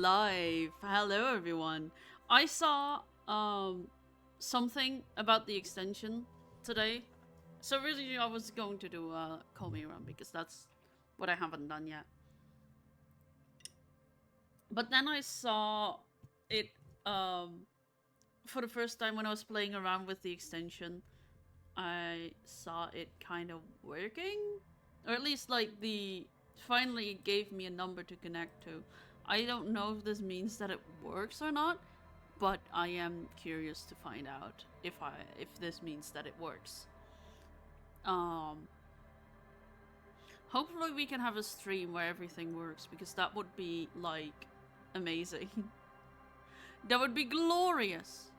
live. Hello everyone. I saw something about the extension today. So really I was going to do a call me run because that's what I haven't done yet. But then I saw it for the first time when I was playing around with the extension. I saw it kind of working, or at least like the finally it gave me a number to connect to. I don't know if this means that it works or not, but I am curious to find out if this means that it works. Hopefully we can have a stream where everything works, because that would be like amazing. That would be glorious.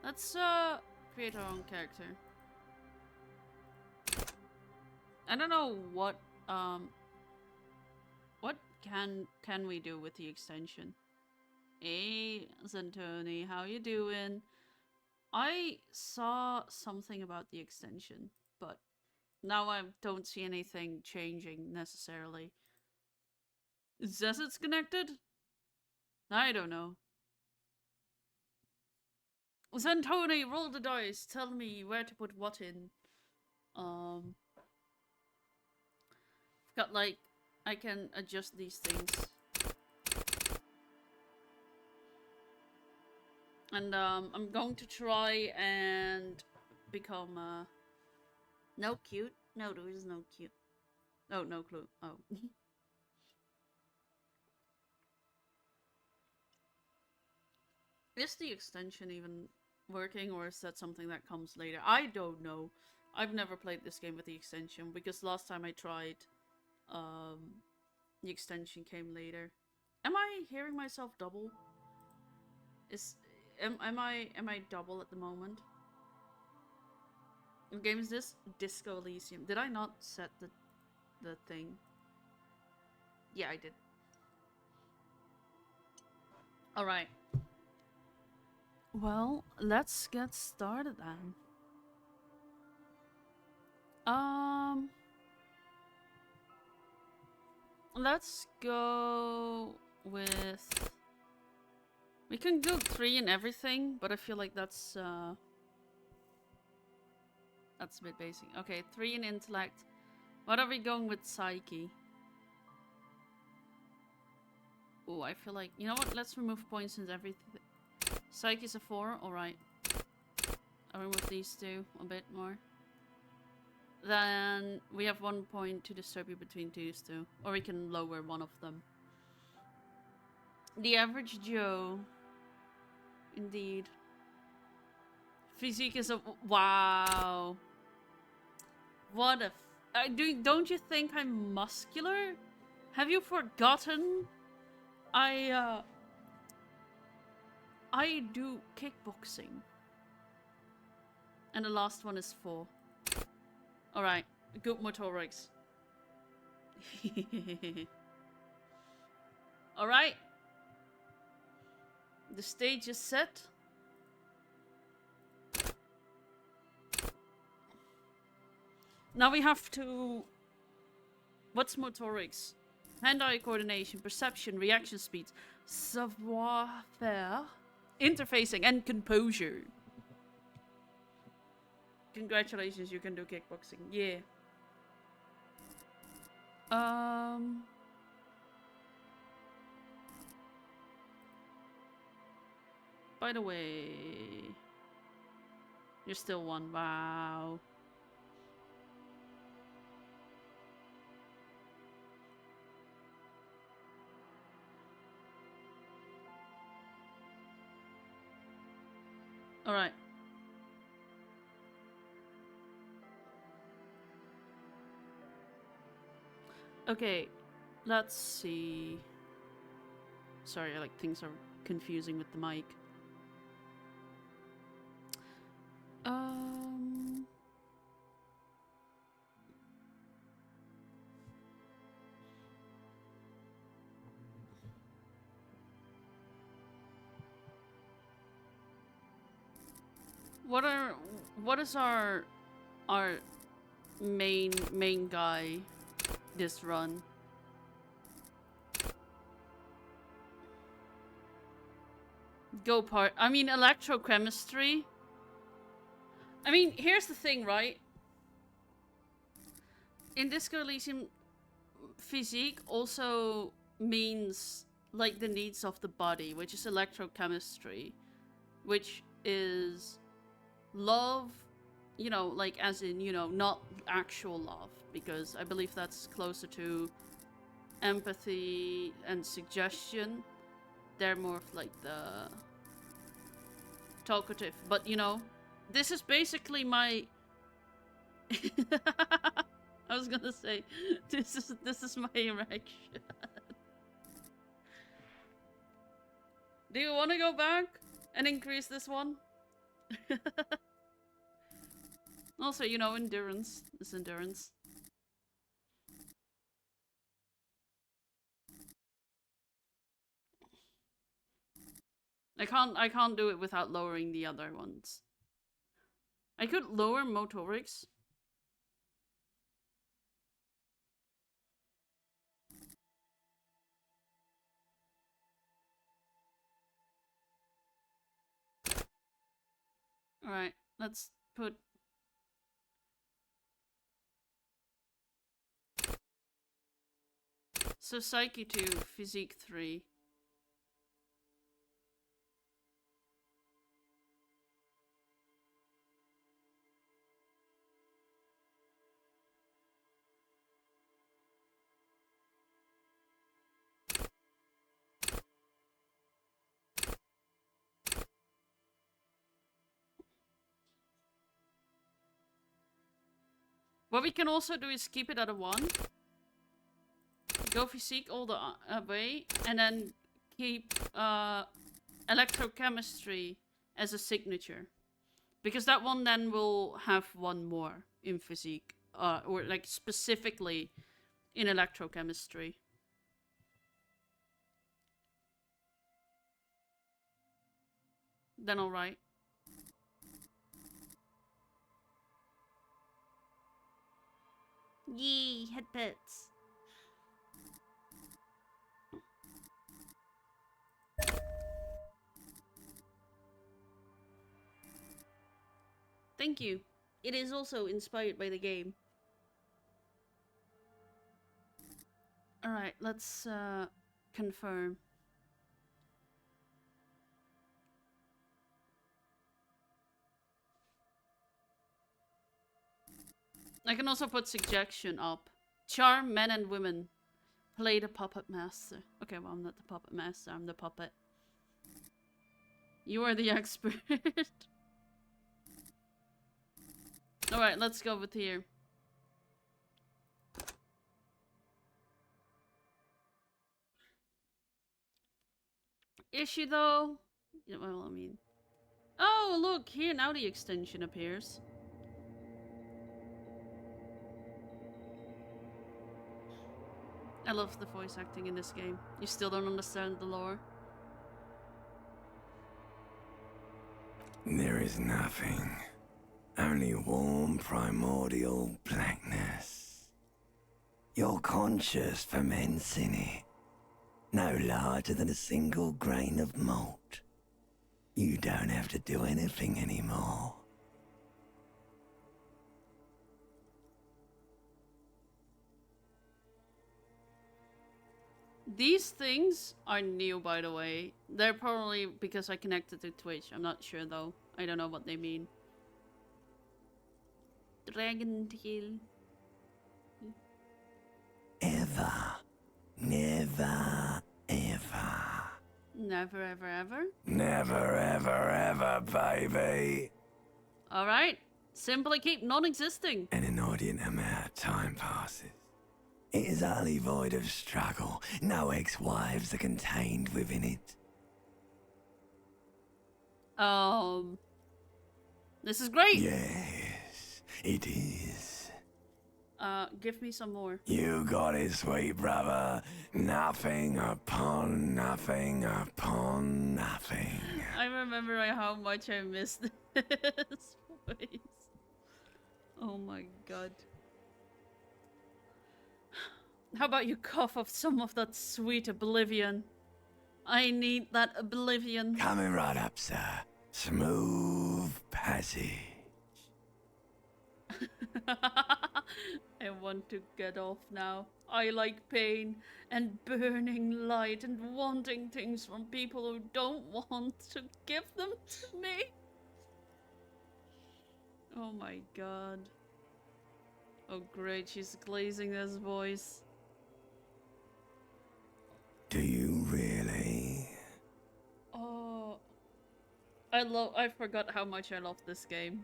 Let's create our own character. I don't know what can we do with the extension. Hey Zantoni, how you doing? I saw something about the extension, but now I don't see anything changing necessarily. It says it's connected? I don't know. Zantoni, roll the dice. Tell me where to put what in. Got like, I can adjust these things. And I'm going to try and become no cute. No, there is no cute. Oh, no clue. Oh. Is the extension even working, or is that something that comes later? I don't know. I've never played this game with the extension, because last time I tried, the extension came later. Am I hearing myself double? Am I double at the moment? What game is this? Disco Elysium. Did I not set the thing? Yeah, I did. Alright. Well, let's get started then. Let's go with... We can go 3 in everything, but I feel like that's a bit basic. Okay, 3 in intellect. What are we going with psyche? Oh, I feel like... You know what? Let's remove points in everything. Psyche is a 4. Alright. I'll remove these 2 a bit more. Then we have 1 point to disturb you between these 2. Or we can lower one of them. The average Joe. Indeed. Physique is a... Wow. What a... don't you think I'm muscular? Have you forgotten? I do kickboxing. And the last one is 4. Alright. Good motorics. Alright. The stage is set. Now we have to... What's motorics? Hand-eye coordination, perception, reaction speed, savoir-faire, interfacing, and composure. Congratulations, you can do kickboxing. Yeah. By the way... You're still 1. Wow. Alright. Okay, let's see. Sorry, like things are confusing with the mic. What is our main guy this run? Go part. I mean, electrochemistry. I mean, here's the thing, right? In Disco Elysium, physique also means like the needs of the body, which is electrochemistry, which is love, you know, like as in, you know, not actual love, because I believe that's closer to empathy and suggestion. They're more of like the talkative, but you know, this is basically my I was gonna say this is my erection. Do you want to go back and increase this one? Also, you know, endurance is endurance. I can't do it without lowering the other ones. I could lower motorics. Alright, let's put... So Psyche 2, Physique 3. What we can also do is keep it at a 1. Go Physique all the way, and then keep electrochemistry as a signature. Because that one then will have 1 more in Physique. Or like specifically in electrochemistry. Then alright. Yee, head pets. Thank you. It is also inspired by the game. Alright, let's confirm. I can also put suggestion up. Charm men and women. Play the puppet master. Okay, well, I'm not the puppet master, I'm the puppet. You are the expert. Alright, let's go with here. Is she though? Yeah, well, I mean... Oh, look, here now the extension appears. I love the voice acting in this game. You still don't understand the lore? There is nothing. Only warm primordial blackness. You're conscious ferments in it. No larger than a single grain of malt. You don't have to do anything anymore. These things are new, by the way. They're probably because I connected to Twitch. I'm not sure, though. I don't know what they mean. Dragon tail. Ever. Never, ever. Never, ever, ever? Never, ever, ever, baby. Alright. Simply keep non-existing. An inordinate amount of time passes. It is utterly void of struggle. No ex-wives are contained within it. This is great. Yes, it is. Give me some more. You got it, sweet brother. Nothing upon nothing upon nothing. I remember how much I missed this voice. Oh my god. How about you cough up some of that sweet oblivion? I need that oblivion. Coming right up, sir. Smooth passage. I want to get off now. I like pain and burning light and wanting things from people who don't want to give them to me. Oh my god. Oh great, she's glazing this voice. Do you really? Oh, I forgot how much I love this game.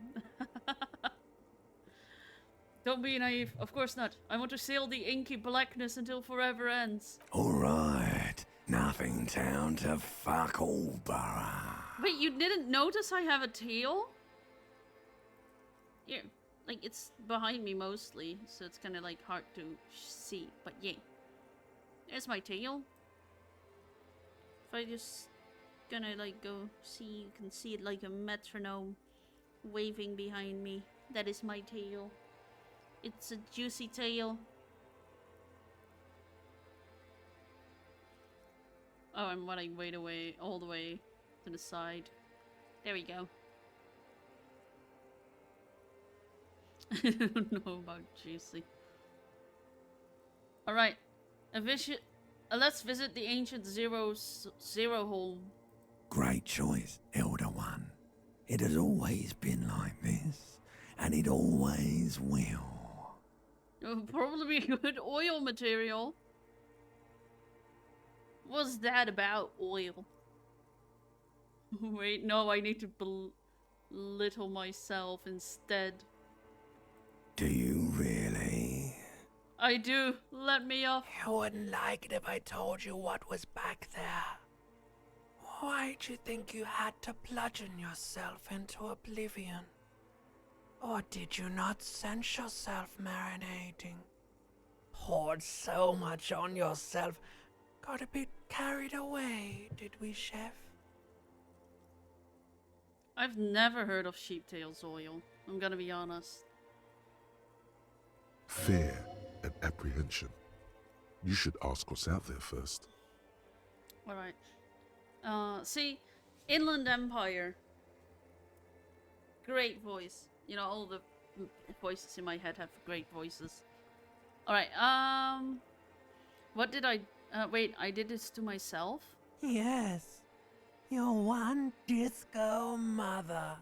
Don't be naive. Of course not. I want to sail the inky blackness until forever ends. Alright. Nothing down to fuck all, Borough. Wait, you didn't notice I have a tail? Yeah, like it's behind me mostly, so it's kind of like hard to see. But yeah, there's my tail. If I just gonna like go see, you can see it like a metronome waving behind me. That is my tail. It's a juicy tail. Oh, I'm running way away, all the way to the side. There we go. I don't know about juicy. All right, let's visit the ancient zero home. Great choice, Elder One. It has always been like this, and it always will. Probably good oil material. What's that about oil? Wait, no, I need to belittle myself instead. Do you really? I do. Let me off. You wouldn't like it if I told you what was back there. Why'd you think you had to bludgeon yourself into oblivion? Or did you not sense yourself marinating? Poured so much on yourself. Got a bit carried away, did we, Chef? I've never heard of sheeptail's oil. I'm gonna be honest. Fear and apprehension. You should ask what's out there first. Alright. See, Inland Empire. Great voice. You know, all the voices in my head have great voices. Alright, what did I... wait, I did this to myself? Yes. Your one disco mother.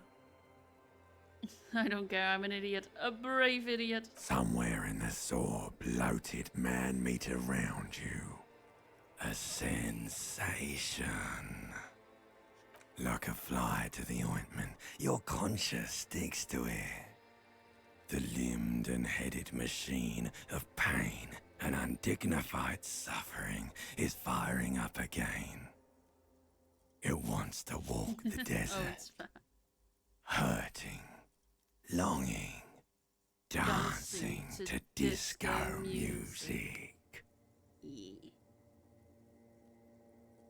I don't care, I'm an idiot. A brave idiot. Somewhere in the sore, bloated man meat around you. A sensation. Like a fly to the ointment, your conscience sticks to it. The limbed and headed machine of pain and undignified suffering is firing up again. It wants to walk the Oh, desert, it's fine. hurting, longing, dancing to disco music. Yeah.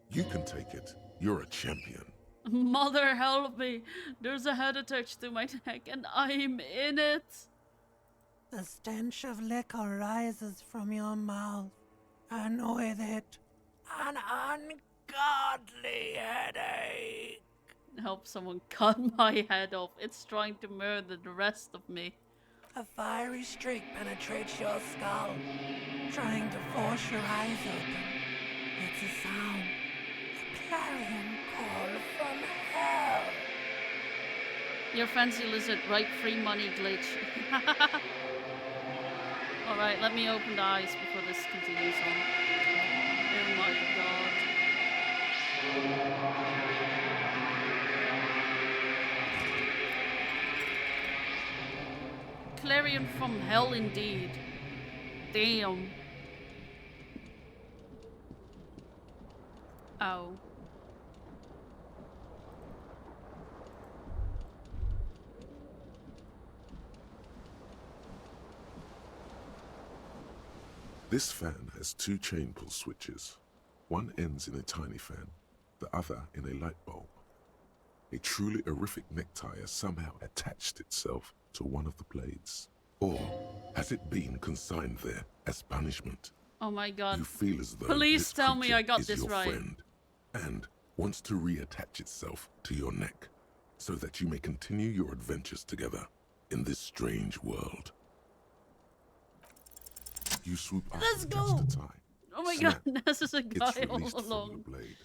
You can take it. You're a champion. Mother, help me! There's a head attached to my neck and I'm in it! The stench of liquor rises from your mouth, and with it, an ungodly headache. Help someone cut my head off. It's trying to murder the rest of me. A fiery streak penetrates your skull, trying to force your eyes open. It's a sound, a clarion call from hell. Your fancy lizard, right? Free money glitch. Alright, let me open the eyes before this continues on. Oh my god. Clarion from hell indeed. Damn. Ow. This fan has two chain pull switches. One ends in a tiny fan, the other in a light bulb. A truly horrific necktie has somehow attached itself to one of the blades. Or has it been consigned there as punishment? Oh my god. You feel as though Please this tell me creature I got is this your right. friend, and wants to reattach itself to your neck so that you may continue your adventures together in this strange world. You swoop up Let's and catch go! the tie. Oh my Snap. god, this is a guy It's all released from the along. blade.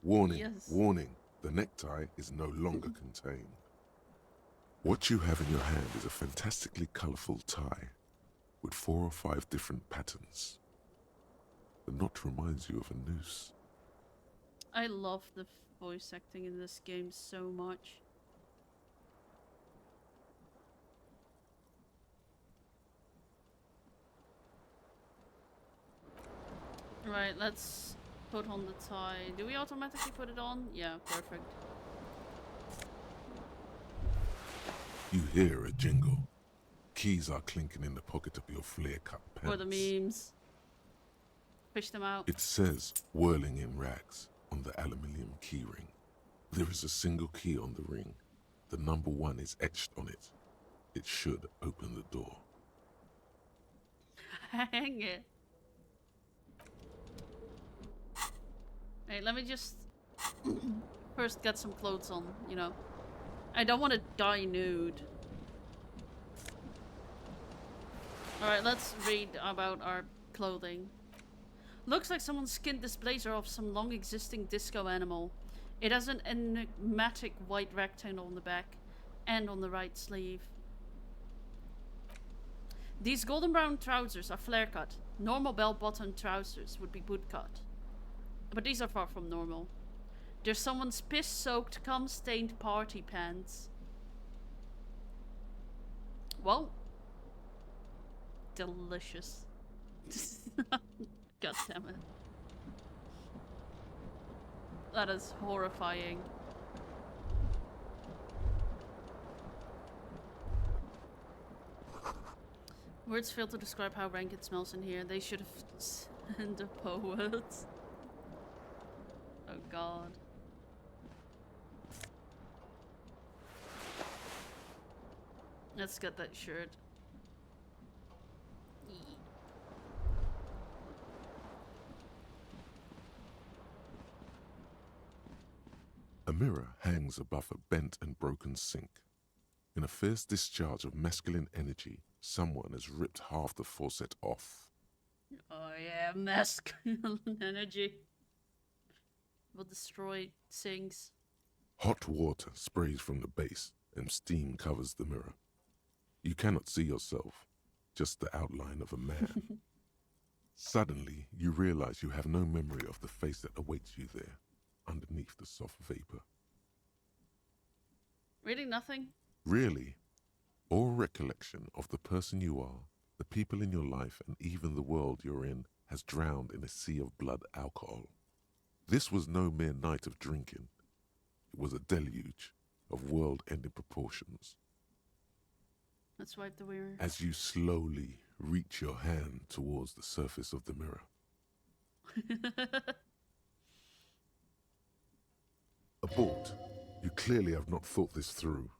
Warning, Yes. warning, the necktie is no longer contained. What you have in your hand is a fantastically colorful tie with 4 or 5 different patterns. The knot reminds you of a noose. I love the voice acting in this game so much. Right, let's put on the tie. Do we automatically put it on? Yeah, perfect. You hear a jingle. Keys are clinking in the pocket of your flare-cut pants. For the memes. Fish them out. It says, whirling in rags, on the aluminium keyring. There is a single key on the ring. The number 1 is etched on it. It should open the door. Hang it. Hey, let me just first get some clothes on, you know. I don't want to die nude. Alright, let's read about our clothing. Looks like someone skinned this blazer off some long existing disco animal. It has an enigmatic white rectangle on the back and on the right sleeve. These golden brown trousers are flare cut. Normal bell-bottom trousers would be boot cut. But these are far from normal. They're someone's piss-soaked, cum-stained party pants. Well, delicious. God damn it. That is horrifying. Words fail to describe how rank it smells in here. They should have sent a poet. Oh god. Let's get that shirt. A mirror hangs above a bent and broken sink. In a fierce discharge of masculine energy, someone has ripped half the faucet off. Oh yeah, masculine energy. Will destroy sinks. Hot water sprays from the base and steam covers the mirror. You cannot see yourself, just the outline of a man. Suddenly, you realize you have no memory of the face that awaits you there, underneath the soft vapor. Really nothing? Really, all recollection of the person you are, the people in your life, and even the world you're in has drowned in a sea of blood alcohol. This was no mere night of drinking. It was a deluge of world-ending proportions. Let's wipe the mirror. As you slowly reach your hand towards the surface of the mirror. Abort. You clearly have not thought this through.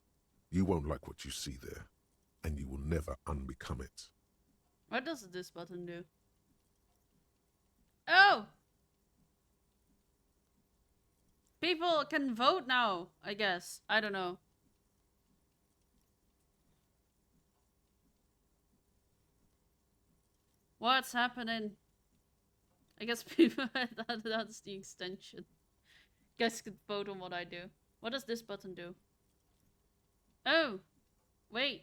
You won't like what you see there, and you will never unbecome it. What does this button do? Oh! People can vote now, I guess. I don't know. What's happening? I guess people that's the extension. Guys can vote on what I do. What does this button do? Oh, wait.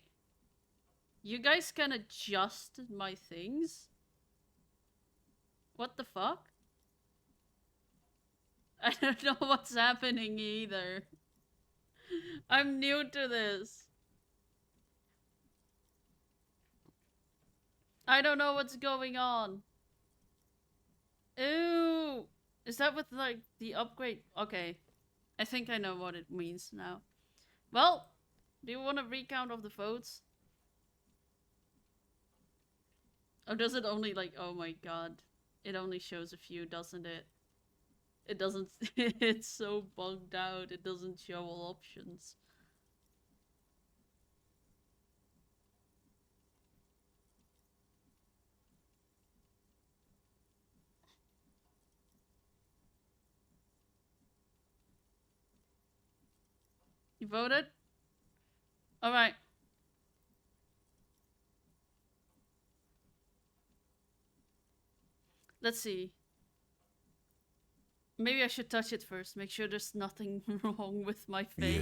You guys can adjust my things? What the fuck? I don't know what's happening either. I'm new to this. I don't know what's going on. Ooh. Is that with like the upgrade? Okay. I think I know what it means now. Well, do you want a recount of the votes? Or does it only like, oh my god. It only shows a few, doesn't it? It doesn't, it's so bugged out, it doesn't show all options. You voted? Alright. Let's see. Maybe I should touch it first. Make sure there's nothing wrong with my face.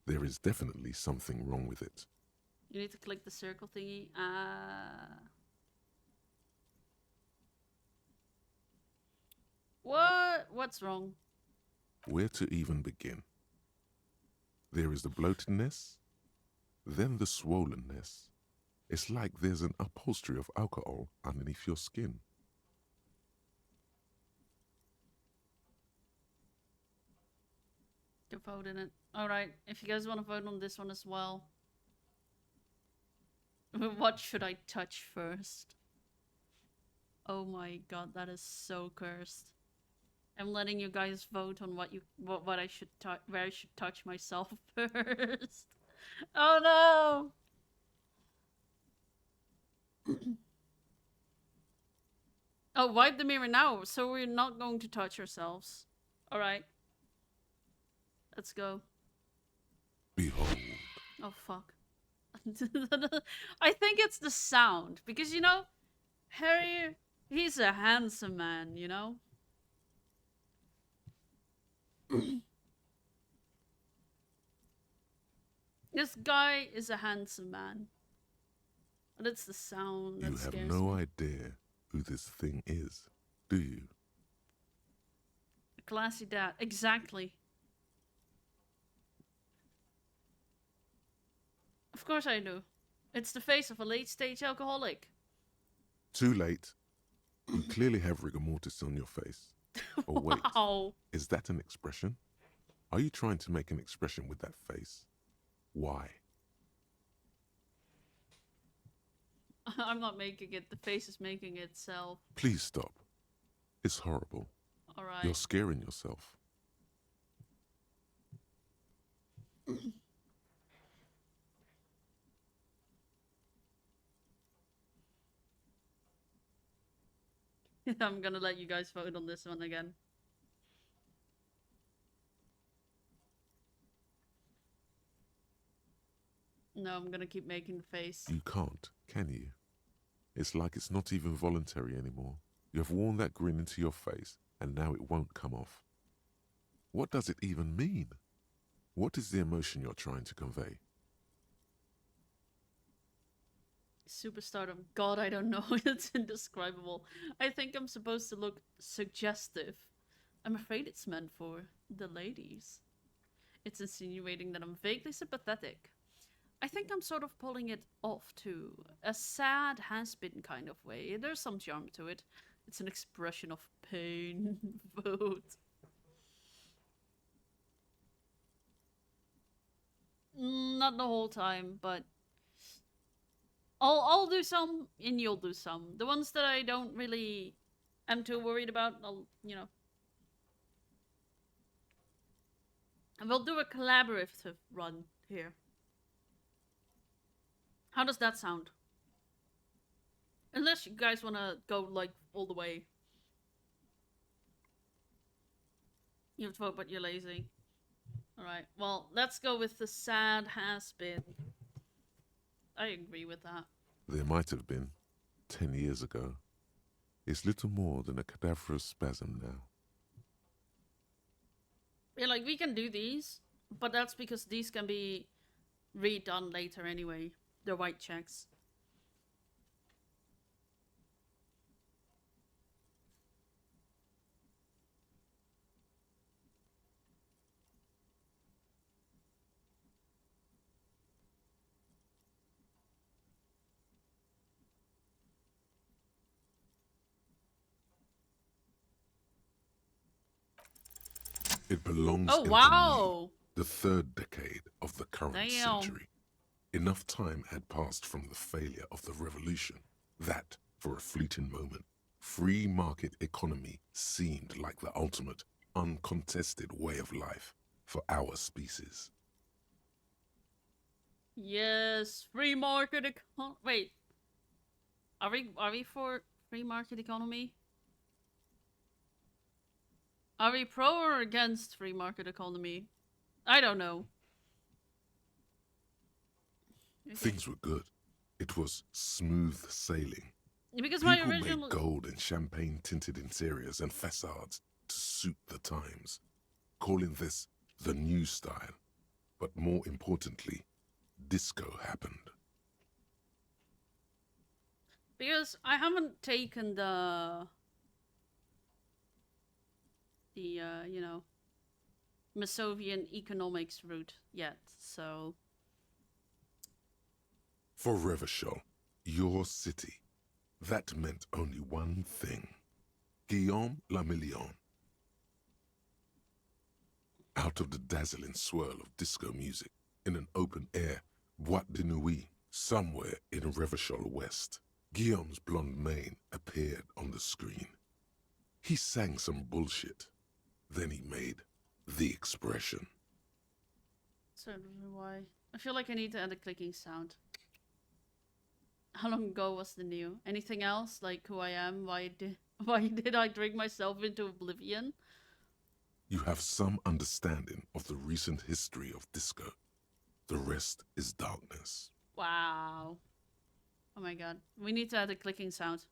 Yeah, there is definitely something wrong with it. You need to click the circle thingy. What? What's wrong? Where to even begin? There is the bloatedness, then the swollenness. It's like there's an upholstery of alcohol underneath your skin. To vote in it. Alright, if you guys want to vote on this one as well. What should I touch first? Oh my god, that is so cursed. I'm letting you guys vote on what I should touch, where I should touch myself first. Oh no! Oh, wipe the mirror now, so we're not going to touch ourselves. Alright. Let's go. Behold. Oh fuck. I think it's the sound, because you know, Harry, he's a handsome man, you know? This guy is a handsome man. But it's the sound that You have scares no me. idea who this thing is, do you? A classy dad. Exactly. Of course I do. It's the face of a late-stage alcoholic. Too late. You clearly have rigor mortis on your face. Oh wait, Wow. is that an expression? Are you trying to make an expression with that face? Why? I'm not making it. The face is making itself. Please stop. It's horrible. Alright. You're scaring yourself. I'm gonna let you guys vote on this one again. No, I'm gonna keep making the face. You can't, can you? It's like it's not even voluntary anymore. You have worn that grin into your face, and now it won't come off. What does it even mean? What is the emotion you're trying to convey? Superstardom. God, I don't know. It's indescribable. I think I'm supposed to look suggestive. I'm afraid it's meant for the ladies. It's insinuating that I'm vaguely sympathetic. I think I'm sort of pulling it off too. A sad has-been kind of way. There's some charm to it. It's an expression of pain. Vote. Not the whole time, but I'll do some and you'll do some. The ones that I don't really am too worried about, I'll, you know. And we'll do a collaborative run here. How does that sound? Unless you guys want to go, like, all the way. You have to vote, but you're lazy. Alright, well, let's go with the sad has-been. I agree with that. There might have been, 10 years ago. It's little more than a cadaverous spasm now. Yeah, like, we can do these, but that's because these can be redone later anyway. They're white checks. It belongs Oh, in wow! the third decade of the current Damn. century. Enough time had passed from the failure of the revolution that, for a fleeting moment, free market economy seemed like the ultimate, uncontested way of life for our species. Yes, free market econ- Wait. Are we for free market economy? Are we pro or against free market economy? I don't know. Okay. Things were good. It was smooth sailing. Because my People original... made gold and champagne-tinted interiors and facades to suit the times, calling this the new style. But more importantly, disco happened. Because I haven't taken the you know, Masovian economics route yet, so... For Revachol, your city, that meant only one thing. Guillaume le Million. Out of the dazzling swirl of disco music, in an open-air boîte de nuit, somewhere in Revachol West, Guillaume's blonde mane appeared on the screen. He sang some bullshit. Then he made the expression. So I don't know why. I feel like I need to add a clicking sound. How long ago was the new? Anything else? Like who I am? Why did I drink myself into oblivion? You have some understanding of the recent history of disco. The rest is darkness. Wow. Oh my god. We need to add a clicking sound.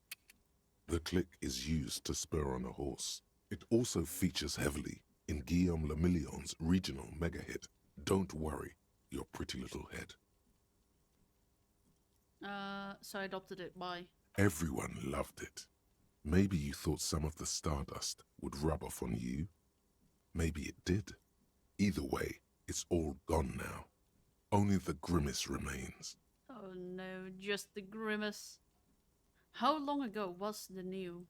The click is used to spur on a horse. It also features heavily in Guillaume le Million's regional mega hit, Don't Worry, Your Pretty Little Head. So I adopted it. Why? Everyone loved it. Maybe you thought some of the stardust would rub off on you. Maybe it did. Either way, it's all gone now. Only the grimace remains. Oh no, just the grimace. How long ago was the new?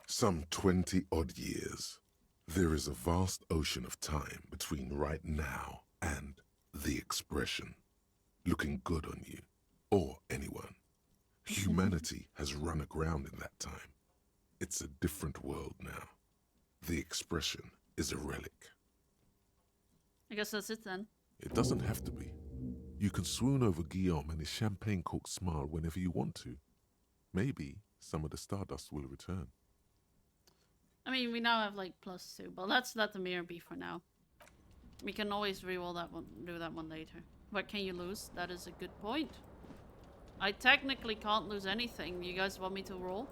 Some 20-odd years. There is a vast ocean of time between right now and the expression. Looking good on you, or anyone. Humanity has run aground in that time. It's a different world now. The expression is a relic. I guess that's it then. It doesn't have to be. You can swoon over Guillaume and his champagne-corked smile whenever you want to. Maybe some of the stardust will return. I mean, we now have like +2, but let's let the mirror be for now. We can always reroll that one, do that one later. But can you lose? That is a good point. I technically can't lose anything. You guys want me to roll?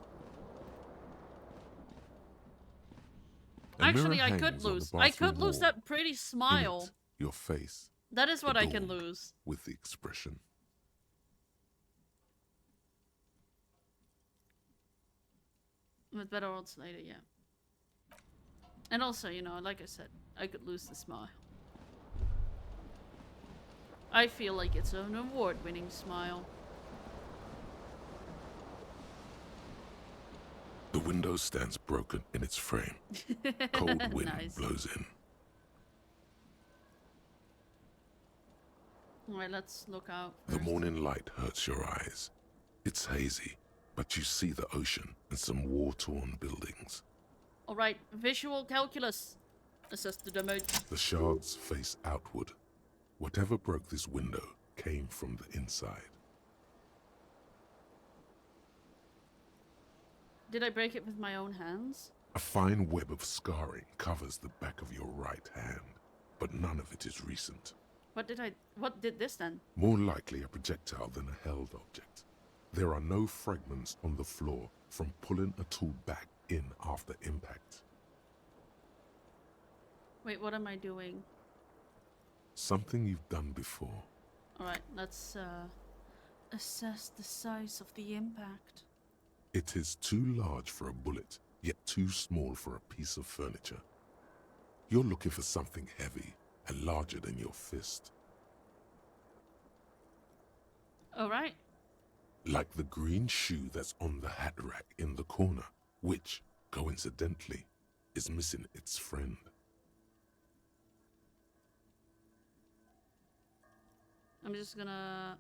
Actually, I could lose. I could lose that pretty smile. Your face. That is what I can lose. With the expression. With better odds later, yeah. And also, you know, like I said, I could lose the smile. I feel like it's an award-winning smile. The window stands broken in its frame. Cold wind Nice. blows in. Alright, let's look out The first. morning light hurts your eyes. It's hazy, but you see the ocean and some war-torn buildings. Alright, visual calculus. Assess the damage. The shards face outward. Whatever broke this window came from the inside. Did I break it with my own hands? A fine web of scarring covers the back of your right hand, but none of it is recent. What did this then? More likely a projectile than a held object. There are no fragments on the floor from pulling a tool back in after impact. Wait, what am I doing? Something you've done before. Alright, let's assess the size of the impact. It is too large for a bullet, yet too small for a piece of furniture. You're looking for something heavy and larger than your fist. Alright. Like the green shoe that's on the hat rack in the corner, which, coincidentally, is missing its friend. I'm just gonna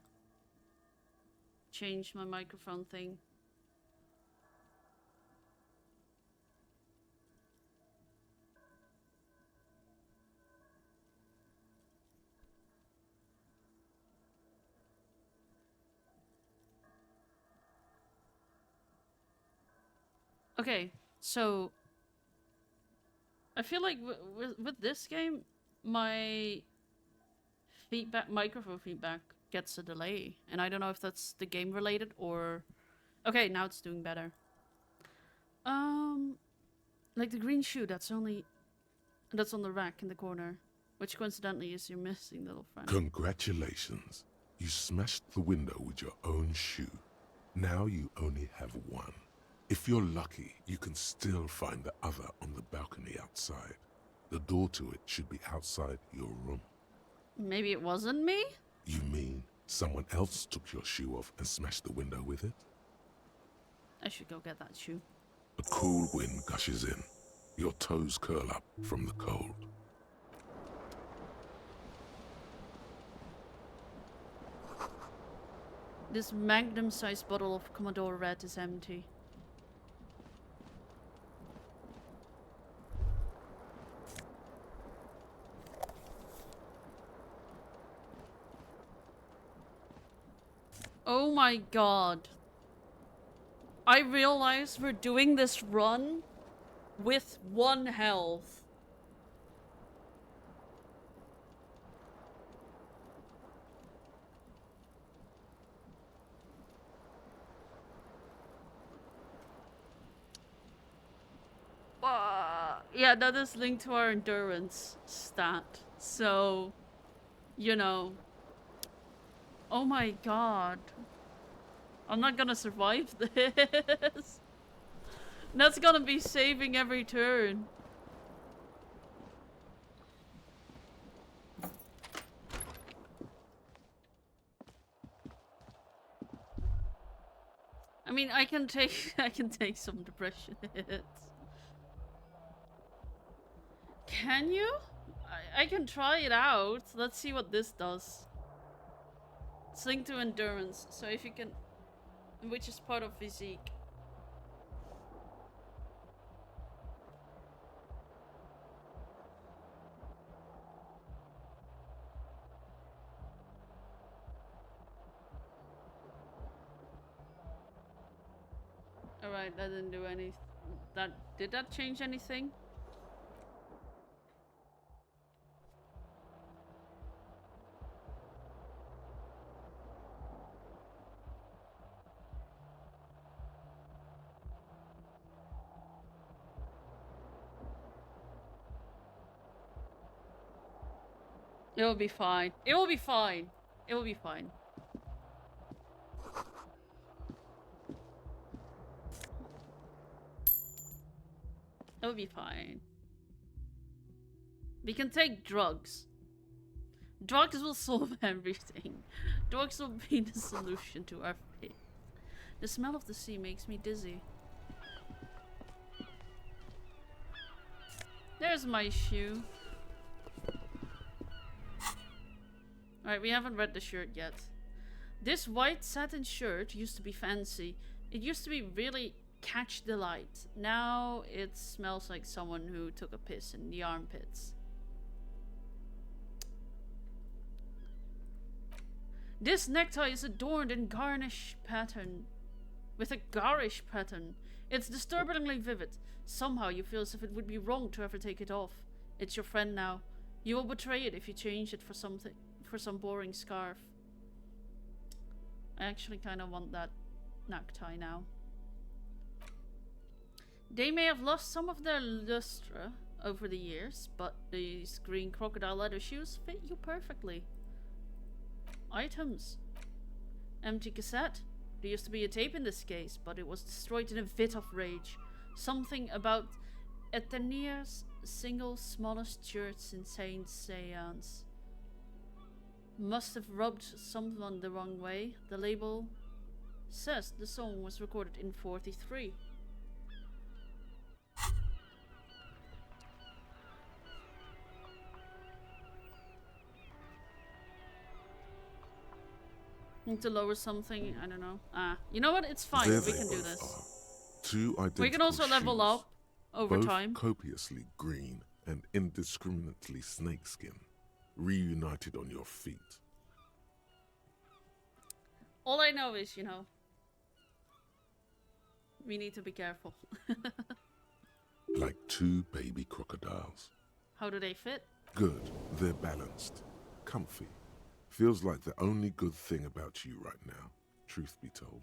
change my microphone thing. Okay, so I feel like with this game, my microphone feedback gets a delay. And I don't know if that's the game related or... Okay, now it's doing better. Like the green shoe that's on the rack in the corner. Which coincidentally is your missing little friend. Congratulations. You smashed the window with your own shoe. Now you only have one. If you're lucky, you can still find the other on the balcony outside. The door to it should be outside your room. Maybe it wasn't me? You mean someone else took your shoe off and smashed the window with it? I should go get that shoe. A cool wind gushes in. Your toes curl up from the cold. This magnum-sized bottle of Commodore Red is empty. Oh my god. I realize we're doing this run with 1 health. Yeah, that is linked to our endurance stat. So, you know. Oh my god. I'm not gonna survive this. That's gonna be saving every turn. I mean, I can take some depression hits. Can you? I can try it out. Let's see what this does. It's linked to endurance, so if you can... Which is part of physique. Alright, that didn't do any... Did that change anything? It will be fine. It will be fine. It will be fine. It will be fine. We can take drugs. Drugs will solve everything. Drugs will be the solution to our fate. The smell of the sea makes me dizzy. There's my shoe. Alright, we haven't read the shirt yet. This white satin shirt used to be fancy. It used to be really catch the light. Now it smells like someone who took a piss in the armpits. This necktie is adorned in garnish pattern. With a garish pattern. It's disturbingly vivid. Somehow you feel as if it would be wrong to ever take it off. It's your friend now. You will betray it if you change it for something. For some boring scarf. I actually kind of want that necktie now. They may have lost some of their lustre over the years, but these green crocodile leather shoes fit you perfectly. Items. Empty cassette. There used to be a tape in this case, but it was destroyed in a fit of rage. Something about Eternier's single smallest church in Saint Seance. Must have rubbed someone the wrong way. The label says the song was recorded in 43. Need to lower something, I don't know. You know what? It's fine. There We they can do both this. are. Two identical We can also level shoes, up over both time. copiously green and indiscriminately snakeskin, reunited on your feet. All I know is, you know, we need to be careful. Like two baby crocodiles. How do they fit? Good, they're balanced, comfy. Feels like the only good thing about you right now, truth be told.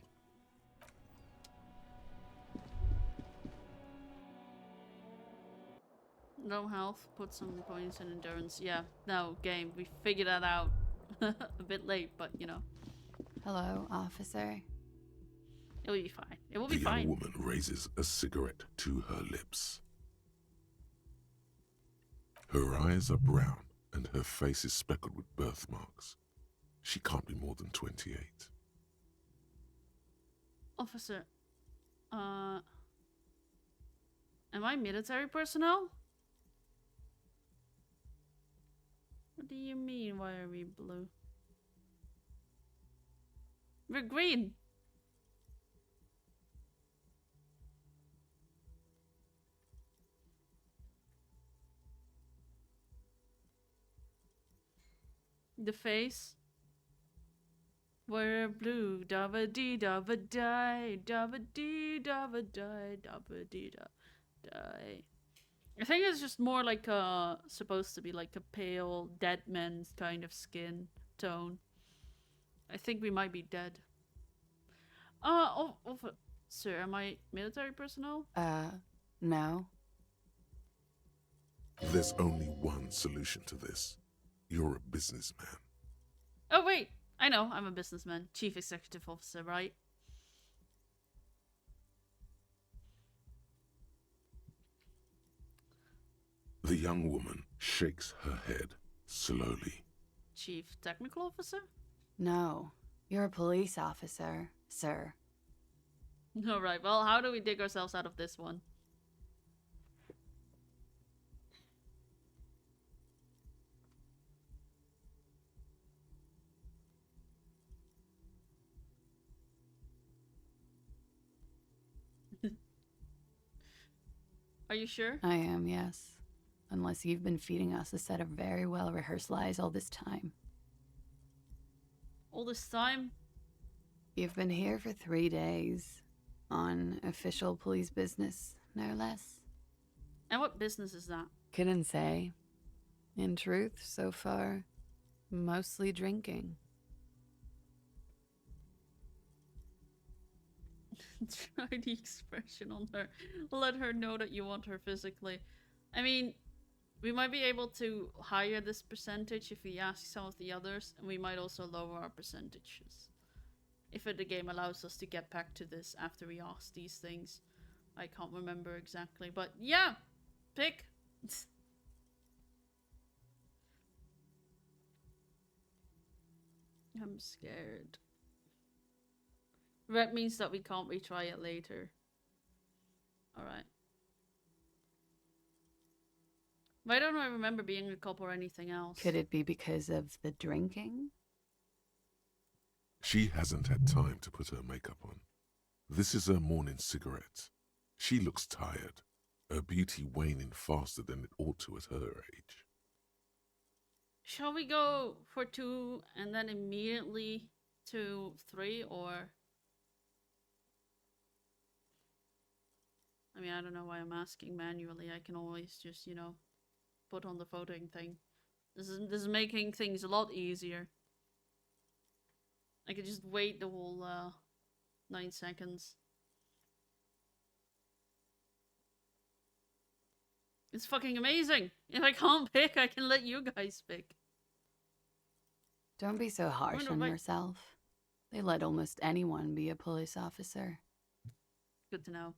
No health, put some points in endurance. Yeah, no, game. We figured that out. A bit late, but you know. Hello, officer. It'll be fine. It will The be young fine. woman raises a cigarette to her lips. Her eyes are brown and her face is speckled with birthmarks. She can't be more than 28. Officer, am I military personnel? What do you mean, why are we blue? We're green! The face? We're blue, dava dee dava die, dava dee dava die, dava dee da die. I think it's just more like supposed to be like a pale, dead man's kind of skin tone. I think we might be dead. Sir, am I military personnel? No. There's only one solution to this. You're a businessman. Oh, wait! I know, I'm a businessman. Chief Executive Officer, right? The young woman shakes her head slowly. Chief Technical Officer? No. You're a police officer, sir. Alright, well, how do we dig ourselves out of this one? Are you sure? I am, yes. Unless you've been feeding us a set of very well-rehearsed lies all this time. All this time? You've been here for 3 days. On official police business, no less. And what business is that? Couldn't say. In truth, so far, mostly drinking. Try the expression on her. Let her know that you want her physically. I mean, we might be able to higher this percentage if we ask some of the others, and we might also lower our percentages. If the game allows us to get back to this after we ask these things. I can't remember exactly, but yeah! Pick! I'm scared. Red means that we can't retry it later. Alright. Why don't I remember being a cop or anything else? Could it be because of the drinking? She hasn't had time to put her makeup on. This is her morning cigarette. She looks tired, her beauty waning faster than it ought to at her age. Shall we go for 2 and then immediately to 3, or... I mean, I don't know why I'm asking manually. I can always just, you know, put on the voting thing. This is making things a lot easier. I could just wait the whole 9 seconds. It's fucking amazing! If I can't pick, I can let you guys pick. Don't be so harsh on yourself. They let almost anyone be a police officer. Good to know.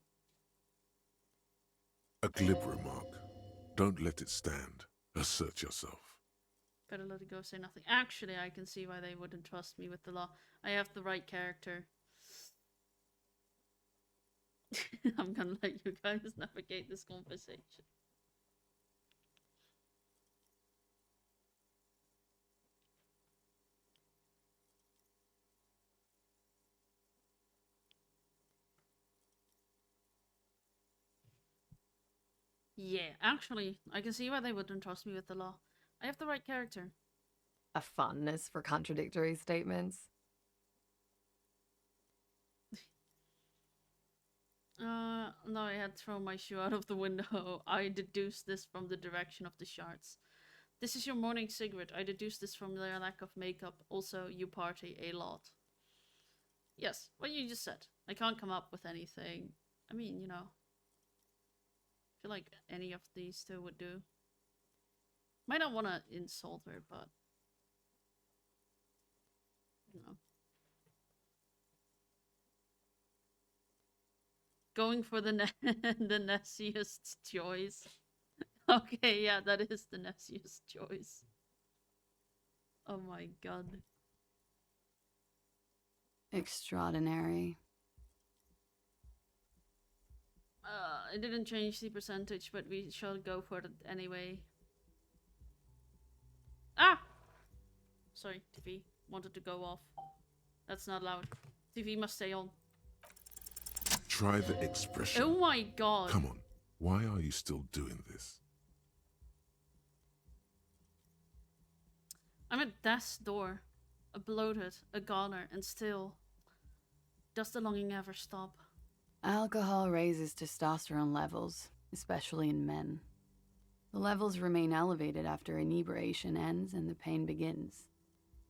A glib remark. Don't let it stand. Assert yourself. Better let it go, say nothing. Actually, I can see why they wouldn't trust me with the law. I have the right character. I'm gonna let you guys navigate this conversation. Yeah, actually, I can see why they wouldn't trust me with the law. I have the right character. A fondness for contradictory statements. No, I had thrown my shoe out of the window. I deduced this from the direction of the shards. This is your morning cigarette. I deduced this from their lack of makeup. Also, you party a lot. Yes, what you just said. I can't come up with anything. I mean, you know. I feel like any of these two would do. Might not want to insult her, but... You know. Going for the the nastiest choice. Okay, yeah, that is the nastiest choice. Oh my god. Extraordinary. I didn't change the percentage, but we shall go for it anyway. Ah! Sorry, TV wanted to go off. That's not loud. TV must stay on. Try the expression. Oh my god. Come on, why are you still doing this? I'm at death's door. A bloated, a goner, and still. Does the longing ever stop? Alcohol raises testosterone levels, especially in men. The levels remain elevated after inebriation ends and the pain begins.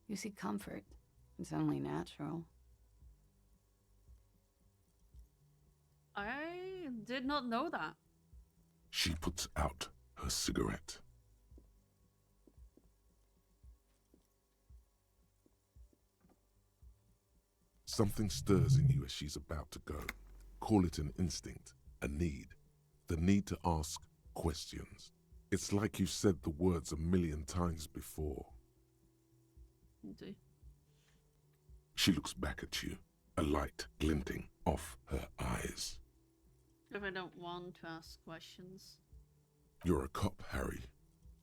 You seek comfort. It's only natural. I did not know that. She puts out her cigarette. Something stirs in you as she's about to go. Call it an instinct, a need. The need to ask questions. It's like you've said the words 1,000,000 times before. Okay. She looks back at you, a light glinting off her eyes. If I don't want to ask questions. You're a cop, Harry.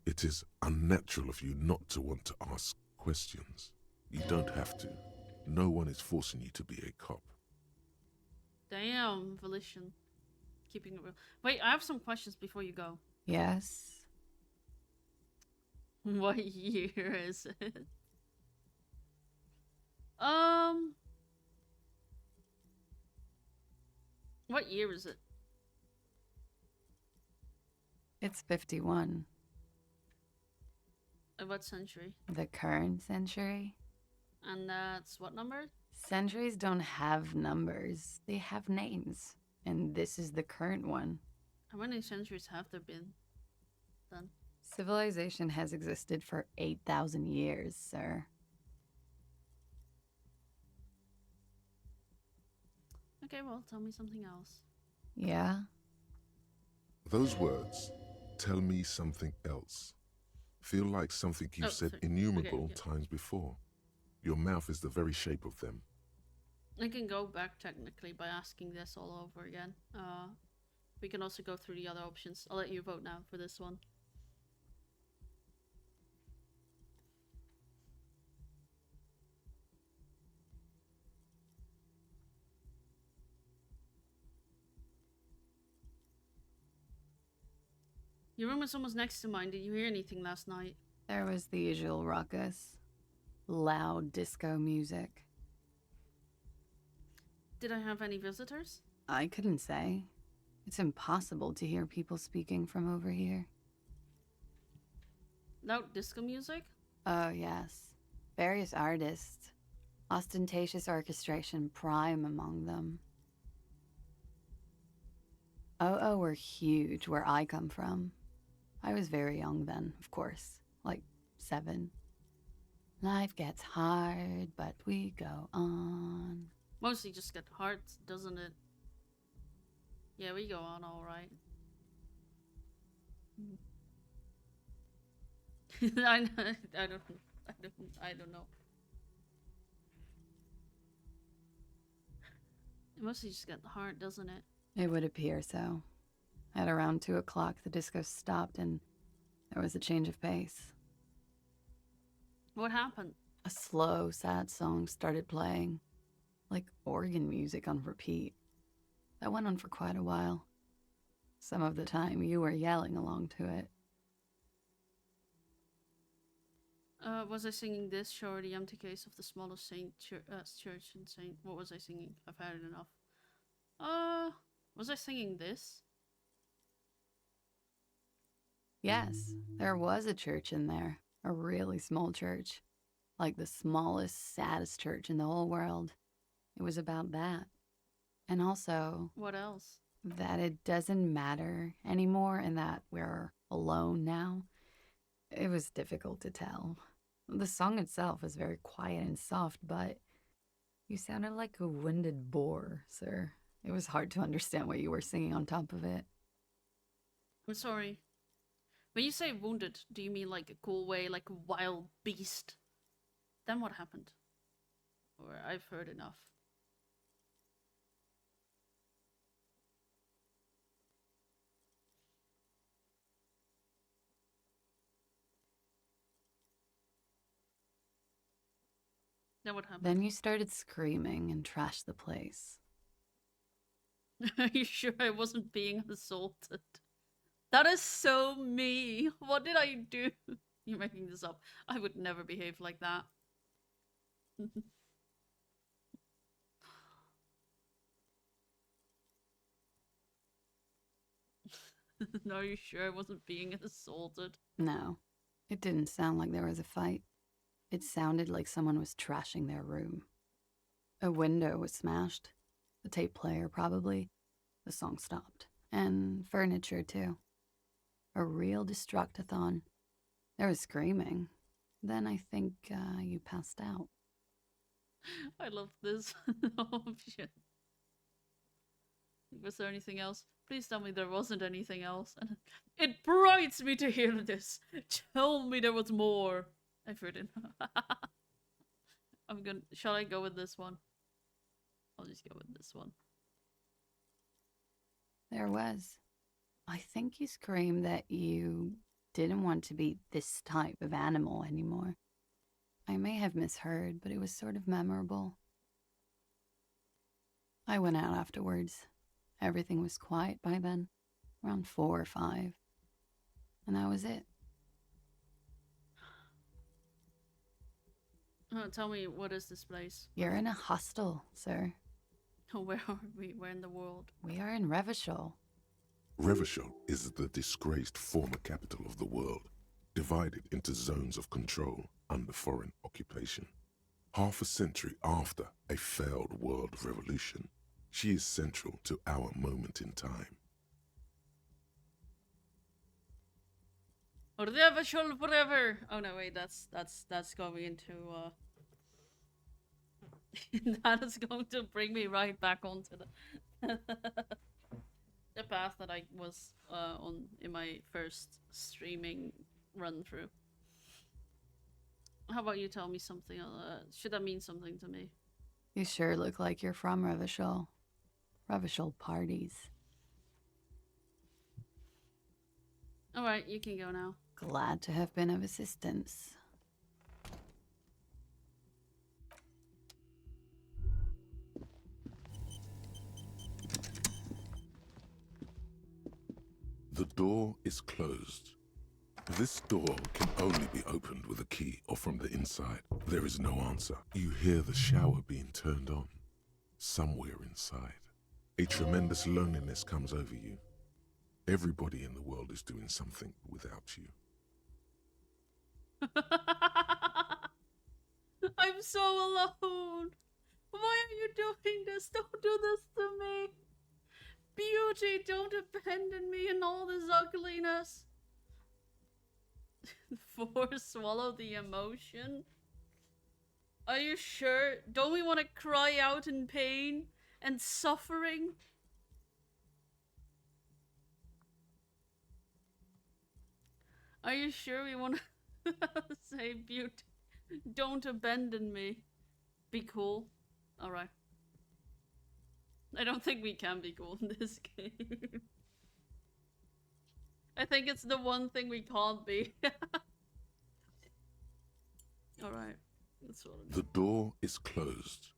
It is unnatural of you not to want to ask questions. You don't have to. No one is forcing you to be a cop. Damn, volition. Keeping it real. Wait, I have some questions before you go. Yes? What year is it? What year is it? It's 51. What century? The current century? And that's what number? Centuries don't have numbers. They have names. And this is the current one. How many centuries have there been then? Civilization has existed for 8,000 years, sir. Okay, well, tell me something else. Yeah? Those words, tell me something else, feel like something you've said sorry. innumerable Okay. times before. Your mouth is the very shape of them. I can go back technically by asking this all over again. We can also go through the other options. I'll let you vote now for this one. Your room was almost next to mine. Did you hear anything last night? There was the usual ruckus. Loud disco music. Did I have any visitors? I couldn't say. It's impossible to hear people speaking from over here. Loud disco music? Oh, yes. Various artists. Ostentatious orchestration prime among them. Oh, were huge where I come from. I was very young then, of course. Like 7. Life gets hard, but we go on. Mostly just get hard, doesn't it? Yeah, we go on alright. I don't know. It mostly just get hard, doesn't it? It would appear so. At around 2 o'clock, the disco stopped and there was a change of pace. What happened? A slow, sad song started playing, like organ music on repeat. That went on for quite a while. Some of the time, you were yelling along to it. Was I singing this? Show her the empty case of the smallest church in Saint. What was I singing? I've had it enough. Was I singing this? Yes, there was a church in there. A really small church. Like the smallest, saddest church in the whole world. It was about that. And also What else? that it doesn't matter anymore and that we're alone now. It was difficult to tell. The song itself was very quiet and soft, but you sounded like a winded boar, sir. It was hard to understand what you were singing on top of it. I'm sorry. When you say wounded, do you mean like a cool way, like a wild beast? Then what happened? Or I've heard enough. Then what happened? Then you started screaming and trashed the place. Are you sure I wasn't being assaulted? That is so me. What did I do? You're making this up. I would never behave like that. Are you sure I wasn't being assaulted? No, it didn't sound like there was a fight. It sounded like someone was trashing their room. A window was smashed. A tape player, probably. The song stopped. And furniture, too. A real destructathon. There was screaming. Then I think you passed out. I love this. Oh shit. Was there anything else? Please tell me there wasn't anything else. And it brights me to hear this. Tell me there was more. I've heard it. Shall I go with this one? I'll just go with this one. There was. I think you screamed that you didn't want to be this type of animal anymore. I may have misheard, but it was sort of memorable. I went out afterwards. Everything was quiet by then, around 4 or 5. And that was it. Tell me, what is this place? You're in a hostel, sir. Where are we? Where in the world? We are in Revachol. Revachol is the disgraced former capital of the world, divided into zones of control under foreign occupation. Half a century after a failed world revolution, she is central to our moment in time. Revachol forever! Oh no, wait, that's going into that is going to bring me right back onto the the path that I was on in my first streaming run through. How about you tell me something? Should that mean something to me? You sure look like you're from Revachol. Revachol parties. Alright, you can go now. Glad to have been of assistance. The door is closed. This door can only be opened with a key or from the inside. There is no answer. You hear the shower being turned on. Somewhere inside. A tremendous loneliness comes over you. Everybody in the world is doing something without you. I'm so alone. Why are you doing this? Don't do this to me. Beauty, don't abandon me in all this ugliness. 4, swallow the emotion. Are you sure? Don't we want to cry out in pain and suffering? Are you sure we want to say, Beauty, don't abandon me? Be cool. Alright. I don't think we can be cool in this game. I think it's the one thing we can't be. Alright. That's what The door is closed.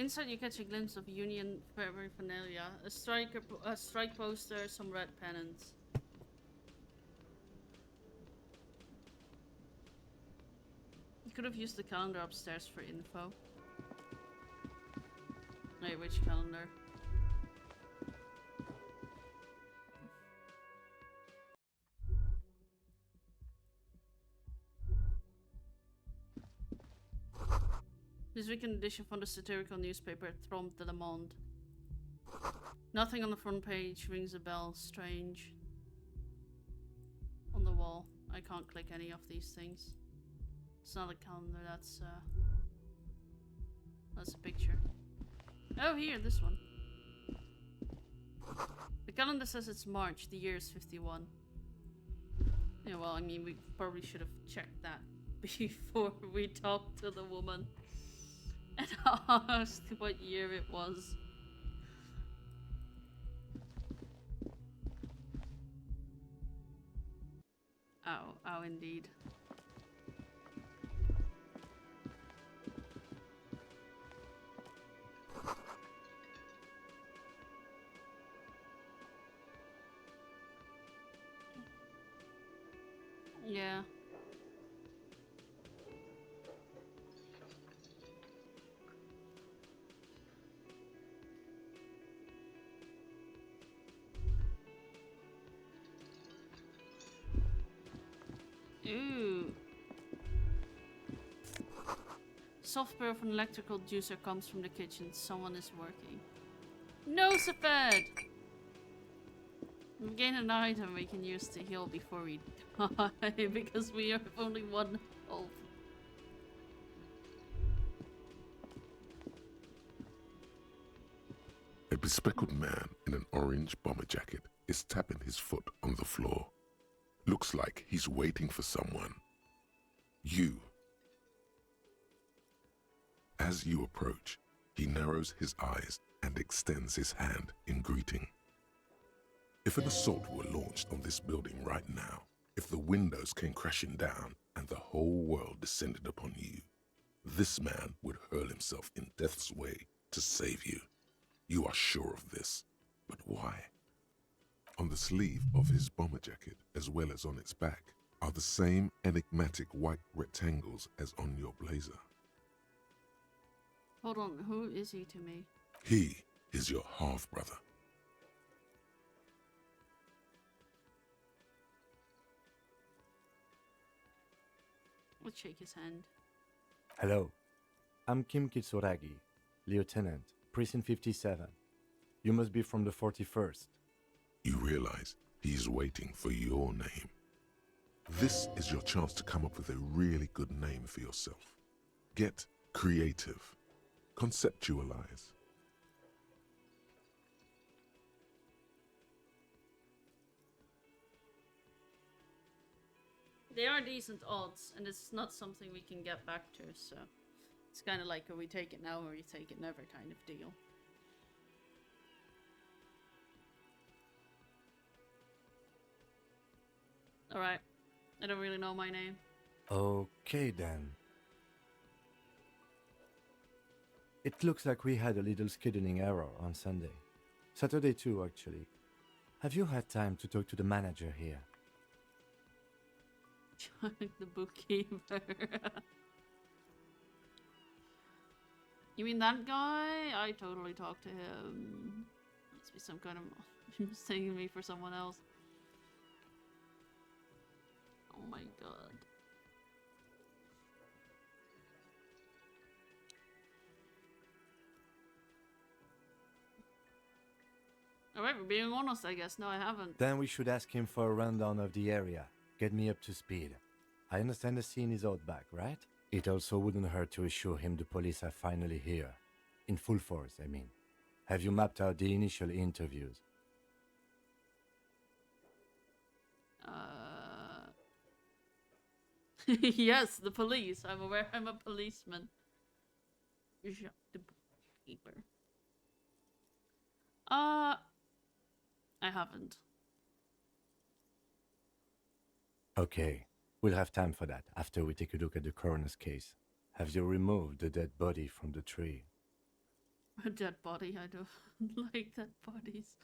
Inside, you catch a glimpse of Union paraphernalia, a strike poster, some red pennants. You could have used the calendar upstairs for info. Wait, which calendar? This weekend edition from the satirical newspaper Trompe de Le Monde. Nothing on the front page rings a bell. Strange. On the wall. I can't click any of these things. It's not a calendar, that's a picture. Oh, here, this one. The calendar says it's March, the year is 51. Yeah, well, I mean, we probably should have checked that before we talked to the woman and asked what year it was. Oh, indeed. Yeah. Ooh. Soft purr of an electrical juicer comes from the kitchen. Someone is working. No, Safed! We gain an item we can use to heal before we die because we have only one health. A bespectacled man in an orange bomber jacket is tapping his foot on the floor. Looks like he's waiting for someone. You. As you approach, he narrows his eyes and extends his hand in greeting. If an assault were launched on this building right now, if the windows came crashing down and the whole world descended upon you, this man would hurl himself in death's way to save you. You are sure of this, but why? On the sleeve of his bomber jacket, as well as on its back, are the same enigmatic white rectangles as on your blazer. Hold on, who is he to me? He is your half-brother. Let's shake his hand. Hello, I'm Kim Kitsuragi, Lieutenant, Precinct 57. You must be from the 41st. You realize he's waiting for your name. This is your chance to come up with a really good name for yourself. Get creative. Conceptualize. They are decent odds, and it's not something we can get back to, so it's kind of like a we take it now or we take it never kind of deal. Alright, I don't really know my name. Okay then. It looks like we had a little scheduling error on Sunday. Saturday too, actually. Have you had time to talk to the manager here? The bookkeeper. You mean that guy? I totally talked to him. Must be some kind of mistaking me for someone else. Oh my god. Alright, we're being honest, I guess. No, I haven't. Then we should ask him for a rundown of the area. Get me up to speed. I understand the scene is out back, right? It also wouldn't hurt to assure him the police are finally here. In full force, I mean. Have you mapped out the initial interviews? Yes, the police. I'm aware I'm a policeman. The bookkeeper. I haven't. Okay, we'll have time for that after we take a look at the coroner's case. Have you removed the dead body from the tree? A dead body, I don't like dead bodies.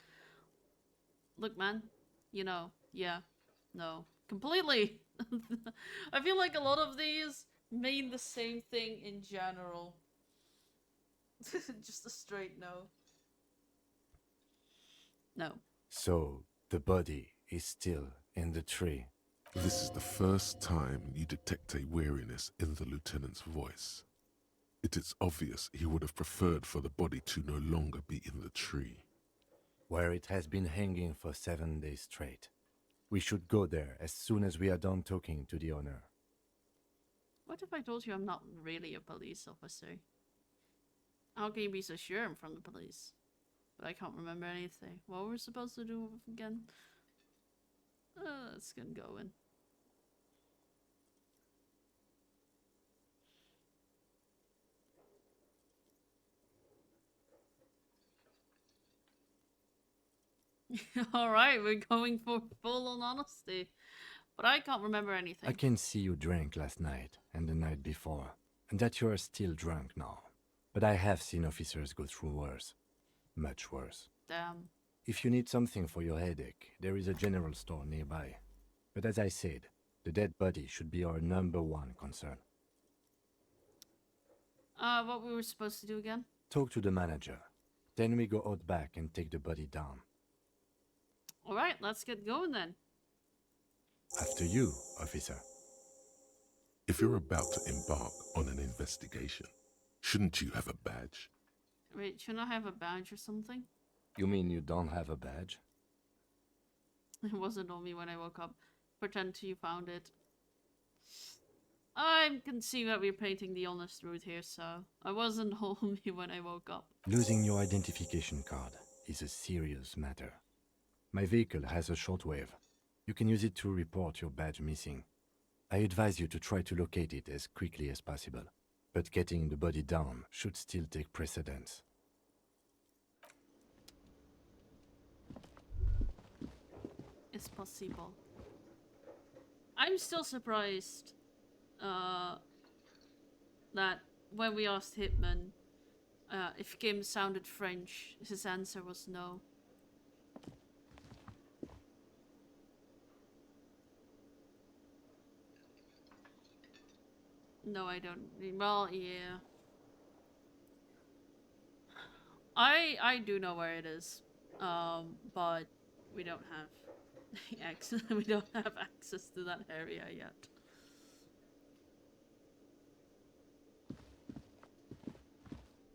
Look, man, you know, yeah, no, completely. I feel like a lot of these mean the same thing in general. Just a straight no. No. So, the body is still in the tree. This is the first time you detect a weariness in the lieutenant's voice. It is obvious he would have preferred for the body to no longer be in the tree. Where it has been hanging for 7 days straight. We should go there as soon as we are done talking to the owner. What if I told you I'm not really a police officer? How can you be so sure I'm from the police? But I can't remember anything. What were we supposed to do again? Let's get going. Alright, we're going for full-on honesty. But I can't remember anything. I can see you drank last night and the night before, and that you are still drunk now. But I have seen officers go through worse. Much worse. Damn. If you need something for your headache, there is a general store nearby. But as I said, the dead body should be our #1 concern. What we were supposed to do again? Talk to the manager. Then we go out back and take the body down. Alright, let's get going then. After you, officer. If you're about to embark on an investigation, shouldn't you have a badge? Wait, shouldn't I have a badge or something? You mean you don't have a badge? It wasn't on me when I woke up. Pretend you found it. I can see that we're painting the honest truth here, so I wasn't on me when I woke up. Losing your identification card is a serious matter. My vehicle has a shortwave. You can use it to report your badge missing. I advise you to try to locate it as quickly as possible, but getting the body down should still take precedence. It's possible. I'm still surprised that when we asked Hitman if Kim sounded French, his answer was no. No, I don't. Well, yeah. I do know where it is, but we don't have access. We don't have access to that area yet.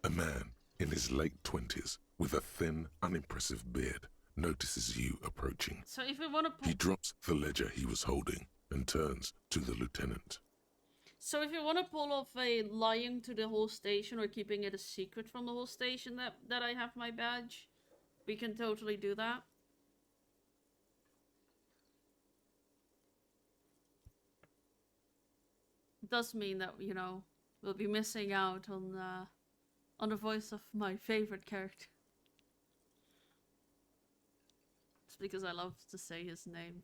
A man in his late 20s with a thin, unimpressive beard notices you approaching. So if we want to He drops the ledger he was holding and turns to the lieutenant. So if you want to pull off a lying to the whole station or keeping it a secret from the whole station that I have my badge, we can totally do that. It does mean that, you know, we'll be missing out on the voice of my favorite character. It's because I love to say his name.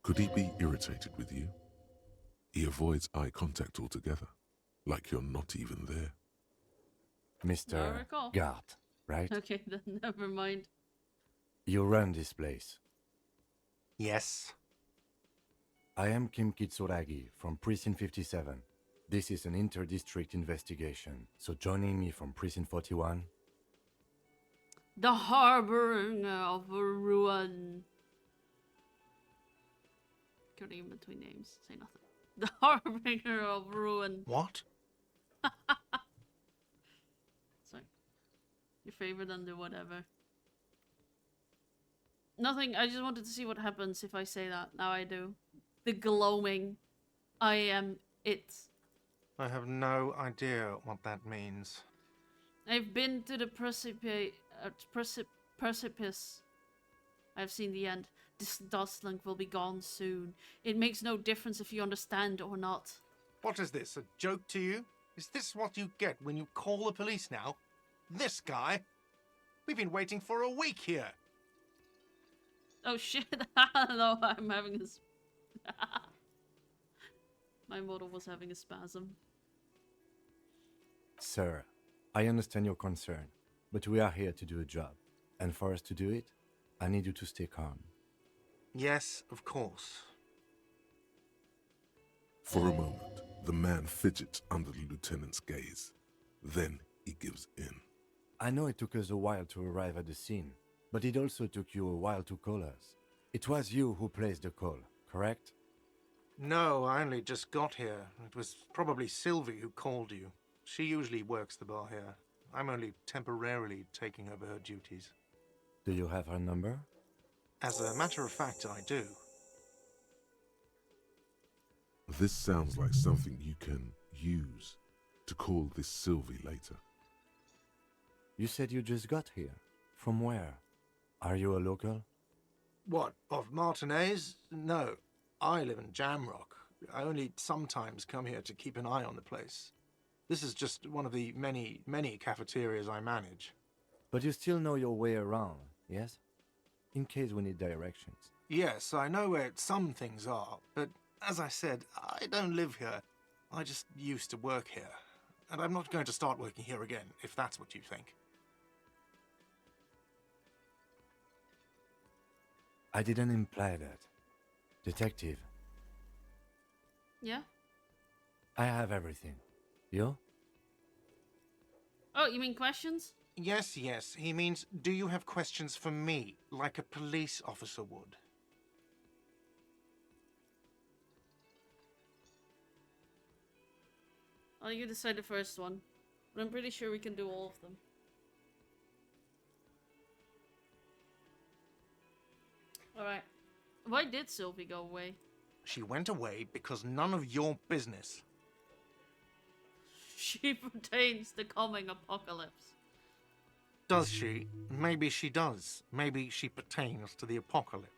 Could he be irritated with you? He avoids eye contact altogether, like you're not even there. Mr. recall. Gart, right? Okay, then never mind. You run this place. Yes. I am Kim Kitsuragi from Precinct 57. This is an inter-district investigation, so joining me from Precinct 41... The harboring of a ruin. Cutting in between names, say nothing. The harbinger of ruin. What? Sorry. Your favorite under whatever. Nothing, I just wanted to see what happens if I say that. Now I do. The gloaming. I am it. I have no idea what that means. I've been to the precipice. I've seen the end. This dustlink will be gone soon. It makes no difference if you understand or not. What is this, a joke to you? Is this what you get when you call the police now? This guy? We've been waiting for a week here. Oh shit, no, I'm having a... My model was having a spasm. Sir, I understand your concern, but we are here to do a job. And for us to do it, I need you to stay calm. Yes, of course. For a moment, the man fidgets under the lieutenant's gaze. Then he gives in. I know it took us a while to arrive at the scene, but it also took you a while to call us. It was you who placed the call, correct? No, I only just got here. It was probably Sylvie who called you. She usually works the bar here. I'm only temporarily taking over her duties. Do you have her number? As a matter of fact, I do. This sounds like something you can use to call this Sylvie later. You said you just got here. From where? Are you a local? What, of Martinez? No, I live in Jamrock. I only sometimes come here to keep an eye on the place. This is just one of the many, many cafeterias I manage. But you still know your way around, yes? In case we need directions. Yes, I know where some things are, but as I said, I don't live here. I just used to work here. And I'm not going to start working here again, if that's what you think. I didn't imply that. Detective, Yeah? I have everything. You? Oh, you mean questions? Yes, yes. He means, do you have questions for me, like a police officer would? Oh, you decide the first one. But I'm pretty sure we can do all of them. Alright. Why did Sylvie go away? She went away because none of your business. She pertains the coming apocalypse. Does she? Maybe she does. Maybe she pertains to the apocalypse.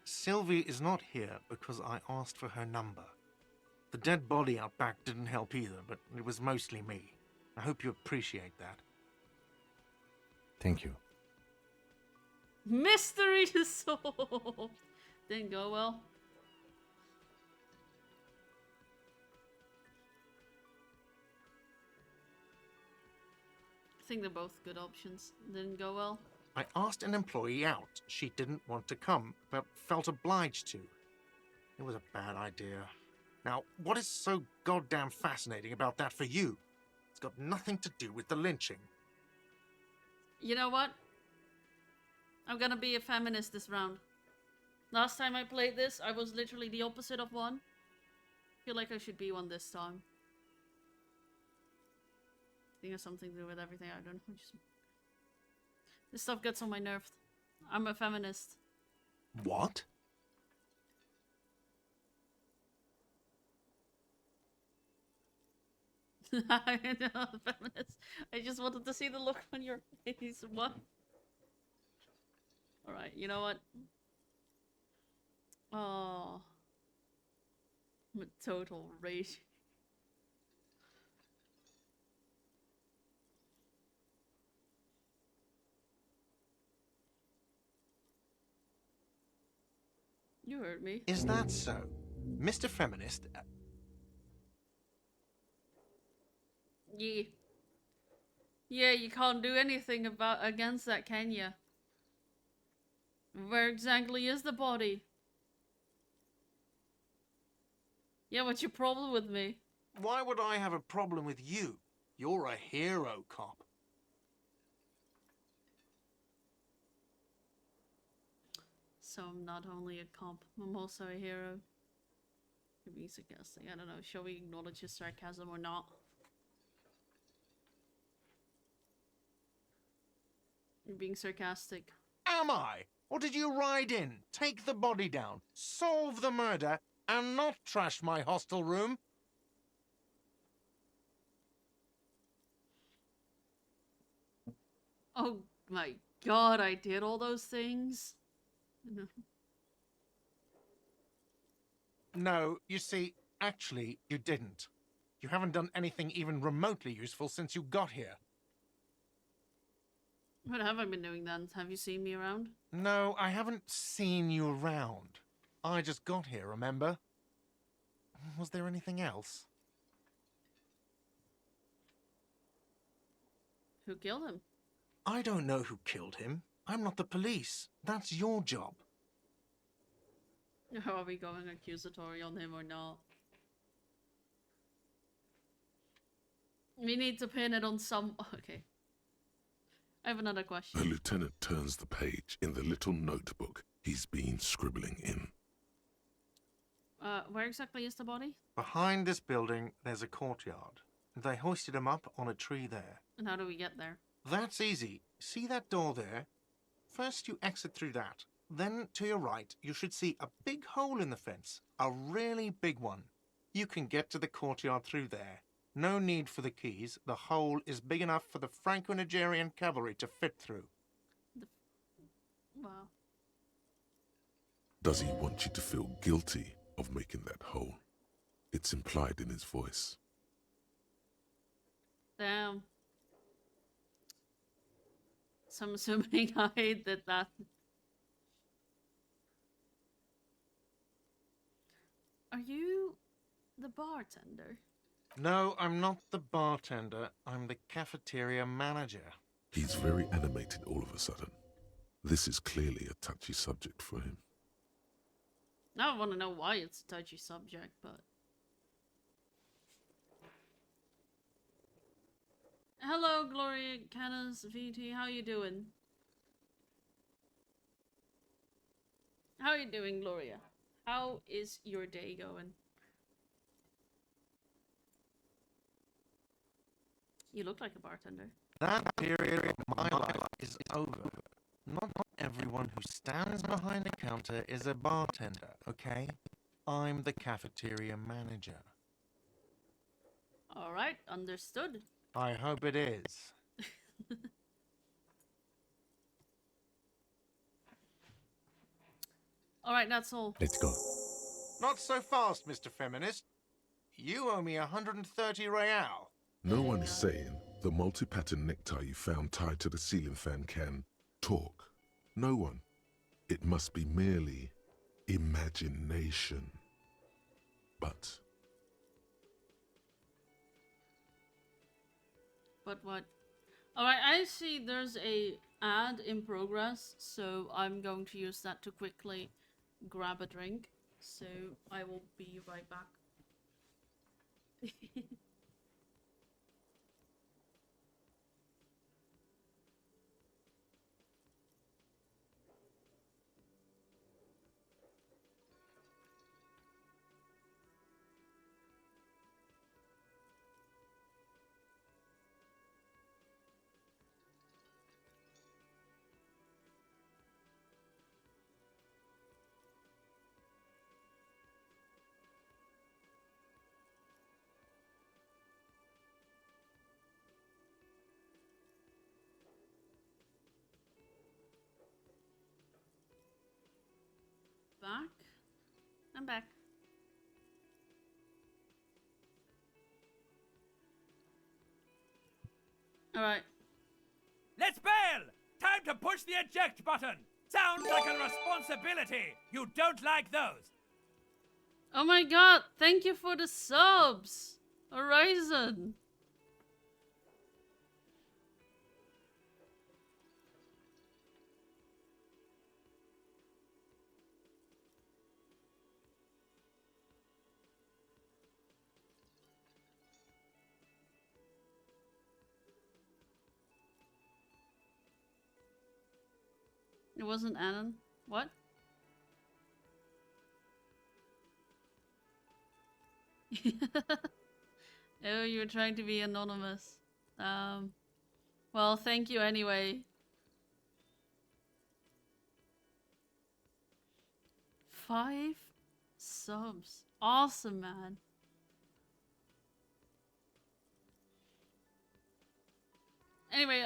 Sylvie is not here because I asked for her number. The dead body out back didn't help either, but it was mostly me. I hope you appreciate that. Thank you. Mystery to solve! Didn't go well. I think they're both good options. Didn't go well. I asked an employee out. She didn't want to come, but felt obliged to. It was a bad idea. Now, what is so goddamn fascinating about that for you? It's got nothing to do with the lynching. You know what? I'm gonna be a feminist this round. Last time I played this, I was literally the opposite of one. Feel like I should be one this time. I think it has something to do with everything. I don't know. Just... This stuff gets on my nerves. I'm a feminist. What? I'm a feminist. I just wanted to see the look on your face. What? Alright, you know what? Oh. I'm a total rage. You heard me. Is that so? Mr. Feminist? Yeah. Yeah, you can't do anything against that, can you? Where exactly is the body? Yeah, what's your problem with me? Why would I have a problem with you? You're a hero, cop. So I'm not only a cop, I'm also a hero. You're being sarcastic. I don't know. Shall we acknowledge his sarcasm or not? You're being sarcastic. Am I? Or did you ride in, take the body down, solve the murder, and not trash my hostel room? Oh my god, I did all those things? No, you see, actually, you didn't. You haven't done anything even remotely useful since you got here. What have I been doing then? Have you seen me around? No, I haven't seen you around. I just got here, remember? Was there anything else? Who killed him? I don't know who killed him. I'm not the police. That's your job. Are we going accusatory on him or not? We need to pin it on some... Okay. I have another The question. lieutenant turns the page in the little notebook he's been scribbling in. Where exactly is the body? Behind this building, there's a courtyard. They hoisted him up on a tree there. And how do we get there? That's easy. See that door there? First you exit through that. Then to your right, you should see a big hole in the fence. A really big one. You can get to the courtyard through there. No need for the keys. The hole is big enough for the Franco-Nigerian cavalry to fit through. Wow. Does he want you to feel guilty of making that hole? It's implied in his voice. Damn. So I'm assuming I did that. Are you the bartender? No, I'm not the bartender. I'm the cafeteria manager. He's very animated all of a sudden. This is clearly a touchy subject for him. Now I want to know why it's a touchy subject, but... Hello, Gloria, Canis, VT, how you doing? How are you doing, Gloria? How is your day going? You look like a bartender. That period of my life is over. Not everyone who stands behind a counter is a bartender, okay? I'm the cafeteria manager. Alright, understood. I hope it is. Alright, that's all. Let's go. Not so fast, Mr. Feminist. You owe me 130 real. No one is saying the multi-pattern necktie you found tied to the ceiling fan can talk. No one. It must be merely imagination. But What? Alright, I see there's a ad in progress, so I'm going to use that to quickly grab a drink. So I will be right back. Back? I'm back. Alright. Let's bail! Time to push the eject button! Sounds like a responsibility! You don't like those! Oh my god, thank you for the subs! Horizon! It wasn't Anon. What? Oh, you were trying to be anonymous. Well, thank you anyway. 5 subs. Awesome, man. Anyway,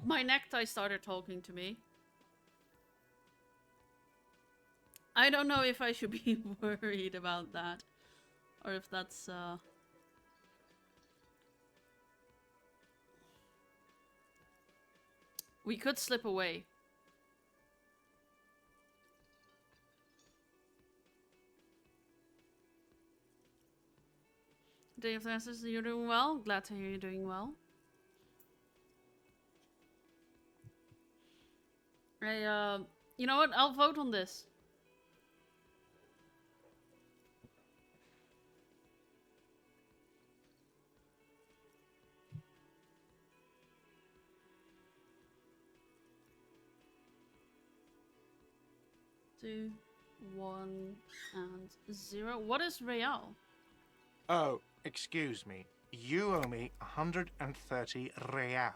my necktie started talking to me. I don't know if I should be worried about that. Or if that's, we could slip away. Day of the Ashes, you're doing well? Glad to hear you're doing well. You know what? I'll vote on this. Two, 1, and 0. What is Real? Oh, excuse me. You owe me 130 real.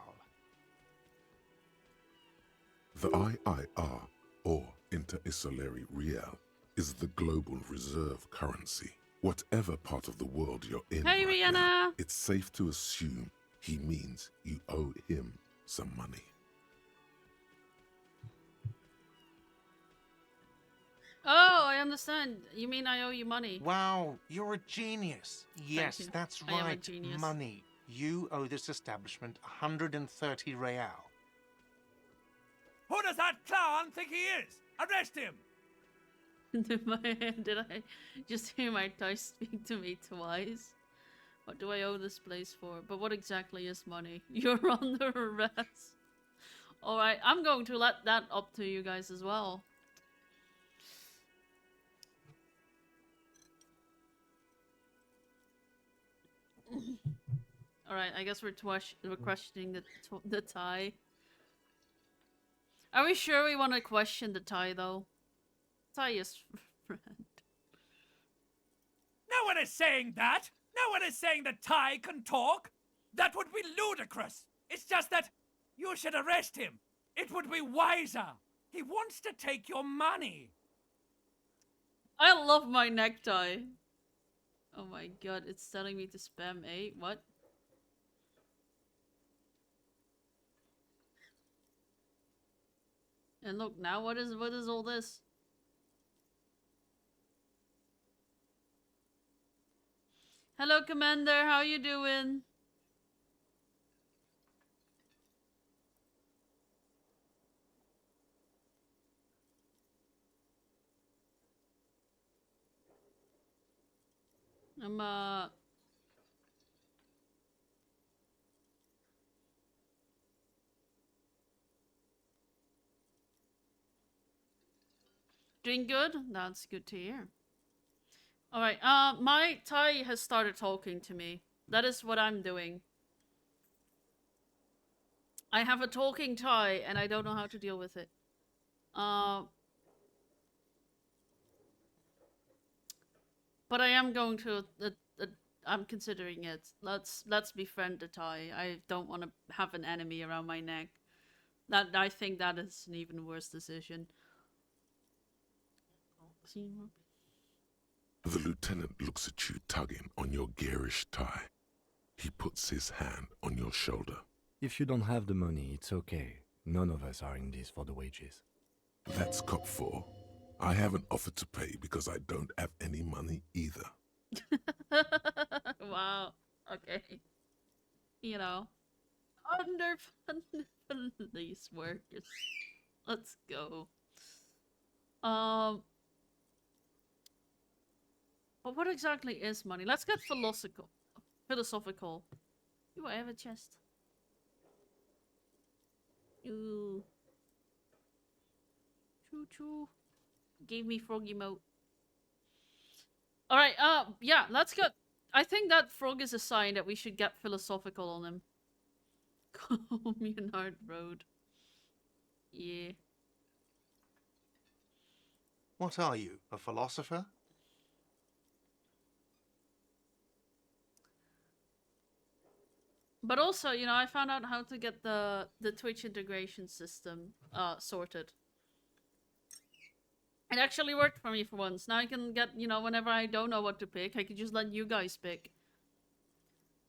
The IIR, or Inter-Isolary Real, is the global reserve currency. Whatever part of the world you're in Hey, right Rihanna! now, it's safe to assume he means you owe him some money. Oh, I understand. You mean I owe you money? Wow, you're a genius. Yes, you. that's I am a right. genius. Money. You owe this establishment 130 real. Who does that clown think he is? Arrest him! Did I just hear my toy speak to me twice? What do I owe this place for? But what exactly is money? You're under arrest. Alright, I'm going to let that up to you guys as well. Alright, I guess we're questioning the tie. Are we sure we want to question the tie, though? Tie is friend. No one is saying that! No one is saying that Ty can talk! That would be ludicrous! It's just that you should arrest him! It would be wiser! He wants to take your money! I love my necktie. Oh my god, it's telling me to spam 8. What? And look, now what is all this? Hello, Commander. How you doing? I'm doing good? That's good to hear. Alright, my tie has started talking to me. That is what I'm doing. I have a talking tie and I don't know how to deal with it. But I am going to, I'm considering it. Let's befriend the tie. I don't want to have an enemy around my neck. I think that is an even worse decision. The lieutenant looks at you tugging on your garish tie. He puts his hand on your shoulder. If you don't have the money, it's okay. None of us are in this for the wages. That's Cop 4. I haven't offered to pay because I don't have any money either. Wow. Okay. You know. Underfunded police workers. Let's go. But what exactly is money? Let's get philosophical. Ooh, I have a chest. Ooh. Choo choo. Gave me frog emote. Alright, yeah, let's get... I think that frog is a sign that we should get philosophical on him. Communard Road. Yeah. What are you, a philosopher? But also, you know, I found out how to get the Twitch integration system sorted. It actually worked for me for once. Now I can get, you know, whenever I don't know what to pick, I can just let you guys pick.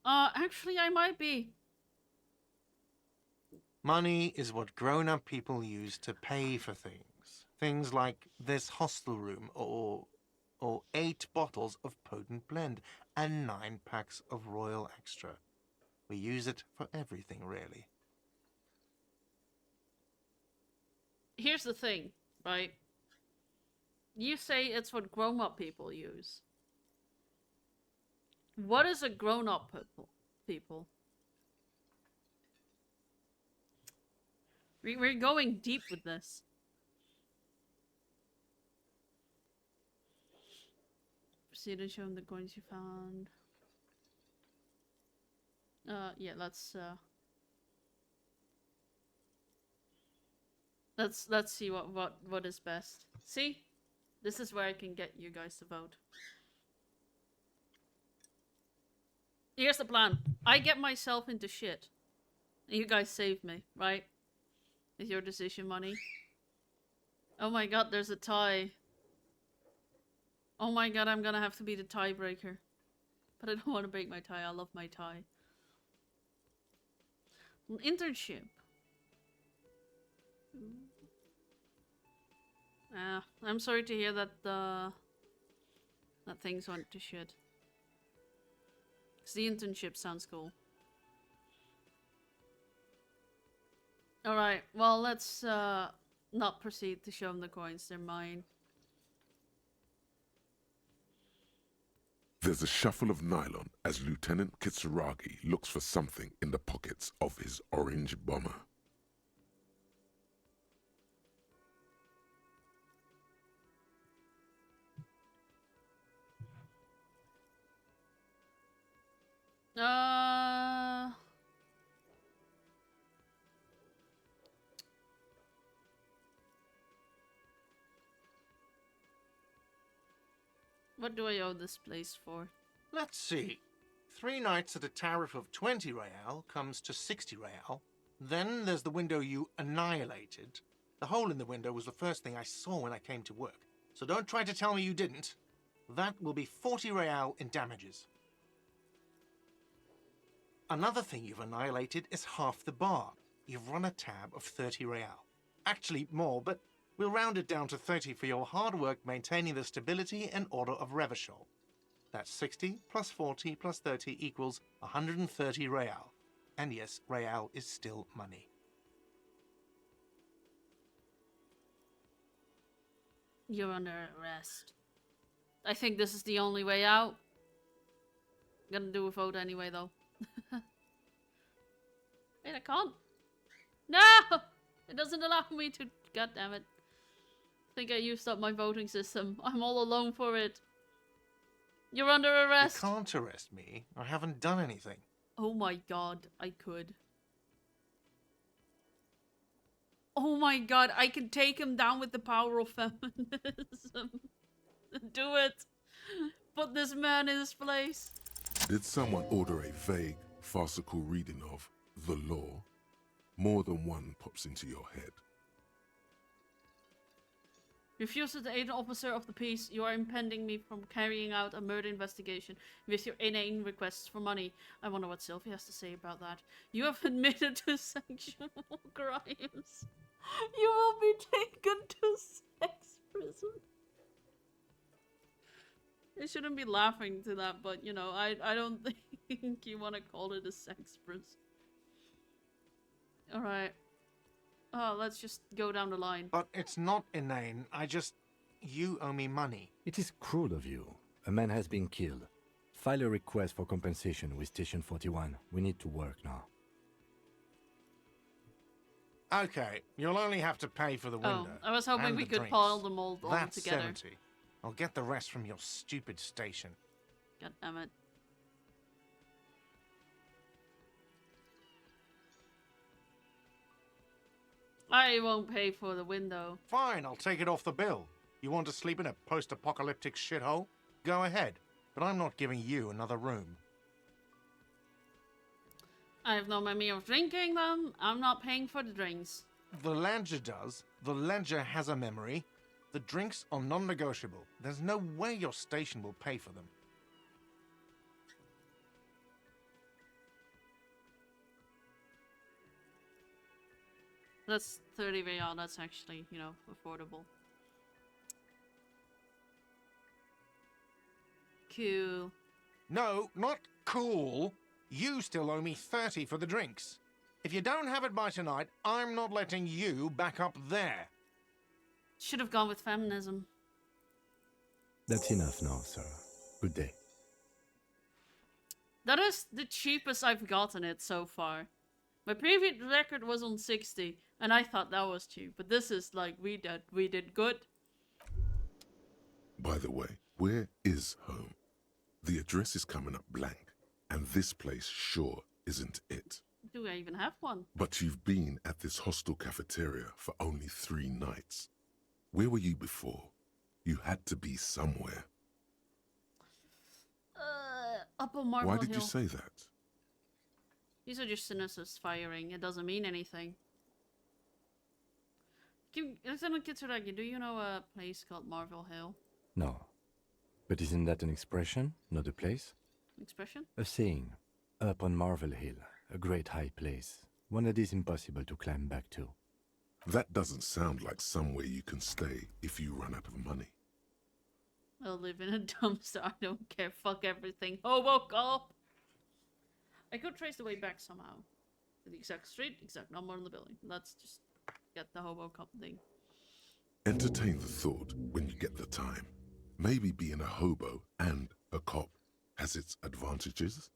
Actually, I might be. Money is what grown-up people use to pay for things. Things like this hostel room, or 8 bottles of potent blend, and 9 packs of Royal Extra. We use it for everything, really. Here's the thing, right? You say it's what grown-up people use. What is a grown-up people? We're going deep with this. proceed and show him the coins you found. Yeah, let's see what is best. See? This is where I can get you guys to vote. Here's the plan. I get myself into shit. And you guys save me, right? With your decision money. Oh my god, there's a tie. Oh my god, I'm gonna have to be the tiebreaker. But I don't want to break my tie. I love my tie. An internship. I'm sorry to hear that that things went to shit. 'Cause the internship sounds cool. Alright, well let's not proceed to show them the coins. They're mine. There's a shuffle of nylon as Lieutenant Kitsuragi looks for something in the pockets of his orange bomber. What do I owe this place for? Let's see. 3 nights at a tariff of 20 real comes to 60 real. Then there's the window you annihilated. The hole in the window was the first thing I saw when I came to work. So don't try to tell me you didn't. That will be 40 real in damages. Another thing you've annihilated is half the bar. You've run a tab of 30 real. Actually more, but we'll round it down to 30 for your hard work maintaining the stability and order of Revachol. That's 60 plus 40 plus 30 equals 130 real. And yes, real is still money. You're under arrest. I think this is the only way out. I'm gonna do a vote anyway, though. Wait, I can't. No! It doesn't allow me to. God damn it. I think I used up my voting system. I'm all alone for it. You're under arrest. You can't arrest me. I haven't done anything. Oh my god, I could. Oh my god, I can take him down with the power of feminism. Do it. Put this man in his place. Did someone order a vague, farcical reading of the law? More than one pops into your head. Refusal to aid an officer of the peace. You are impeding me from carrying out a murder investigation with your inane requests for money. I wonder what Sylvie has to say about that. You have admitted to sexual crimes. You will be taken to sex prison. I shouldn't be laughing to that, but you know, I don't think you want to call it a sex prison. Alright. Oh, let's just go down the line. But it's not inane. You owe me money. It is cruel of you. A man has been killed. File a request for compensation with Station 41. We need to work now. Okay, you'll only have to pay for the window. Oh, I was hoping and we the could drinks. pile them all on That's together. 70. I'll get the rest from your stupid station. God damn it. I won't pay for the window. Fine, I'll take it off the bill. You want to sleep in a post-apocalyptic shithole? Go ahead, but I'm not giving you another room. I have no memory of drinking them. I'm not paying for the drinks. The ledger does. The ledger has a memory. The drinks are non-negotiable. There's no way your station will pay for them. That's 30 real. That's actually, you know, affordable. Cool. No, not cool. You still owe me 30 for the drinks. If you don't have it by tonight, I'm not letting you back up there. Should have gone with feminism. That's enough now, sir. Good day. That is the cheapest I've gotten it so far. My previous record was on 60, and I thought that was cheap. But this is like, we did good. By the way, Where is home? The address is coming up blank, and this place sure isn't it. Do I even have one? But you've been at this hostel cafeteria for only 3 nights. Where were you before? You had to be somewhere. Up on Marble Why did Hill. you say that? These are just synapses firing. It doesn't mean anything. Lieutenant Kitsuragi, do you know a place called Marble Hill? No. But isn't that an expression, not a place? Expression? A saying. Up on Marvel Hill, a great high place. One that is impossible to climb back to. That doesn't sound like somewhere you can stay if you run out of money. I'll live in a dumpster. I don't care. Fuck everything. Hobo cop! I could trace the way back somehow. To the exact street, exact number on the building. Let's just get the hobo cop thing. Entertain the thought when you get the time. Maybe being a hobo and a cop has its advantages.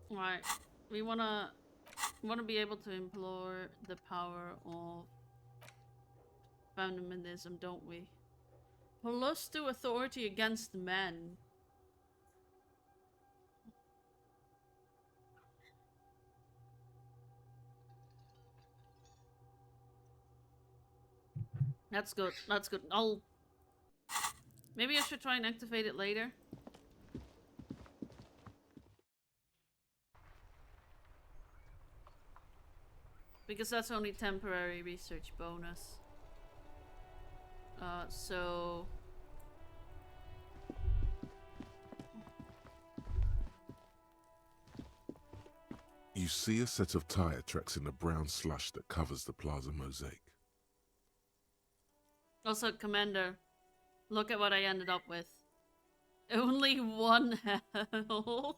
Right. We wanna be able to implore the power of feminism, don't we? Plus to authority against men. That's good. That's good. Maybe I should try and activate it later. Because that's only temporary research bonus. So... You see a set of tire tracks in the brown slush that covers the plaza mosaic. Also, Commander, look at what I ended up with. Only 1 health.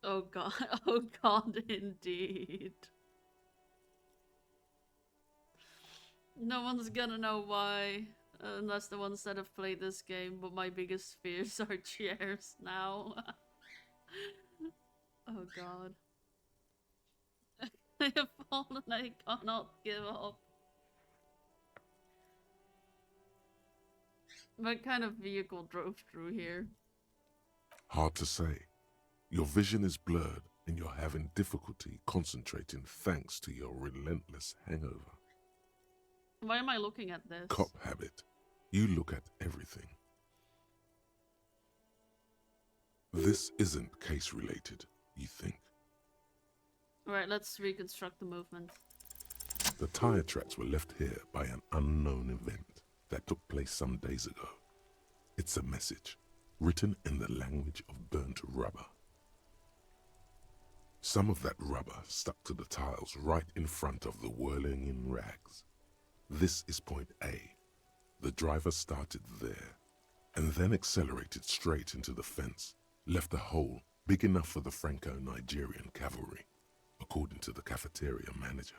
Oh god, oh god, indeed. No one's gonna know why, unless the ones that have played this game, but my biggest fears are chairs now. Oh god. I have fallen, I cannot give up. What kind of vehicle drove through here? Hard to say. Your vision is blurred and you're having difficulty concentrating thanks to your relentless hangover. Why am I looking at this? Cop habit. You look at everything. This isn't case related, you think. Alright, let's reconstruct the movement. The tire tracks were left here by an unknown event that took place some days ago. It's a message, written in the language of burnt rubber. Some of that rubber stuck to the tiles right in front of the whirling in rags. This is point A. The driver started there, and then accelerated straight into the fence, left a hole big enough for the Franco-Nigerian cavalry, according to the cafeteria manager.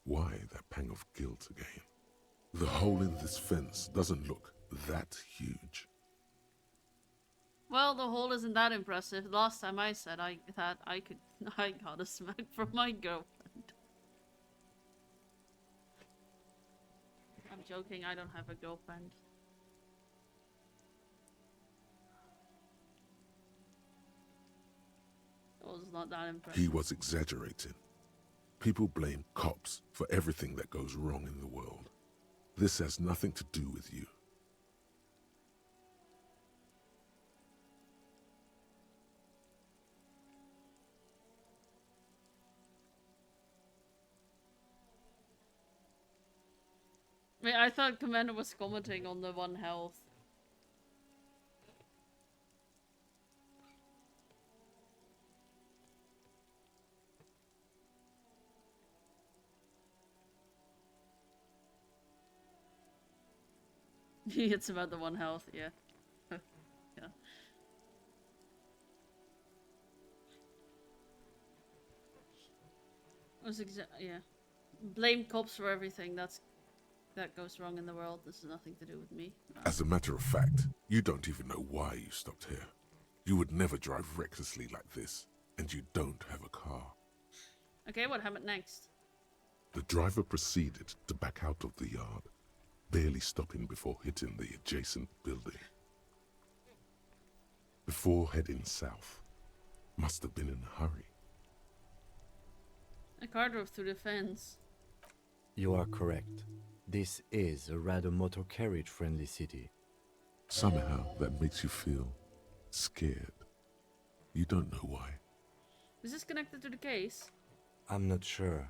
Why that pang of guilt again? The hole in this fence doesn't look that huge. Well, the hole isn't that impressive. Last time I said I got a smack from my girlfriend. I'm joking, I don't have a girlfriend. It was not that impressive. He was exaggerating. People blame cops for everything that goes wrong in the world. This has nothing to do with you. Wait, I thought Commander was commenting on the 1 health. It's about the 1 health, yeah. Yeah. Was yeah. Blame cops for everything, that's that goes wrong in the world. This has nothing to do with me. As a matter of fact, you don't even know why you stopped here. You would never drive recklessly like this, and you don't have a car. Okay, what happened next? The driver proceeded to back out of the yard, barely stopping before hitting the adjacent building. Before heading south, must have been in a hurry. A car drove through the fence. You are correct. This is a rather motor carriage friendly city. Somehow that makes you feel scared. You don't know why. Is this connected to the case? I'm not sure.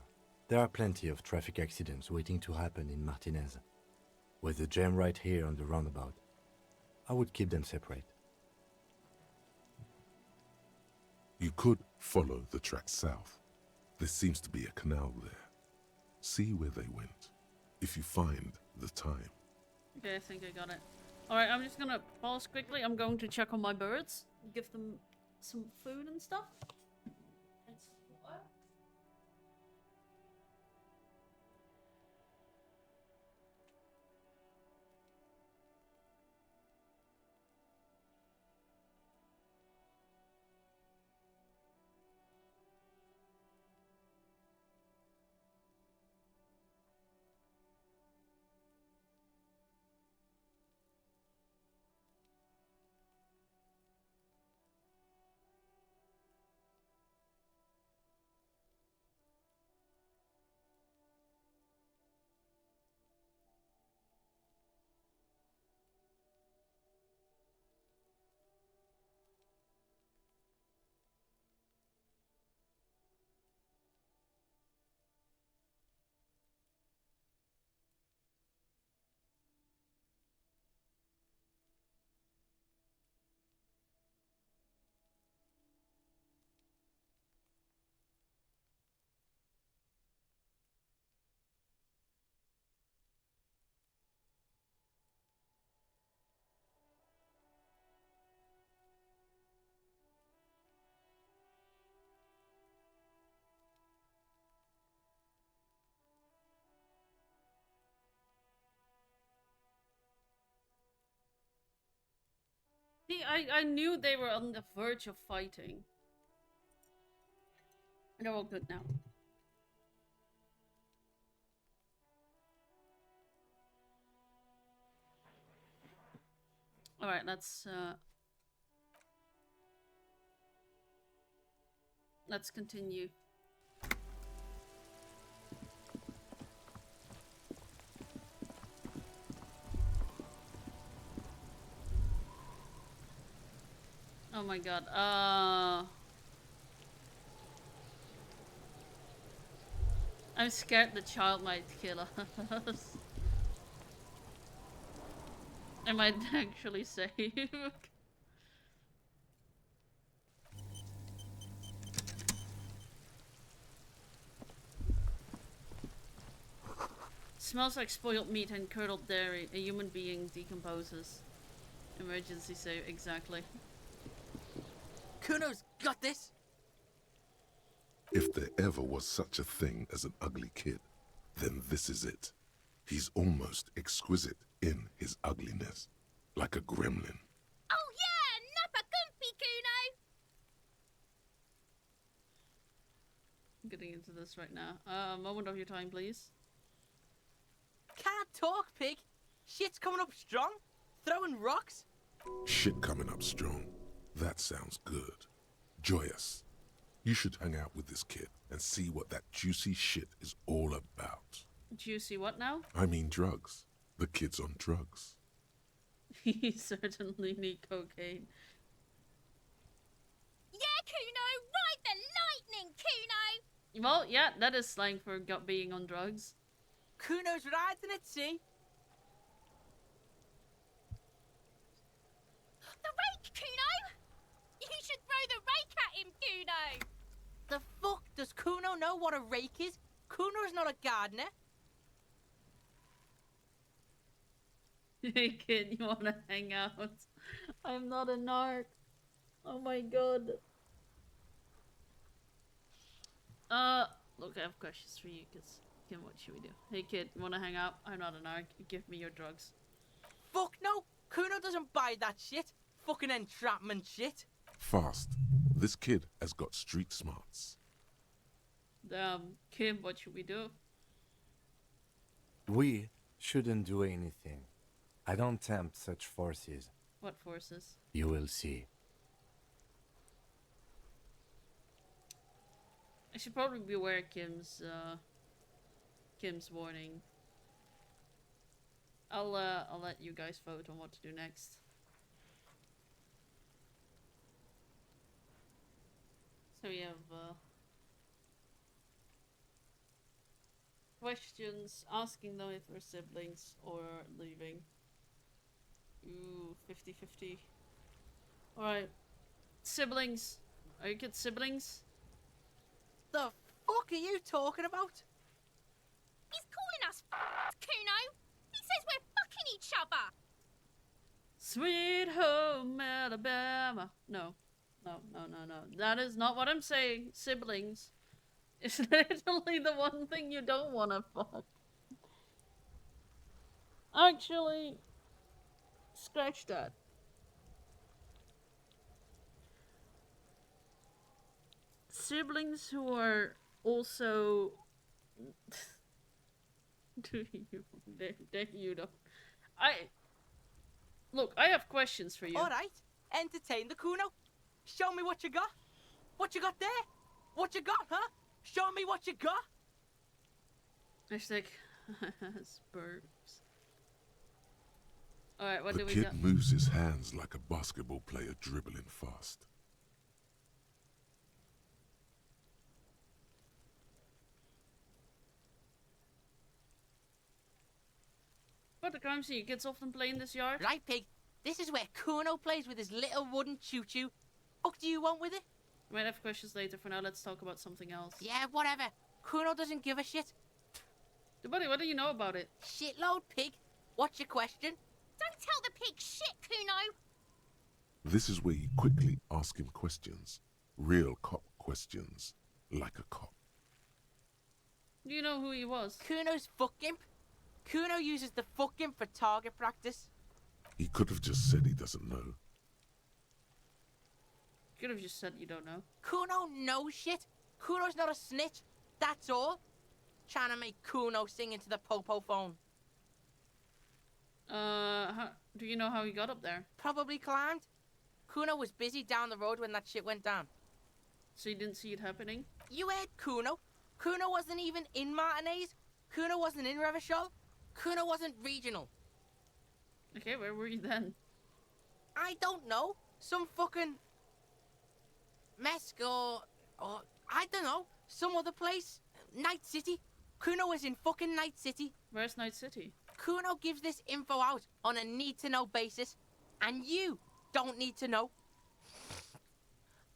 There are plenty of traffic accidents waiting to happen in Martinez. With the jam right here on the roundabout, I would keep them separate. You could follow the track south. There seems to be a canal there. See where they went, if you find the time. Okay, I think I got it. Alright, I'm just gonna pause quickly. I'm going to check on my birds. Give them some food and stuff. See, I knew they were on the verge of fighting. They're all good now. Alright, let's continue. Oh my god, I'm scared the child might kill us. I might actually save. Smells like spoiled meat and curdled dairy. A human being decomposes. Emergency save, exactly. Kuno's got this! If there ever was such a thing as an ugly kid, then this is it. He's almost exquisite in his ugliness, like a gremlin. Oh yeah, nappa gumpy, Kuno! I'm getting into this right now. Moment of your time, please. Can't talk, pig! Shit's coming up strong! Throwing rocks! Shit coming up strong. That sounds good. Joyous. You should hang out with this kid and see what that juicy shit is all about. Juicy what now? I mean drugs. The kid's on drugs. He certainly need cocaine. Yeah, Kuno! Ride the lightning, Kuno! Well, yeah, that is slang for being on drugs. Kuno's riding it, see? The rake, Kuno! You should throw the rake at him, Kuno! The fuck? Does Kuno know what a rake is? Kuno's not a gardener. Hey kid, you wanna hang out? I'm not a narc. Oh my god. Look, I have questions for you, cause ask him, what should we do? Hey kid, wanna hang out? I'm not an arc. Give me your drugs. Fuck no! Kuno doesn't buy that shit. Fucking entrapment shit. Fast. This kid has got street smarts. Kim, what should we do? We shouldn't do anything. I don't tempt such forces. What forces? You will see. I should probably beware Kim's warning. I'll let you guys vote on what to do next. So we have questions, asking them if they're siblings or leaving. Ooh, 50-50. Alright. Siblings. Are you kids siblings? The fuck are you talking about? He's calling us Kuno. He says we're fucking each other. Sweet home Alabama. No. That is not what I'm saying. Siblings. It's literally the one thing you don't want to fuck. Actually, scratch that. Siblings who are also... Do you don't... Look, I have questions for you. Alright, entertain the Kuno. Show me what you got. What you got there? What you got, huh? Show me what you got. Hashtag Spurs. Alright, what The do we kid got? moves his hands like a basketball player dribbling fast. What the crime scene? Kids often play in this yard? Right, pig. This is where Kuno plays with his little wooden choo-choo. What do you want with it? We might have questions later. For now, let's talk about something else. Yeah, whatever. Kuno doesn't give a shit. Buddy, what do you know about it? Shitload, pig. What's your question? Don't tell the pig shit, Kuno. This is where you quickly ask him questions. Real cop questions. Like a cop. Do you know who he was? Kuno's fuck imp. Kuno uses the fuck imp for target practice. He could have just said he doesn't know. Could have just said you don't know. Kuno knows shit. Kuno's not a snitch. That's all. Trying to make Kuno sing into the popo phone. Do you know how he got up there? Probably climbed. Kuno was busy down the road when that shit went down. So you didn't see it happening? You heard Kuno. Kuno wasn't even in Martinez. Kuno wasn't in Revachol. Kuno wasn't regional. Okay, where were you then? I don't know. Some fucking... Mesk or I don't know. Some other place. Night City. Kuno was in fucking Night City. Where's Night City? Kuno gives this info out on a need-to-know basis. And you don't need to know.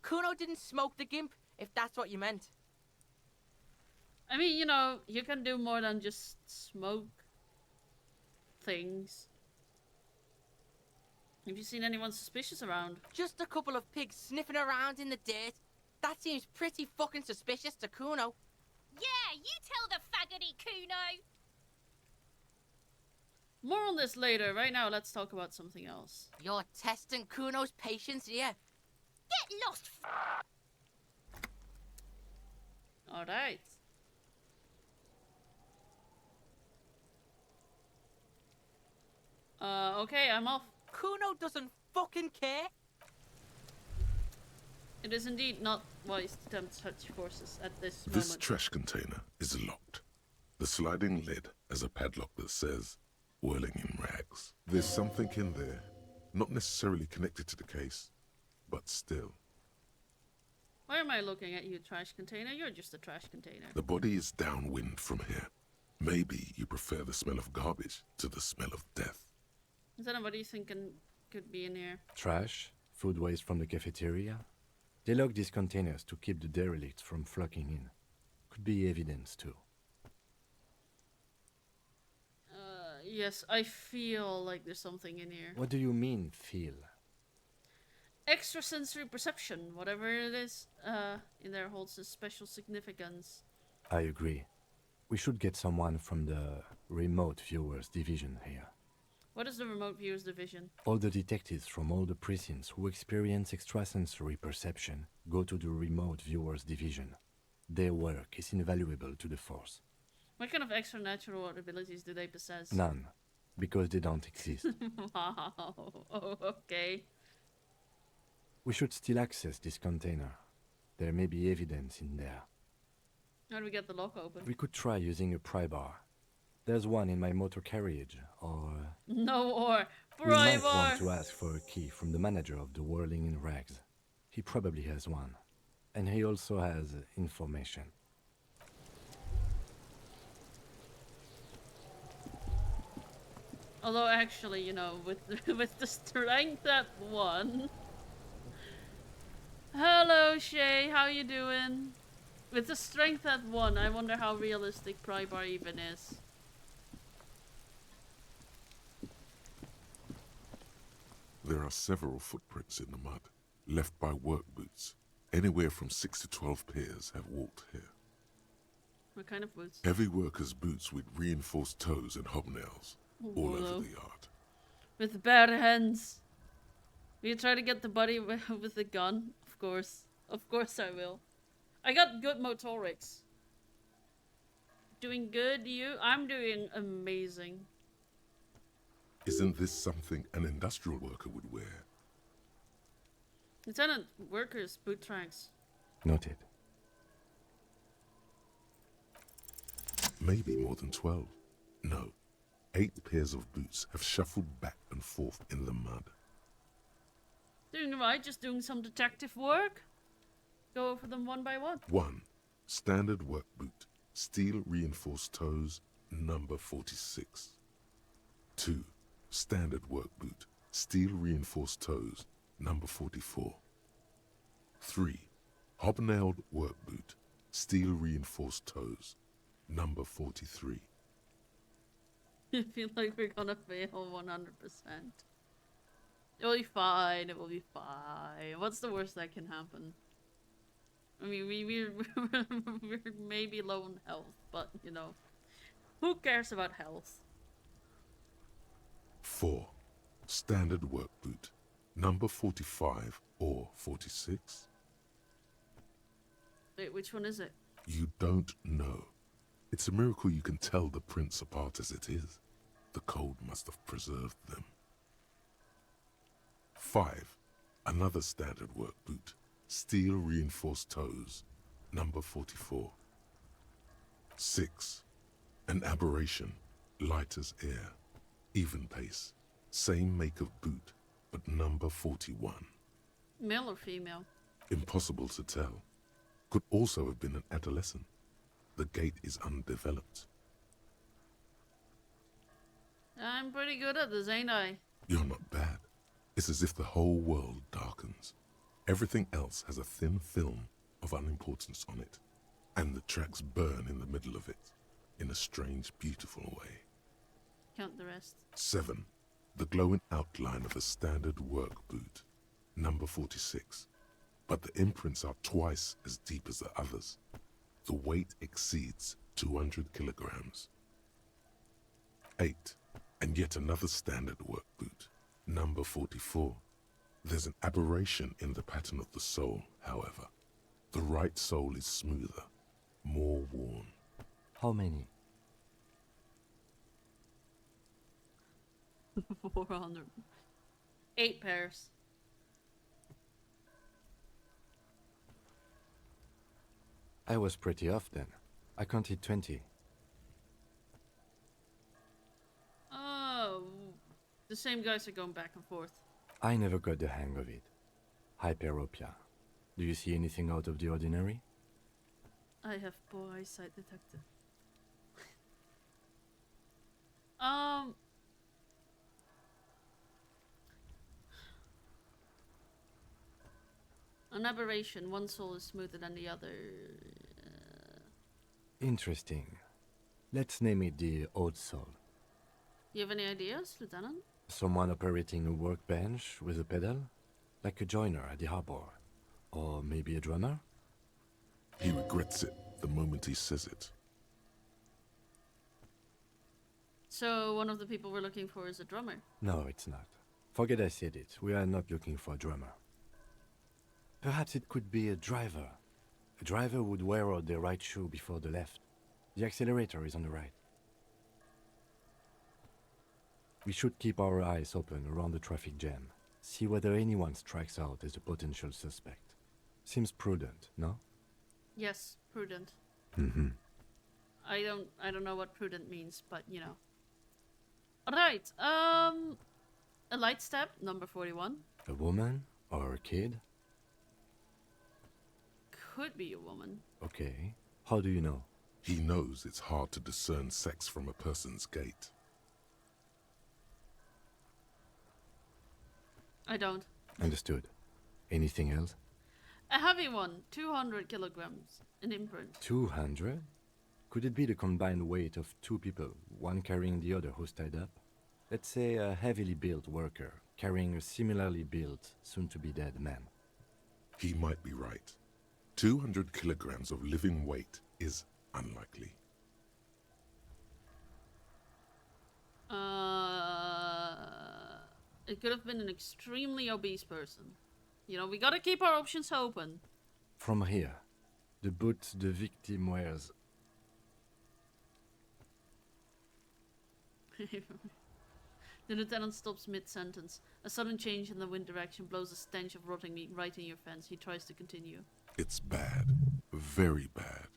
Kuno didn't smoke the gimp, if that's what you meant. I mean, you know, you can do more than just smoke things. Have you seen anyone suspicious around? Just a couple of pigs sniffing around in the dirt. That seems pretty fucking suspicious to Kuno. Yeah, you tell the faggoty Kuno. More on this later. Right now, let's talk about something else. You're testing Kuno's patience here. Get lost, Alright. Okay, I'm off. Kuno doesn't fucking care. It is indeed not wise to tempt such forces at this This moment. trash container is locked. The sliding lid has a padlock that says, whirling in rags. There's something in there, not necessarily connected to the case, but still. Why am I looking at you, trash container? You're just a trash container. The body is downwind from here. Maybe you prefer the smell of garbage to the smell of death. Is that what are you thinking could be in here? Trash, food waste from the cafeteria. They lock these containers to keep the derelicts from flocking in. Could be evidence too. Yes, I feel like there's something in here. What do you mean, feel? Extrasensory perception, whatever it is, in there holds a special significance. I agree. We should get someone from the remote viewers division here. What is the remote viewers division? All the detectives from all the precincts who experience extrasensory perception go to the remote viewers division. Their work is invaluable to the force. What kind of extra natural abilities do they possess? None, because they don't exist. Wow. Oh, okay. We should still access this container. There may be evidence in there. How do we get the lock open? We could try using a pry bar. There's one in my motor carriage, or... No, or we might pry bar. want to ask for a key from the manager of the Whirling in Rags. He probably has one. And he also has information. Although actually, you know, with with the strength at 1. Hello, Shay. How you doing? With the strength at 1, I wonder how realistic pry bar even is. There are several footprints in the mud, left by work boots. Anywhere from 6 to 12 pairs have walked here. What kind of boots? Heavy workers' boots with reinforced toes and hobnails, all over the yard. With bare hands. Will you try to get the buddy with the gun? Of course. Of course I will. I got good motorics. Doing good, you? I'm doing amazing. Isn't this something an industrial worker would wear? Lieutenant, workers, boot tracks. Noted. Maybe more than 12. No, 8 pairs of boots have shuffled back and forth in the mud. Doing right, just doing some detective work. Go over them one by one. 1. Standard work boot, steel reinforced toes, number 46. 2. Standard work boot, steel reinforced toes, number 44. 3. Hobnailed work boot, steel reinforced toes, number 43. I feel like we're gonna fail 100%. It will be fine, it will be fine. What's the worst that can happen? I mean, we're maybe low on health, but, you know, who cares about health? 4. Standard work boot, number 45 or 46. Wait, which one is it? You don't know. It's a miracle you can tell the prints apart as it is. The cold must have preserved them. 5. Another standard work boot, steel reinforced toes, number 44. 6. An aberration, light as air, even pace, same make of boot, but number 41. Male or female? Impossible to tell. Could also have been an adolescent. The gait is undeveloped. I'm pretty good at this, ain't I? You're not bad. It's as if the whole world darkens. Everything else has a thin film of unimportance on it, and the tracks burn in the middle of it, in a strange, beautiful way. Count the rest. 7. The glowing outline of a standard work boot, number 46. But the imprints are twice as deep as the others. The weight exceeds 200 kilograms. 8. And yet another standard work boot, number 44. There's an aberration in the pattern of the sole, however. The right sole is smoother, more worn. How many? 400. 8 pairs. I was pretty off then. I counted 20. Oh, the same guys are going back and forth. I never got the hang of it. Hyperopia. Do you see anything out of the ordinary? I have poor eyesight detected. An aberration. One sole is smoother than the other. Interesting. Let's name it the odd soul. You have any ideas, Lieutenant? Someone operating a workbench with a pedal? Like a joiner at the harbor. Or maybe a drummer? He regrets it the moment he says it. So one of the people we're looking for is a drummer. No, it's not. Forget I said it. We are not looking for a drummer. Perhaps it could be a driver. A driver would wear out the right shoe before the left. The accelerator is on the right. We should keep our eyes open around the traffic jam. See whether anyone strikes out as a potential suspect. Seems prudent, no? Yes, prudent. Mm-hmm. I don't know what prudent means, but you know. Alright, a light step, number 41. A woman or a kid? Could be a woman. Okay. How do you know? He knows it's hard to discern sex from a person's gait. I don't. Understood. Anything else? A heavy one, 200 kilograms, an imprint. 200? Could it be the combined weight of two people, one carrying the other who's tied up? Let's say a heavily built worker carrying a similarly built, soon-to-be-dead man. He might be right. 200 kilograms of living weight is unlikely. It could have been an extremely obese person. You know, we gotta keep our options open. From here, the boots the victim wears. The lieutenant stops mid-sentence. A sudden change in the wind direction blows a stench of rotting meat right in your fence. He tries to continue. It's bad. Very bad.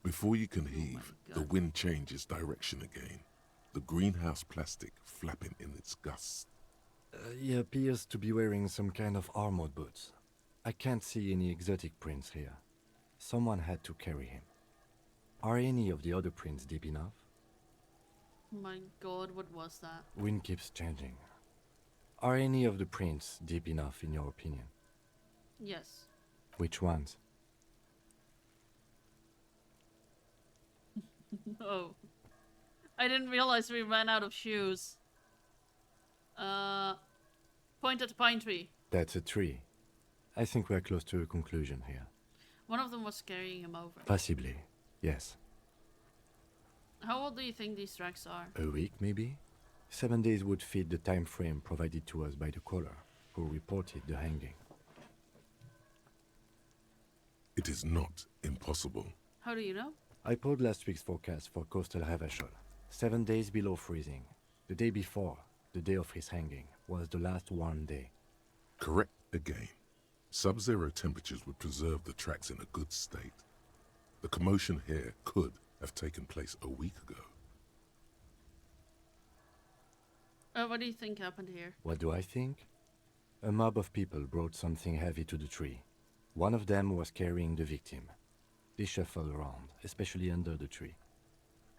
Before you can heave, the wind changes direction again. The greenhouse plastic flapping in its gusts. He appears to be wearing some kind of armored boots. I can't see any exotic prints here. Someone had to carry him. Are any of the other prints deep enough? My god, what was that? Wind keeps changing. Are any of the prints deep enough in your opinion? Yes. Which ones? No. I didn't realize we ran out of shoes. Point at the pine tree. That's a tree. I think we're close to a conclusion here. One of them was carrying him over. Possibly, yes. How old do you think these tracks are? A week, maybe? 7 days would fit the time frame provided to us by the caller, who reported the hanging. It is not impossible. How do you know? I pulled last week's forecast for coastal Havashol. 7 days below freezing. The day before, the day of his hanging, was the last warm day. Correct again. Sub-zero temperatures would preserve the tracks in a good state. The commotion here could have taken place a week ago. What do you think happened here? What do I think? A mob of people brought something heavy to the tree. One of them was carrying the victim. They shuffled around, especially under the tree.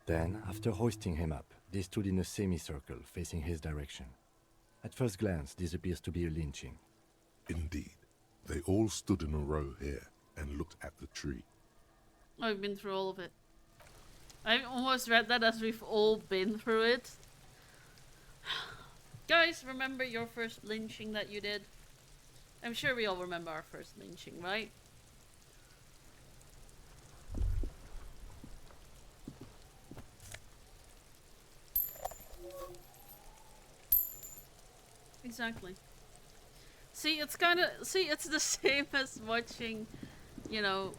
Then, after hoisting him up, they stood in a semicircle facing his direction. At first glance, this appears to be a lynching. Indeed. They all stood in a row here and looked at the tree. I've been through all of it. I almost read that as we've all been through it. Guys, remember your first lynching that you did? I'm sure we all remember our first lynching, right? Exactly. See, it's it's the same as watching, you know,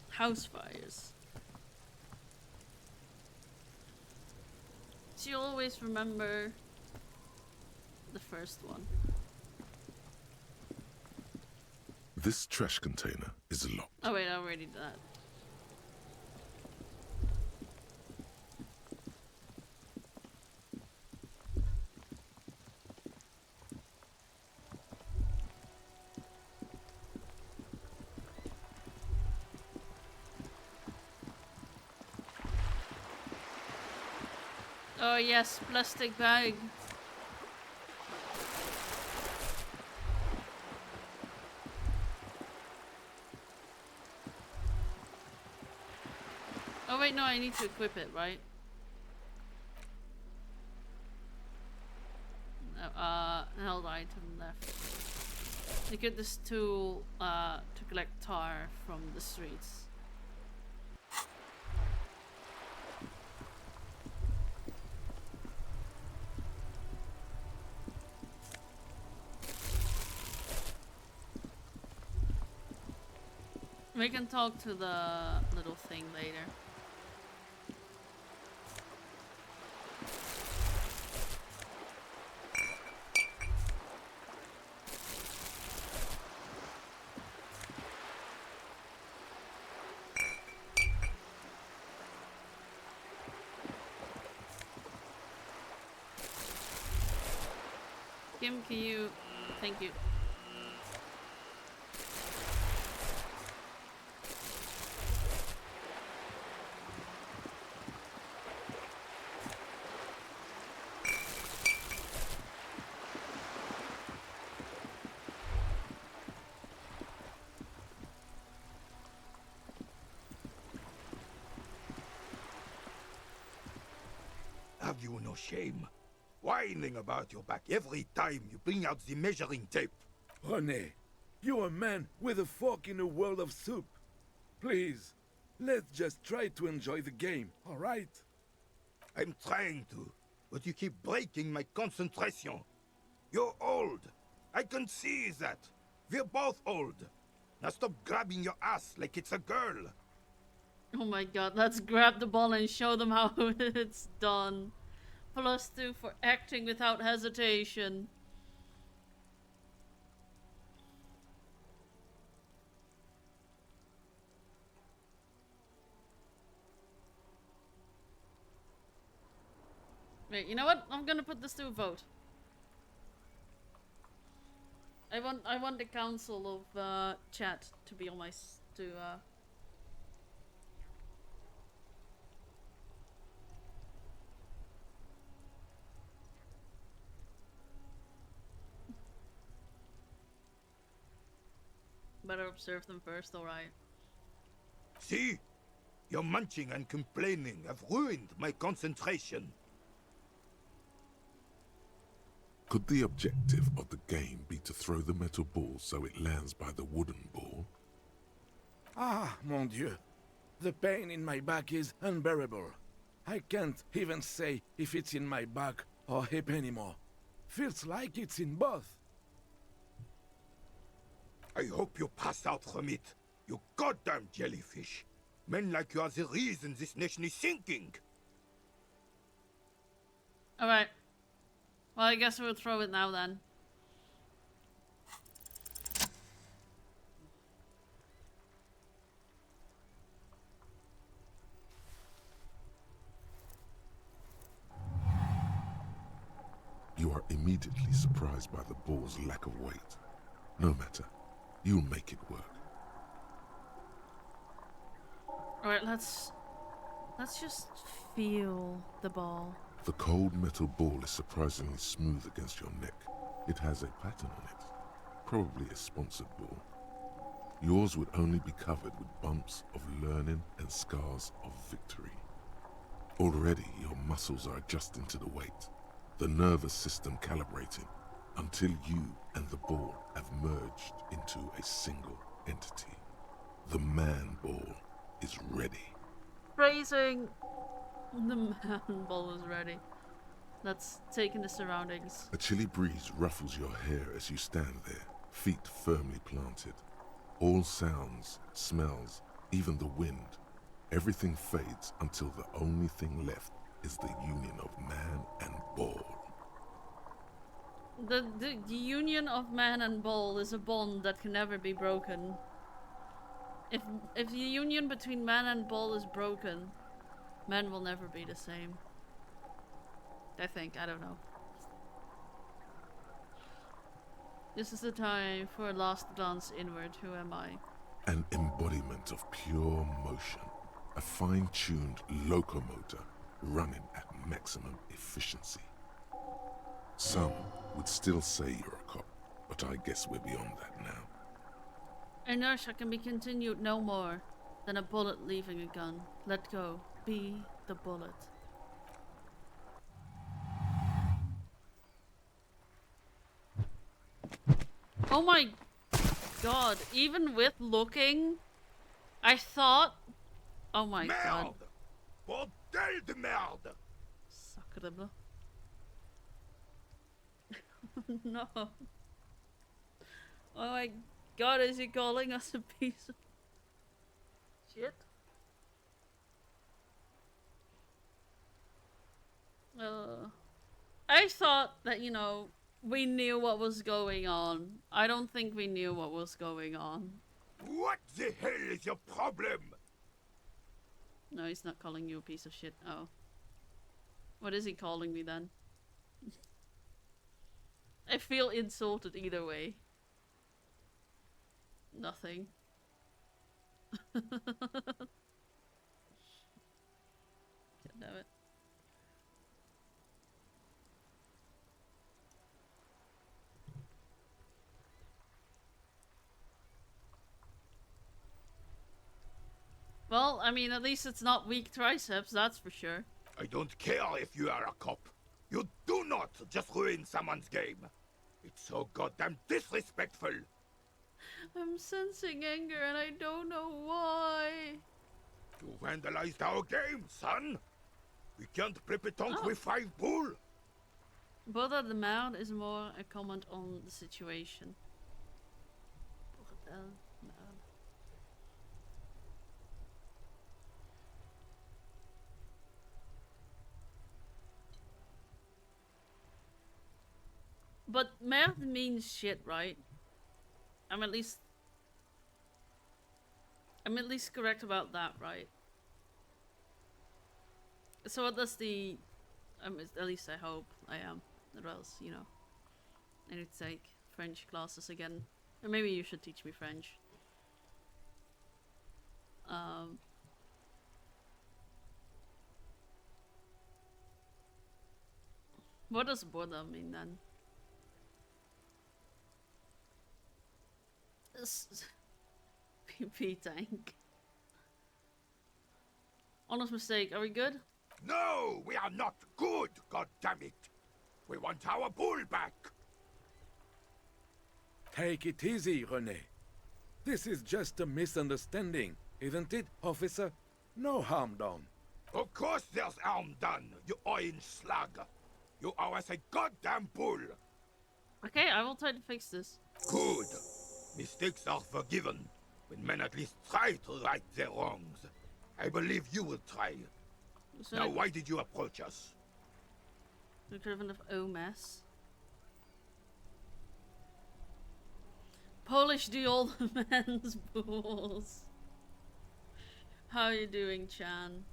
house fires. So you'll always remember the first one. This trash container is locked. Oh wait, I already did that. Oh yes, plastic bag. Oh wait, no, I need to equip it, right? No, held item left. You get this tool to collect tar from the streets. We can talk to the little thing later. Kim, can you... Thank you. Have you no shame? Whining about your back every time you bring out the measuring tape. René, you're a man with a fork in a world of soup. Please, let's just try to enjoy the game, all right? I'm trying to, but you keep breaking my concentration. You're old. I can see that. We're both old. Now stop grabbing your ass like it's a girl. Oh my god, let's grab the ball and show them how it's done. +2 for acting without hesitation. Wait, you know what? I'm gonna put this to a vote. I want the council of chat to be on my better observe them first, alright. See? Your munching and complaining have ruined my concentration. Could the objective of the game be to throw the metal ball so it lands by the wooden ball? Ah, mon Dieu. The pain in my back is unbearable. I can't even say if it's in my back or hip anymore. Feels like it's in both. I hope you pass out from it, you goddamn jellyfish. Men like you are the reason this nation is sinking. Alright. Well, I guess we'll throw it now then. You are immediately surprised by the ball's lack of weight. No matter. You'll make it work. Alright, let's just feel the ball. The cold metal ball is surprisingly smooth against your neck. It has a pattern on it. Probably a sponsored ball. Yours would only be covered with bumps of learning and scars of victory. Already your muscles are adjusting to the weight, the nervous system calibrating, until you and the ball have merged into a single entity. The man ball is ready. Phrasing. The man ball is ready. Let's take in the surroundings. A chilly breeze ruffles your hair as you stand there, feet firmly planted. All sounds, smells, even the wind, everything fades until the only thing left is the union of man and ball. The union of man and ball is a bond that can never be broken. If the union between man and ball is broken, men will never be the same. I think, I don't know. This is the time for a last glance inward. Who am I? An embodiment of pure motion. A fine-tuned locomotor running at maximum efficiency. Some would still say you're a cop, but I guess we're beyond that now. Inertia can be continued no more than a bullet leaving a gun. Let go. Be the bullet. Oh my god, even with looking, I thought... Oh my god. Bordel de merde! Sacre bleu. No. Oh my god, is he calling us a piece of... Shit. I thought that, you know, we knew what was going on. I don't think we knew what was going on. What the hell is your problem? No, he's not calling you a piece of shit. Oh. What is he calling me then? I feel insulted either way. Nothing. God damn it. Well, I mean, at least it's not weak triceps, that's for sure. I don't care if you are a cop. You do not just ruin someone's game. It's so goddamn disrespectful. I'm sensing anger and I don't know why. You vandalized our game, son. We can't play pétanque with 5 bull. Bother the merde is more a comment on the situation. Bordel, merde. But merde means shit, right? I'm at least correct about that, right? So what does the at least I hope I am. Or else, you know, I need to take French classes again. Or maybe you should teach me French. What does border mean then? PP tank. Honest mistake, are we good? No, we are not good, god damn it. We want our bull back. Take it easy, René. This is just a misunderstanding, isn't it, officer? No harm done. Of course there's harm done, you orange slug. You owe us a goddamn bull. Okay, I will try to fix this. Good. Mistakes are forgiven when men at least try to right their wrongs. I believe you will try. So now, why did you approach us? The equivalent of OMS. Polish the old man's balls. How are you doing, Chan?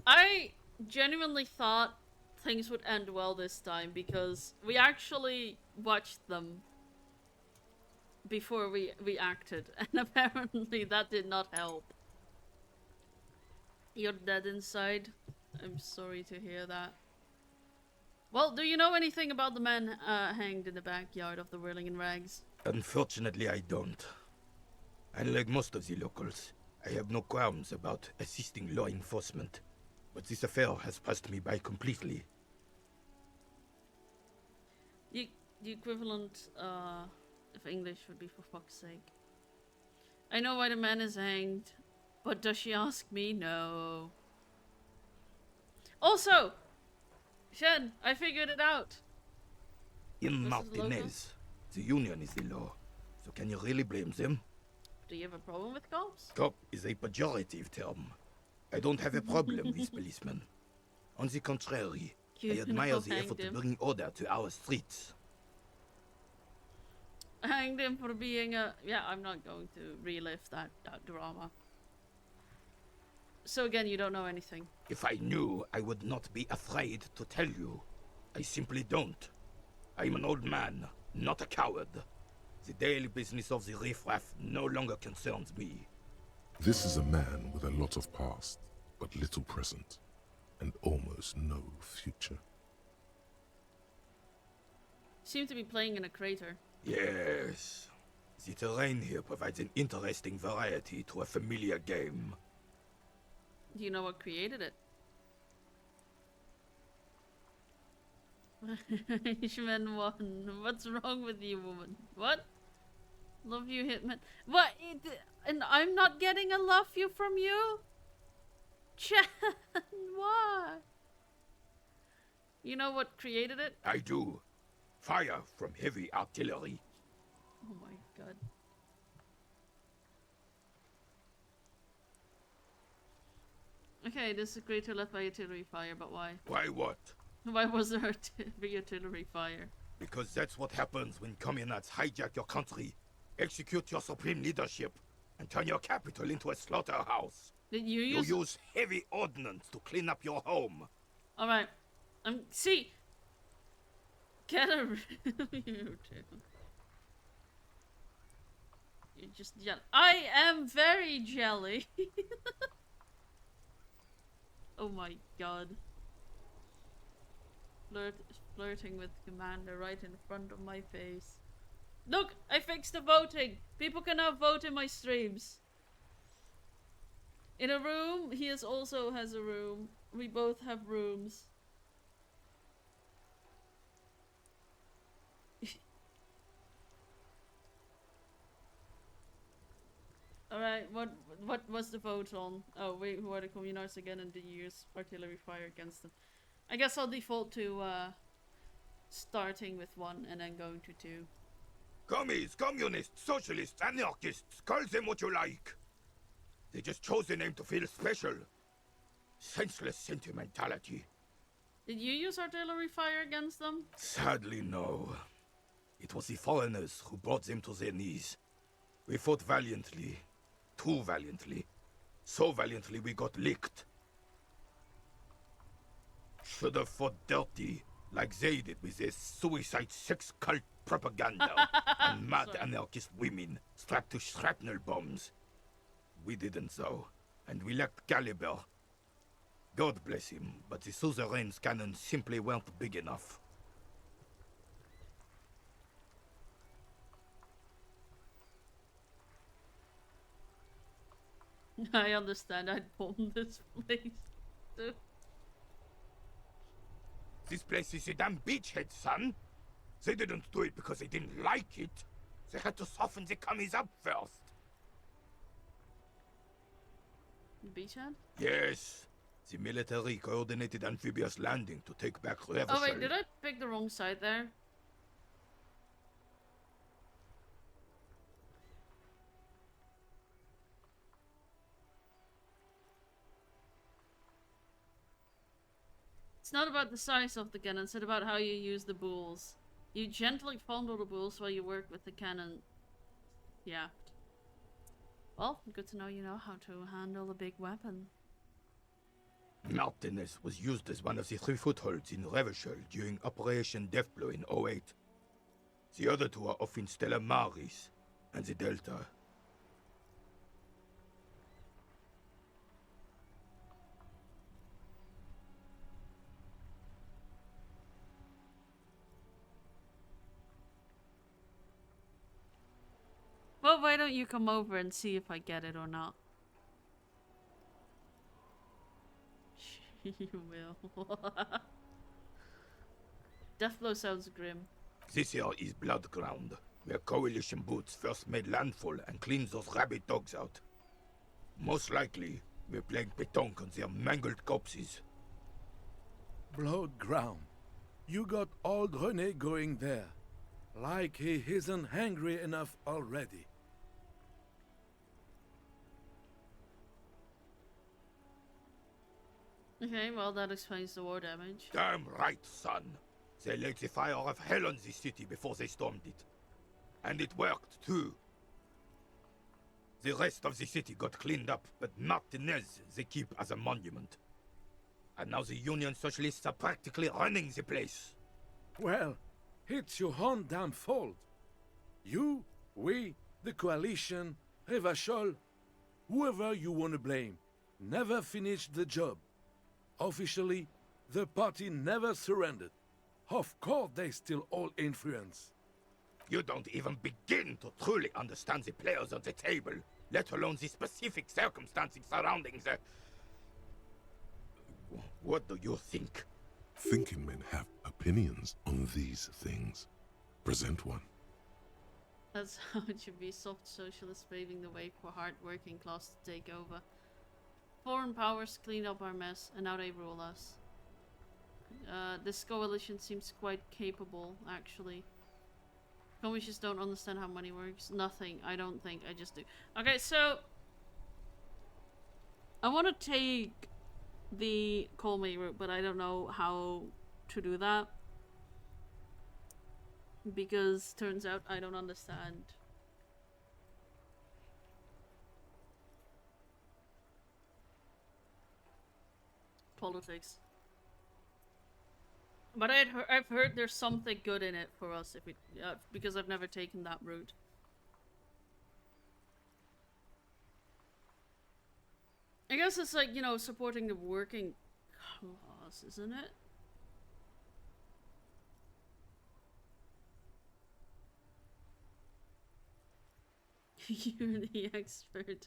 I genuinely thought things would end well this time because we actually watched them before we acted, and apparently that did not help. You're dead inside. I'm sorry to hear that. Well, do you know anything about the man hanged in the backyard of the Whirling in Rags? Unfortunately, I don't. Unlike most of the locals, I have no qualms about assisting law enforcement, but this affair has passed me by completely. The equivalent of English would be for fuck's sake. I know why the man is hanged, but does she ask me? No. Also, Shen, I figured it out. In Martinez, the union is the law, so can you really blame them? Do you have a problem with cops? Cop is a pejorative term. I don't have a problem with policemen. On the contrary, I admire the effort to bring order to our streets. Hanged him for being a... Yeah, I'm not going to relive that drama. So again, you don't know anything. If I knew, I would not be afraid to tell you. I simply don't. I'm an old man, not a coward. The daily business of the riffraff no longer concerns me. This is a man with a lot of past, but little present, and almost no future. Seem to be playing in a crater. Yes. The terrain here provides an interesting variety to a familiar game. Do you know what created it? Hitman 1. What's wrong with you, woman? What? Love you, Hitman. What? And I'm not getting a love you from you? Chan, why? You know what created it? I do. Fire from heavy artillery. Oh my god. Okay, this is greater left by artillery fire, but why? Why what? Why was there artillery fire? Because that's what happens when communists hijack your country, execute your supreme leadership, and turn your capital into a slaughterhouse. Did you use heavy ordnance to clean up your home. Alright. See! Get a you too. You're just jelly. I am very jelly. Oh my god. Flirting with Commander right in front of my face. Look! I fixed the voting! People can now vote in my streams. In a room, he also has a room. We both have rooms. Alright, what was the vote on? Oh wait, who are the communards again and did you use artillery fire against them? I guess I'll default to starting with 1 and then going to 2. Commies, communists, socialists, anarchists, call them what you like. They just chose the name to feel special. Senseless sentimentality. Did you use artillery fire against them? Sadly, no. It was the foreigners who brought them to their knees. We fought valiantly. Too valiantly. So valiantly we got licked. Should have fought dirty, like they did with their suicide sex cult propaganda and mad anarchist women strapped to shrapnel bombs. We didn't though, and we lacked caliber. God bless him, but the suzerain's cannons simply weren't big enough. I understand, I'd bomb this place too. This place is a damn beachhead, son. They didn't do it because they didn't like it. They had to soften the commies up first. Beachhead? Yes. The military coordinated amphibious landing to take back Revachol. Oh wait, did I pick the wrong side there? It's not about the size of the cannon, it's about how you use the bulls. You gently fondle the bulls while you work with the cannon. Yeah. Well, good to know you know how to handle a big weapon. Martinez was used as one of the 3 footholds in Revachol during Operation Deathblow in 08. The other 2 are off in Stella Maris and the Delta. Well, why don't you come over and see if I get it or not? You will. Deathblow sounds grim. This here is Blood Ground, where coalition boots first made landfall and cleaned those rabid dogs out. Most likely, we're playing pétanque on their mangled corpses. Blood Ground. You got old René going there. Like he isn't hungry enough already. Okay, well that explains the war damage. Damn right, son. They laid the fire of hell on the city before they stormed it. And it worked, too. The rest of the city got cleaned up, but Martinez they keep as a monument. And now the Union Socialists are practically running the place. Well, it's your own damn fault. You, we, the coalition, Revachol, whoever you want to blame, never finished the job. Officially, the party never surrendered. Of course they still all influence. You don't even begin to truly understand the players on the table, let alone the specific circumstances surrounding the... What do you think? Thinking men have opinions on these things. Present one. That's how it should be. Soft socialists paving the way for hard working class to take over. Foreign powers cleaned up our mess, and now they rule us. This coalition seems quite capable, actually. Commies just don't understand how money works. Nothing, I don't think. I just do. Okay, so... I want to take the call me route, but I don't know how to do that. Because turns out I don't understand. Politics. But I've heard there's something good in it for us if we because I've never taken that route. I guess it's like, you know, supporting the working class, isn't it? You're the expert.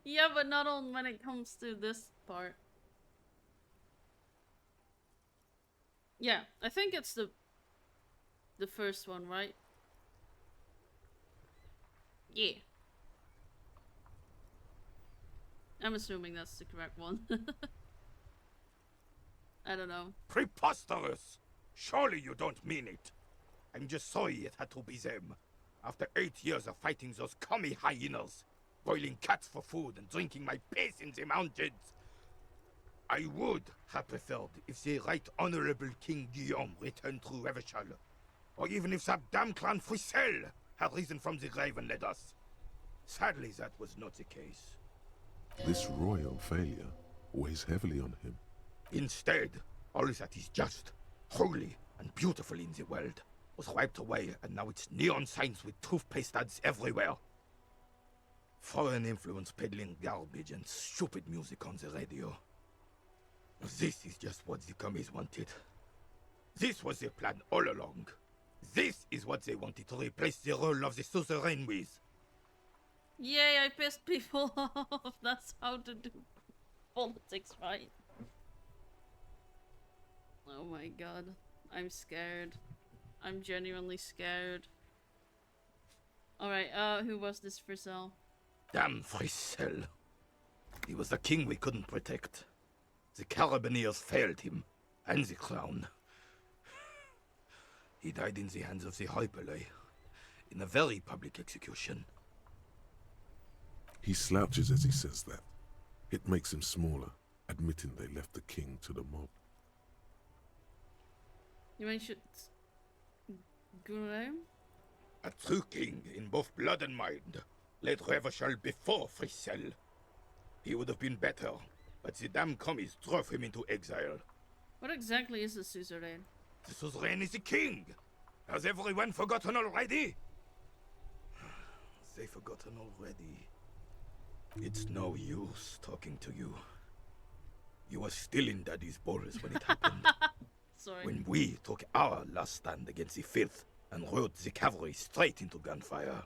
Yeah, but not on when it comes to this part. Yeah, I think it's the first one, right? Yeah. I'm assuming that's the correct one. I don't know. Preposterous! Surely you don't mean it. I'm just sorry it had to be them. After 8 years of fighting those commie hyenas, boiling cats for food and drinking my piss in the mountains, I would have preferred if the Right Honorable King Guillaume returned through Revachol, or even if that damn clan Frisell had risen from the grave and led us. Sadly, that was not the case. This royal failure weighs heavily on him. Instead, all that is just, holy, and beautiful in the world was wiped away, and now it's neon signs with toothpaste ads everywhere. Foreign influence peddling garbage and stupid music on the radio. This is just what the commies wanted. This was their plan all along. This is what they wanted to replace the role of the suzerain with. Yay, I pissed people off. That's how to do politics, right? Oh my god. I'm scared. I'm genuinely scared. Alright, who was this Frisell? Damn Frisell. He was the king we couldn't protect. The Carabineers failed him, and the crown. He died in the hands of the Hyperlay, in a very public execution. He slouches as he says that. It makes him smaller, admitting they left the king to the mob. You mentioned Guillaume? A true king in both blood and mind led Revachol before Frisell. He would have been better, but the damn commies drove him into exile. What exactly is a suzerain? The suzerain is the king! Has everyone forgotten already? They've forgotten already. It's no use talking to you. You were still in Daddy's balls when it happened. Sorry. When we took our last stand against the filth and rode the cavalry straight into gunfire.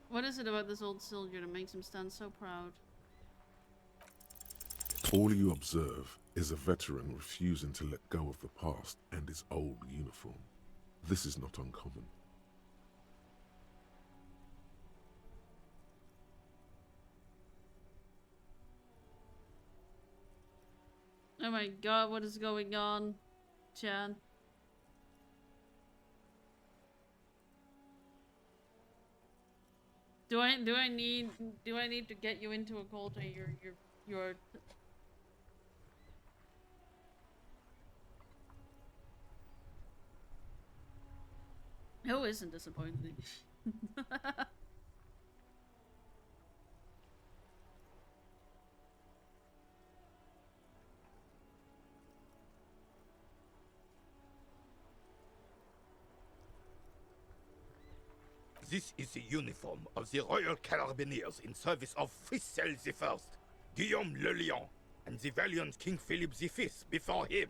What is it about this old soldier that makes him stand so proud? All you observe is a veteran refusing to let go of the past and his old uniform. This is not uncommon. Oh my god, what is going on, Chan? Do I need to get you into a cult or you're Who isn't disappointed? This is the uniform of the Royal Carabineers in service of Frisell I, Guillaume le Lion, and the valiant King Philip V before him.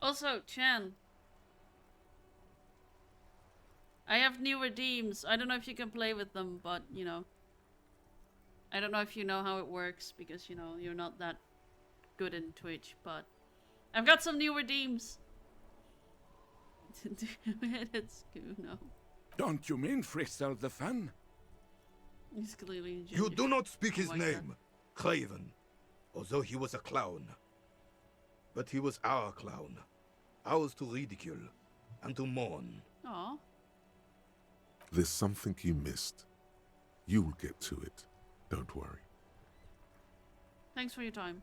Also, Chan, I have new redeems. I don't know if you can play with them, but, you know, I don't know if you know how it works because, you know, you're not that good in Twitch, but I've got some new redeems. It's Kuno. Don't you mean Frixel the fan? He's clearly a You genius. do not speak his Like that. name, Craven, although he was a clown. But he was our clown, ours to ridicule and to mourn. Aw. There's something you missed. You'll get to it. Don't worry. Thanks for your time.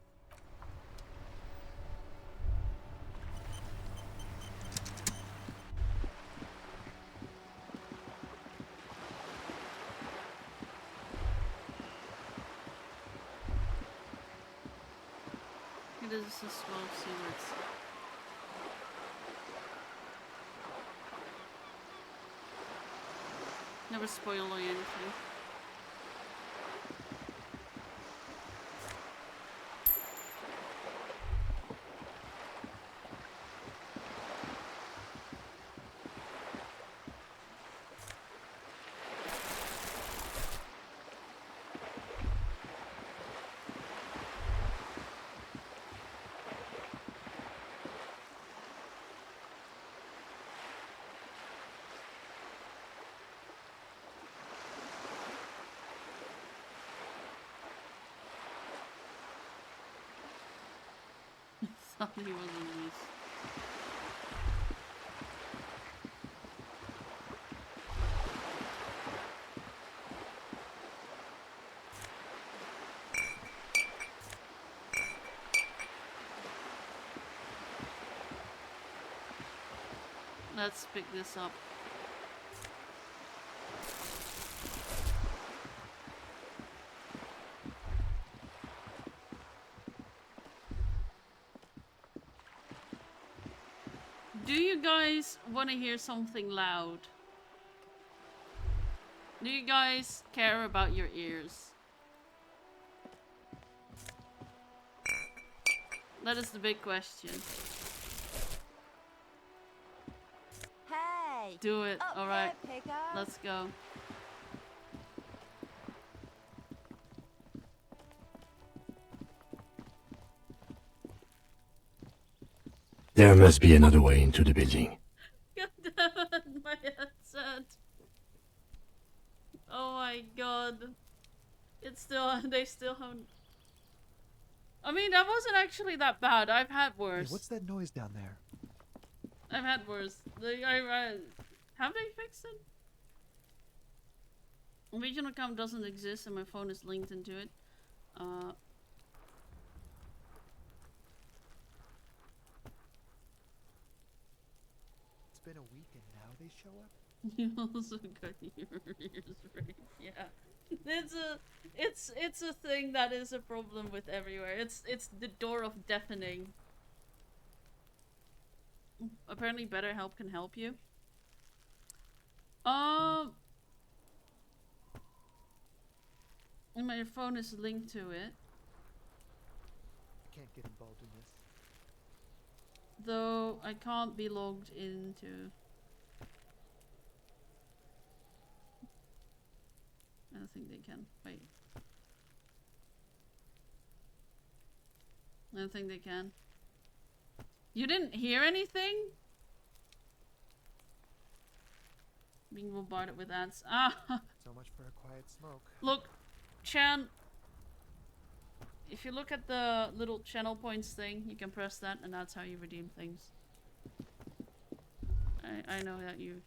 It is a 12 secrets. Never spoil anything. Thought he was in this. Let's pick this up. Do you guys want to hear something loud? Do you guys care about your ears? That is the big question. Hey! Do it. Up Alright. there, Pickup. Let's go. There must be another way into the building. God damn it, my headset. Oh my god. It's still, they still haven't. I mean, that wasn't actually that bad. I've had worse. Hey, what's that noise down there? I've had worse. Have they fixed it? Regional account doesn't exist and my phone is linked into it. It's been a week and now they show up? You also got your ears raped. Yeah. It's a thing that is a problem with everywhere. It's the door of deafening. Apparently BetterHelp can help you. And my phone is linked to it. I can't get involved in this. Though I can't be logged into. I don't think they can. Wait. I don't think they can. You didn't hear anything? Being bombarded with ads. Ah! So much for a quiet smoke. Look, Chan. If you look at the little channel points thing, you can press that and that's how you redeem things. I know that you...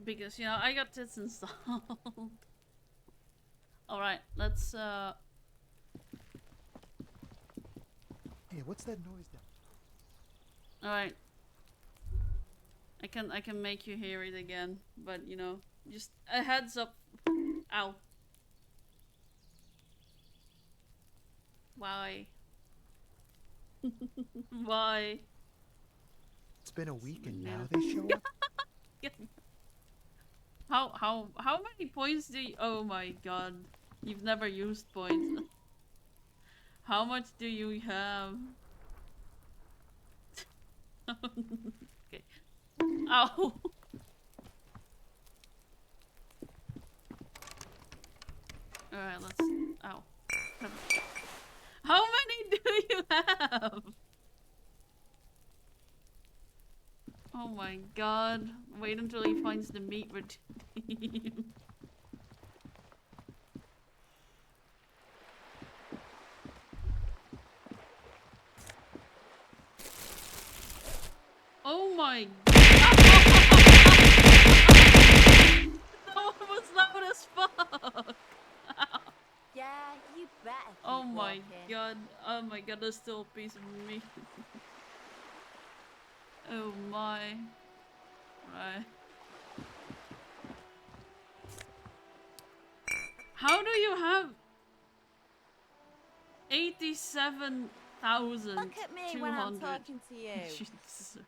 Because, you know, I got this installed. Alright, let's, Hey, what's that noise down? Alright. I can make you hear it again, but, you know, just a heads up. Ow. Why? Why? It's been a week and now they show up? How many points do you... Oh my god. You've never used points. How much do you have? Okay. Ow. Alright, let's. Ow. How many do you have? Oh my god. Wait until he finds the meat routine. Oh my god. That one was loud as fuck. Yeah, you better keep Oh my walking. god. Oh my god, there's still a piece of meat. Oh my. Right. How do you have 87,200? Look at me when I'm talking to you. Jesus.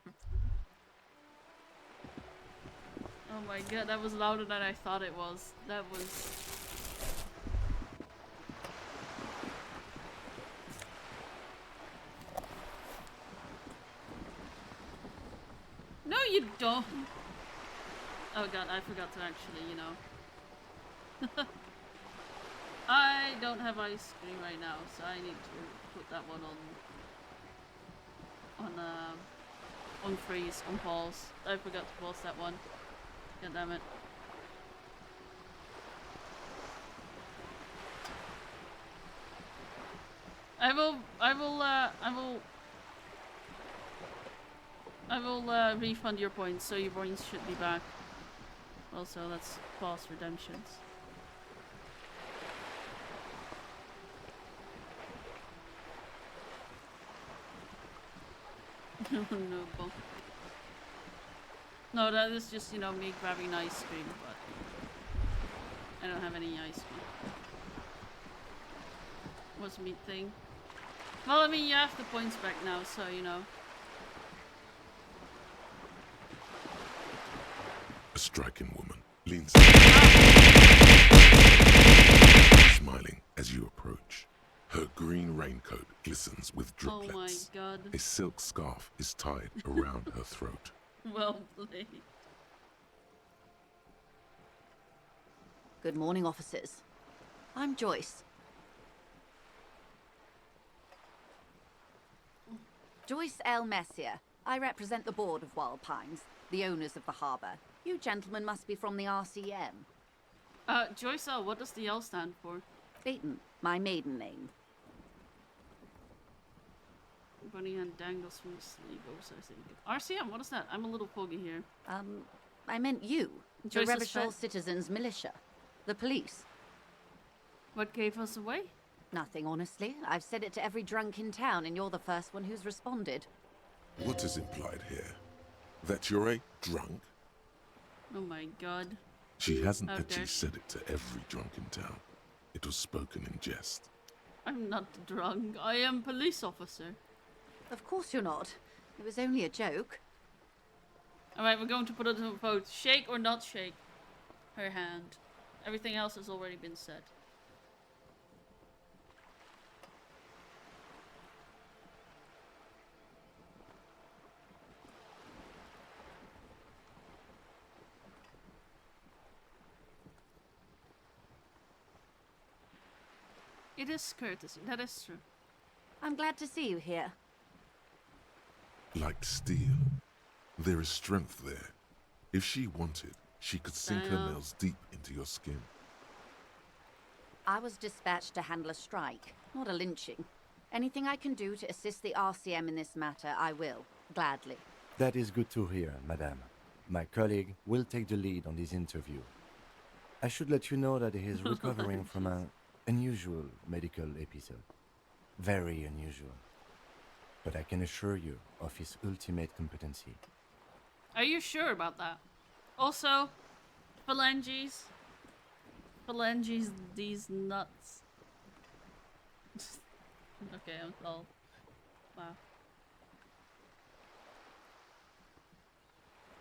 Oh my god, that was louder than I thought it was. That was... No, you don't. Oh god, I forgot to actually, you know. I don't have ice cream right now, so I need to put that one on freeze, on pause. I forgot to pause that one. God damn it. I will refund your points, so your points should be back. Also, let's pause redemptions. No, bump. No, that is just, you know, me grabbing ice cream, but I don't have any ice cream. What's meat thing? Well, I mean, you have the points back now, so, you know. A striking woman leans smiling as you approach. Her green raincoat glistens with driplets. Oh my god. A silk scarf is tied around her throat. Well played. Good morning, officers. I'm Joyce. Joyce L. Messier. I represent the board of Wild Pines, the owners of the harbour. You gentlemen must be from the RCM. Joyce L., what does the L stand for? Beaton, my maiden name. Bunny hand dangles from the sleeve, I think. RCM, what is that? I'm a little foggy here. I meant you. Joyce's the Revachol friend. Citizens Militia. The police. What gave us away? Nothing, honestly. I've said it to every drunk in town, and you're the first one who's responded. What is implied here? That you're a drunk? Oh my god. She hasn't How dare actually she. said it to every drunk in town. It was spoken in jest. I'm not drunk. I am police officer. Of course you're not. It was only a joke. Alright, we're going to put it to a vote. Shake or not shake her hand. Everything else has already been said. It is courtesy, that is true. I'm glad to see you here. Like steel. There is strength there. If she wanted, she could sink her nails deep into your skin. I was dispatched to handle a strike, not a lynching. Anything I can do to assist the RCM in this matter, I will. Gladly. That is good to hear, madame. My colleague will take the lead on this interview. I should let you know that he is recovering from an unusual medical episode. Very unusual. But I can assure you of his ultimate competency. Are you sure about that? Also, phalanges. Phalanges, these nuts. Okay, I'm all. Wow.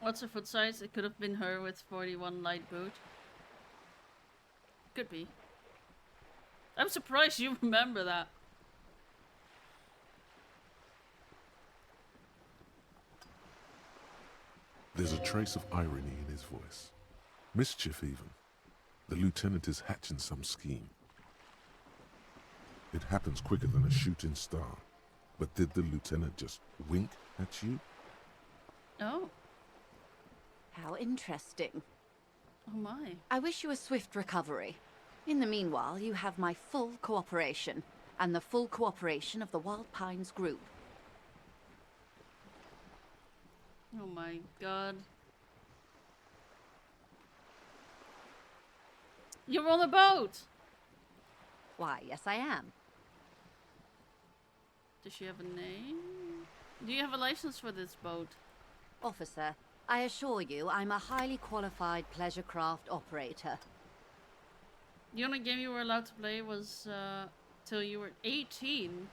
What's her foot size? It could have been her with 41 light boot. Could be. I'm surprised you remember that. There's a trace of irony in his voice. Mischief, even. The lieutenant is hatching some scheme. It happens quicker than a shooting star. But did the lieutenant just wink at you? Oh. How interesting. Oh my. I wish you a swift recovery. In the meanwhile, you have my full cooperation, and the full cooperation of the Wild Pines group. Oh my god. You're on a boat! Why, yes I am. Does she have a name? Do you have a license for this boat? Officer, I assure you I'm a highly qualified pleasure craft operator. The only game you were allowed to play was till you were 18.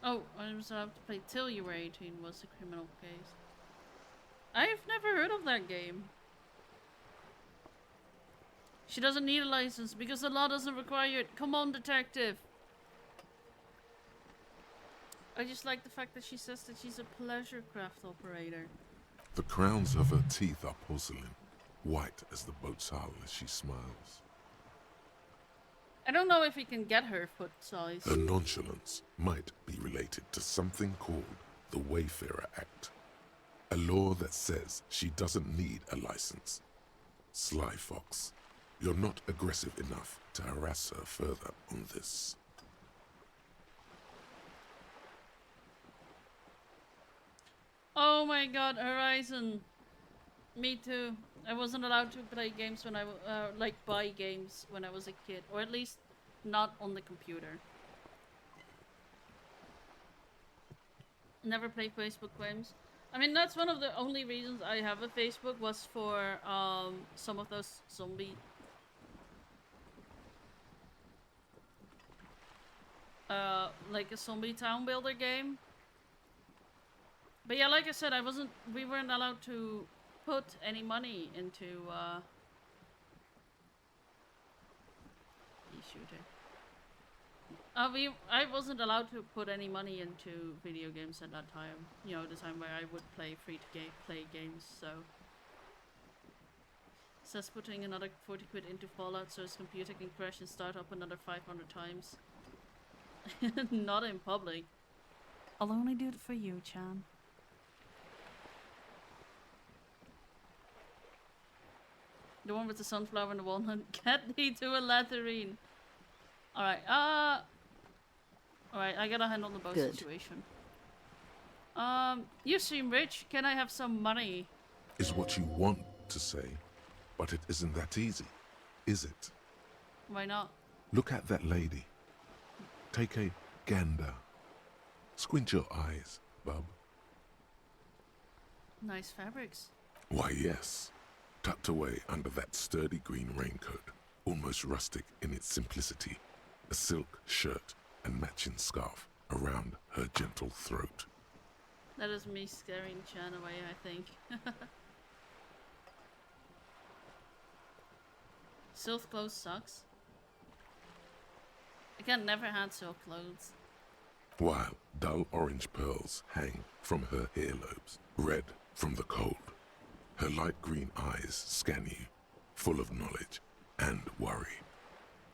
Oh, I was allowed to play till you were 18 was a criminal case. I've never heard of that game. She doesn't need a license because the law doesn't require it. Come on, detective. I just like the fact that she says that she's a pleasure craft operator. The crowns of her teeth are porcelain, white as the boat's hull as she smiles. I don't know if he can get her foot size. Her nonchalance might be related to something called the Wayfarer Act, a law that says she doesn't need a license. Sly Fox, you're not aggressive enough to harass her further on this. Oh my god, Horizon. Me too. I wasn't allowed to play games when I like buy games when I was a kid, or at least not on the computer. Never play Facebook games. I mean, that's one of the only reasons I have a Facebook was for some of those zombie like a zombie town builder game. But yeah, like I said, we weren't allowed to put any money into shooter. I wasn't allowed to put any money into video games at that time. You know, the time where I would play play games. So says putting another 40 quid into Fallout so his computer can crash and start up another 500 times. Not in public. I'll only do it for you, Chan. The one with the sunflower and the walnut. Get me to a latrine. Alright, alright, I gotta handle the boat situation. You seem rich. Can I have some money? Is what you want to say, but it isn't that easy, is it? Why not? Look at that lady. Take a gander. Squint your eyes, bub. Nice fabrics. Why, yes. Tucked away under that sturdy green raincoat, almost rustic in its simplicity, a silk shirt and matching scarf around her gentle throat. That is me scaring Chan away, I think. Silk clothes sucks. Again, never had silk clothes. While dull orange pearls hang from her earlobes, red from the cold. Her light green eyes scan you, full of knowledge and worry,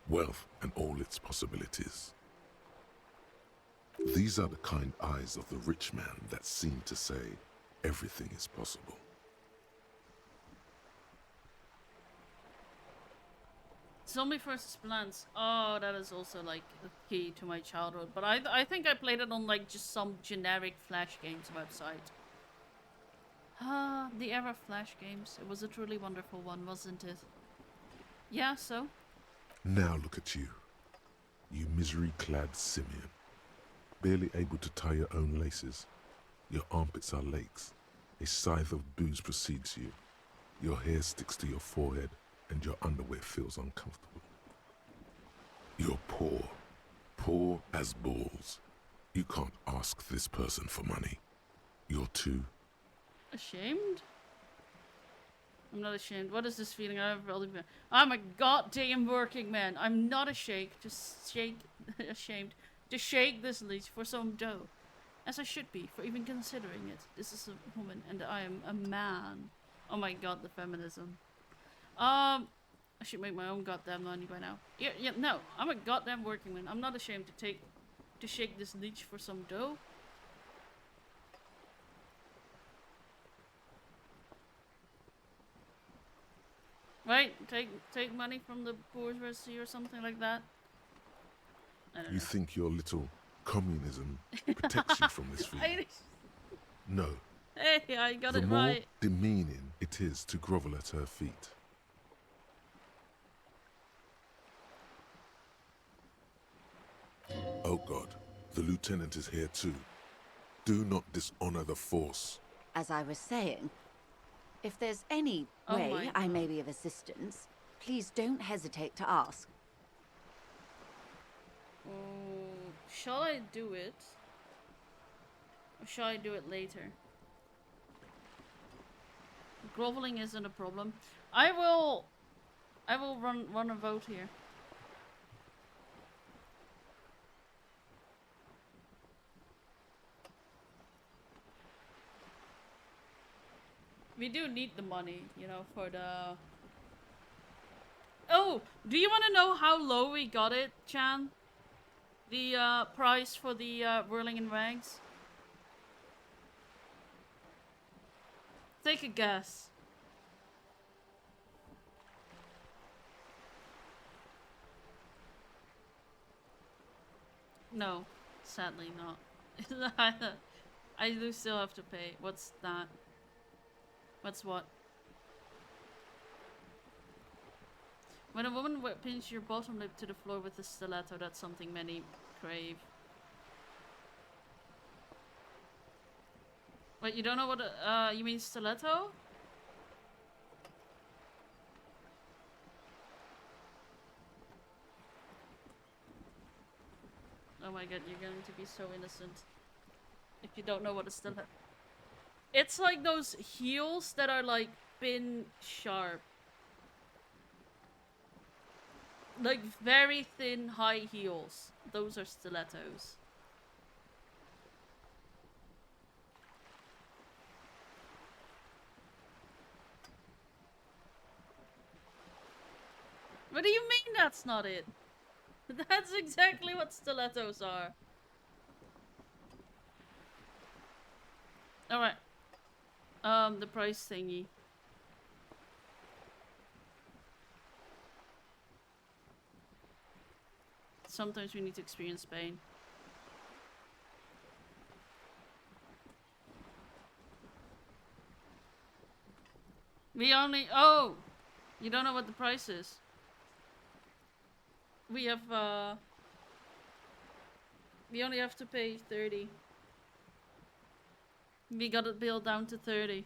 wealth and all its possibilities. These are the kind eyes of the rich man that seem to say everything is possible. Zombie vs. Plants. Oh, that is also like the key to my childhood. But I think I played it on like just some generic Flash games website. Ah, the era of Flash games. It was a truly wonderful one, wasn't it? Yeah, so? Now look at you, you misery-clad simian. Barely able to tie your own laces. Your armpits are lakes. A scythe of booze precedes you. Your hair sticks to your forehead and your underwear feels uncomfortable. You're poor. Poor as balls. You can't ask this person for money. You're too... Ashamed? I'm not ashamed. What is this feeling I've really been? I'm a goddamn working man. I'm not ashamed to shake this leash for some dough. As I should be, for even considering it. This is a woman, and I am a man. Oh my god, the feminism. I should make my own goddamn money by now. Yeah, no, I'm a goddamn working man. I'm not ashamed to shake this leech for some dough. Right? Take money from the bourgeoisie or something like that. I don't You know. think your little communism protects you from this feeling? No. Hey, I got The it more right. demeaning it is to grovel at her feet. Oh God, the lieutenant is here too. Do not dishonor the force. As I was saying, if there's any Oh way my I may God. be of assistance, please don't hesitate to ask. Shall I do it? Or shall I do it later? Groveling isn't a problem. I will run a vote here. We do need the money, you know, for the... Oh, do you want to know how low we got it, Chan? The price for the whirling in rags? Take a guess. No, sadly not. I do still have to pay. What's that? What's what? When a woman pins your bottom lip to the floor with a stiletto, that's something many crave. Wait, you don't know what you mean stiletto? Oh my god, you're going to be so innocent if you don't know what a stiletto... It's like those heels that are like pin sharp. Like very thin high heels. Those are stilettos. What do you mean that's not it? That's exactly what stilettos are. Alright. The price thingy. Sometimes we need to experience pain. We only... Oh! You don't know what the price is. We have, we only have to pay 30. We got it billed down to 30.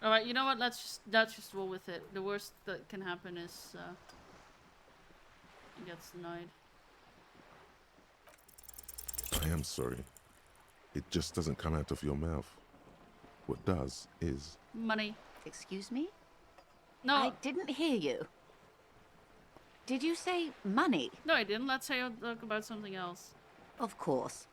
Alright, you know what? Let's just roll with it. The worst that can happen is, it gets denied. I am sorry. It just doesn't come out of your mouth. What does is... Money. Excuse me? No. I didn't hear you. Did you say money? No, I didn't. Let's say I'll talk about something else. Of course.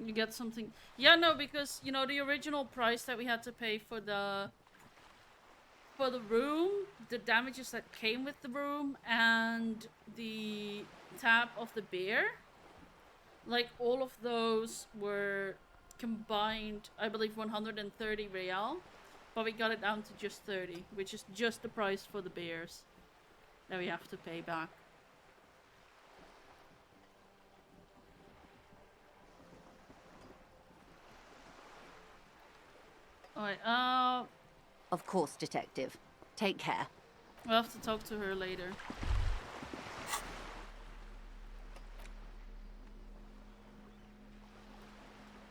You get something... Yeah, no, because, you know, the original price that we had to pay for the room, the damages that came with the room, and the tap of the beer, like, all of those were combined, I believe, 130 real, but we got it down to just 30, which is just the price for the beers that we have to pay back. Alright, Of course, detective. Take care. we'll have to talk to her later.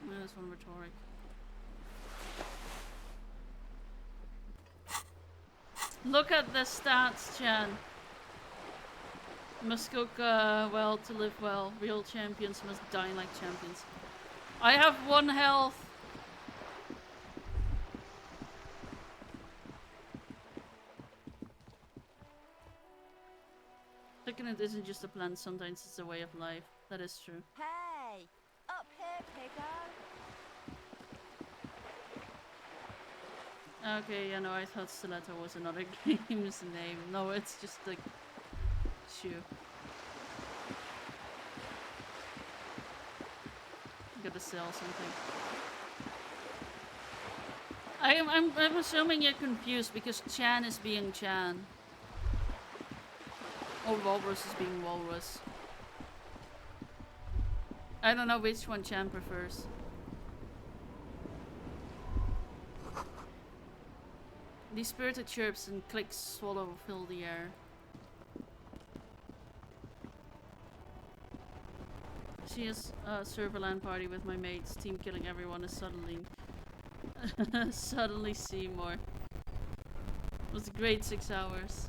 This one rhetoric. Look at the stats, Chan. Must cook well to live well. Real champions must dine like champions. I have 1 health. Clicking it isn't just a plan, sometimes it's a way of life. That is true. Hey, up here, piggo. Okay, yeah, no, I thought Stiletto was another game's name. No, it's just like shoe. Gotta sell something. I'm assuming you're confused because Chan is being Chan. Or Walrus is being Walrus. I don't know which one Chan prefers. These spirited chirps and clicks swallow fill the air. She has a Serverland party with my mates. Team killing everyone is suddenly suddenly Seymour. It was a great 6 hours.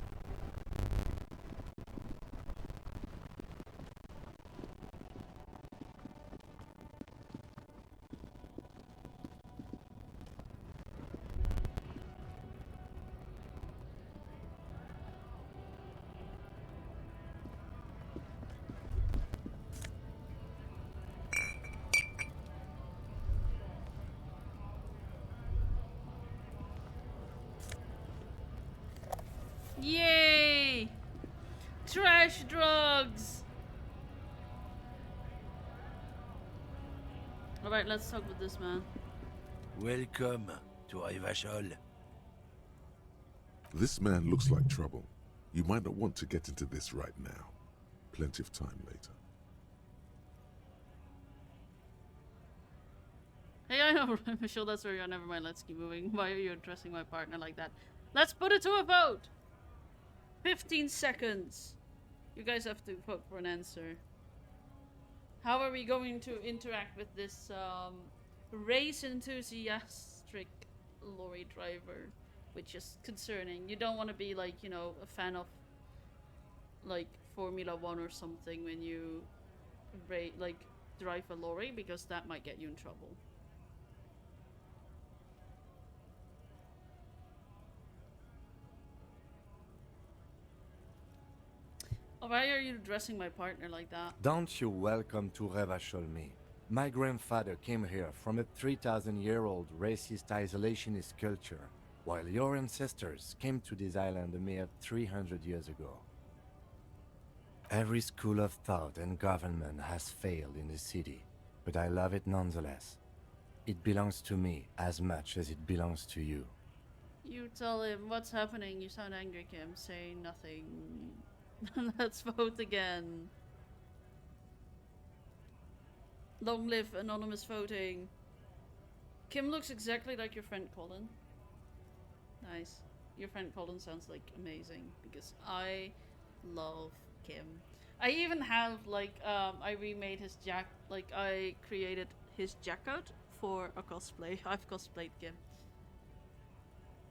Yay! Trash drugs! Alright, let's talk with this man. Welcome to Rivachol. This man looks like trouble. You might not want to get into this right now. Plenty of time later. Hey, I know, I'm sure that's where you're. Never mind, let's keep moving. Why are you addressing my partner like that? Let's put it to a vote! 15 seconds. You guys have to vote for an answer. How are we going to interact with this race enthusiastic lorry driver? Which is concerning. You don't want to be like, you know, a fan of like Formula 1 or something when you drive a lorry, because that might get you in trouble. Why are you addressing my partner like that? Don't you welcome to Revachol me. My grandfather came here from a 3,000-year-old racist isolationist culture, while your ancestors came to this island a mere 300 years ago. Every school of thought and government has failed in the city, but I love it nonetheless. It belongs to me as much as it belongs to you. You tell him what's happening. You sound angry, Kim. Say nothing. Let's vote again. Long live anonymous voting. Kim looks exactly like your friend Colin. Nice. Your friend Colin sounds like amazing, because I love Kim. I even have like I remade his I created his jacket for a cosplay. I've cosplayed Kim.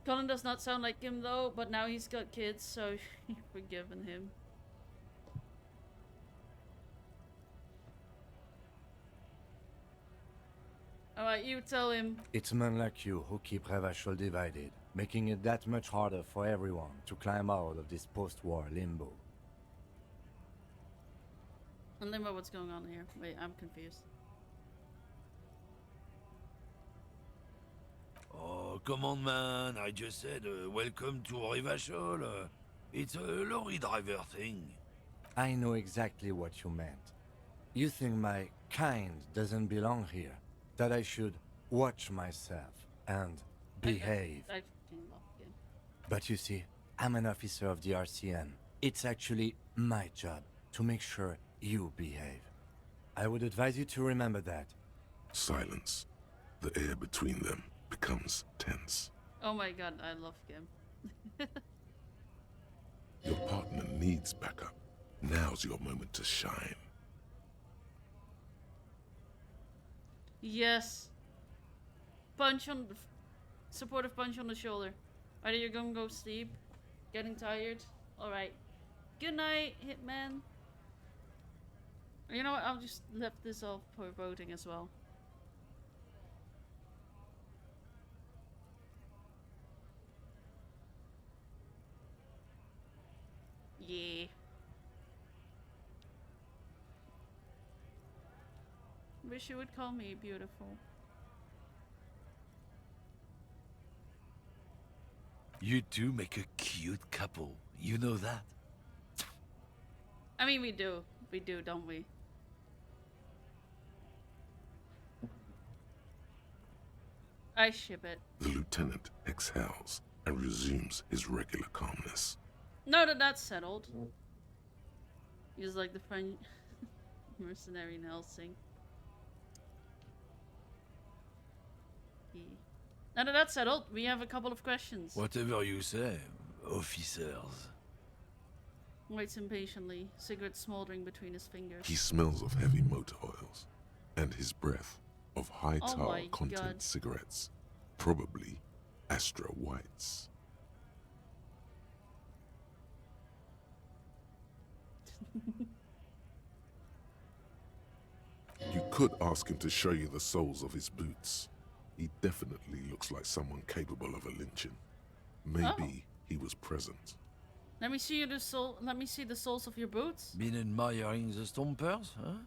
Colin does not sound like him though, but now he's got kids, so you've forgiven him. Alright, you tell him. It's men like you who keep Revachol divided, making it that much harder for everyone to climb out of this post-war limbo. And limbo, what's going on here? Wait, I'm confused. Oh, come on, man. I just said welcome to Rivachol. It's a lorry driver thing. I know exactly what you meant. You think my kind doesn't belong here, that I should watch myself and behave. I fucking love Kim. But you see, I'm an officer of the RCM. It's actually my job to make sure you behave. I would advise you to remember that. Silence. The air between them becomes tense. Oh my god, I love Kim. Your partner needs backup. Now's your moment to shine. Yes. Punch on the supportive punch on the shoulder. Are you gonna go sleep? Getting tired? Alright. Good night, Hitman. You know what? I'll just left this off for voting as well. Yeah. Wish you would call me beautiful. You two make a cute couple. You know that? I mean, we do. We do, don't we? I ship it. The lieutenant exhales and resumes his regular calmness. No, that's settled. He's like the French mercenary Nelson. Now that that's settled, we have a couple of questions. Whatever you say, officers. Waits impatiently, cigarette smoldering between his fingers. He smells of heavy motor oils and his breath of high Oh tar my content God. cigarettes, probably Astra Whites. You could ask him to show you the soles of his boots. He definitely looks like someone capable of a lynching. Maybe he was present. Let me see Let me see the soles of your boots. Been admiring the stompers, huh?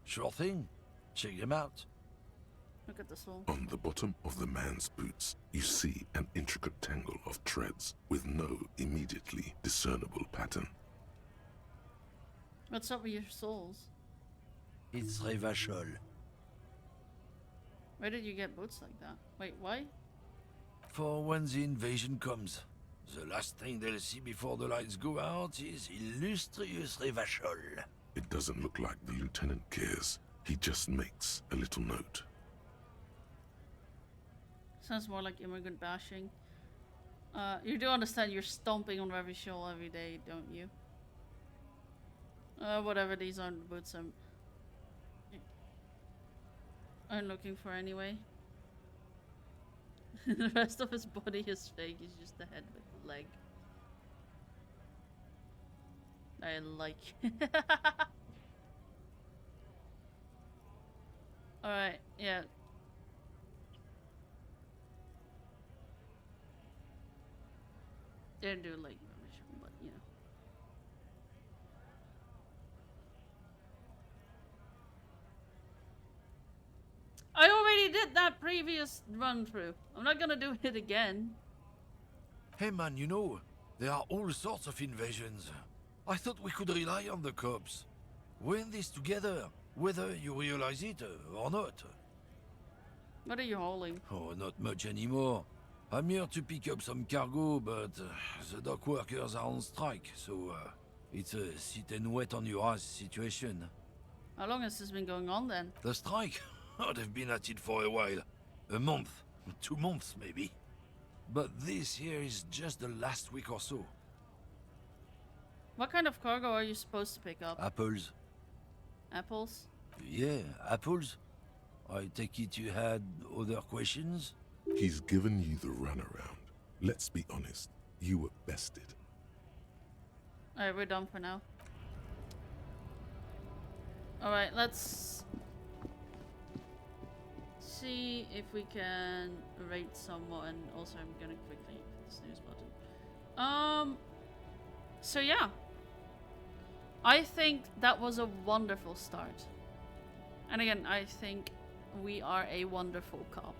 Sure thing. Check them out. Look at the sole. On the bottom of the man's boots, you see an intricate tangle of treads with no immediately discernible pattern. What's up with your soles? It's Revachol. Where did you get boots like that? Wait, why? For when the invasion comes, the last thing they'll see before the lights go out is illustrious Revachol. It doesn't look like the lieutenant cares. He just makes a little note. Sounds more like immigrant bashing. You do understand you're stomping on Revachol every day, don't you? Whatever, these aren't the boots I'm looking for anyway. The rest of his body is fake, he's just the head with the leg. I like Alright, yeah. Didn't do like Revachol, but you know. I already did that previous run through. I'm not gonna do it again. Hey man, you know, there are all sorts of invasions. I thought we could rely on the cops. We're in this together, whether you realize it or not. What are you hauling? Oh, not much anymore. I'm here to pick up some cargo, but the dock workers are on strike, so it's a sit and wait on your ass situation. How long has this been going on then? The strike? Oh, they've been at it for a while. A month, 2 months maybe. But this here is just the last week or so. What kind of cargo are you supposed to pick up? Apples. Apples? Yeah, apples. I take it you had other questions? He's given you the runaround. Let's be honest, you were bested. Alright, we're done for now. Alright, let's see if we can rate someone. Also, I'm gonna quickly hit the snooze button. So yeah. I think that was a wonderful start. And again, I think we are a wonderful cop.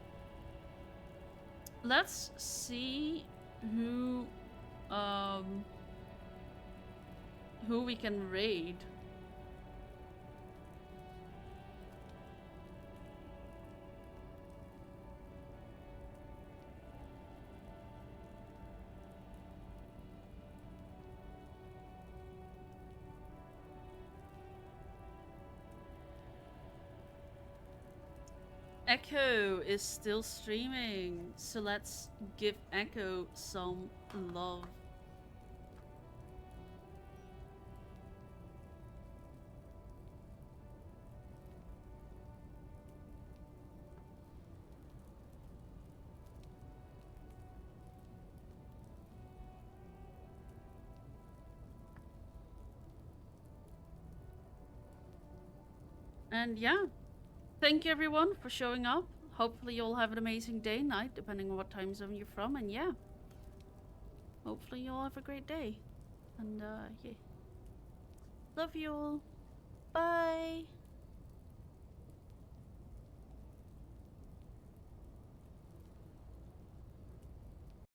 Let's see who we can raid. Echo is still streaming, so let's give Echo some love. And yeah. Thank you everyone for showing up. Hopefully you'll have an amazing day, night, depending on what time zone you're from. And yeah, hopefully you'll have a great day. And yeah, love you all. Bye.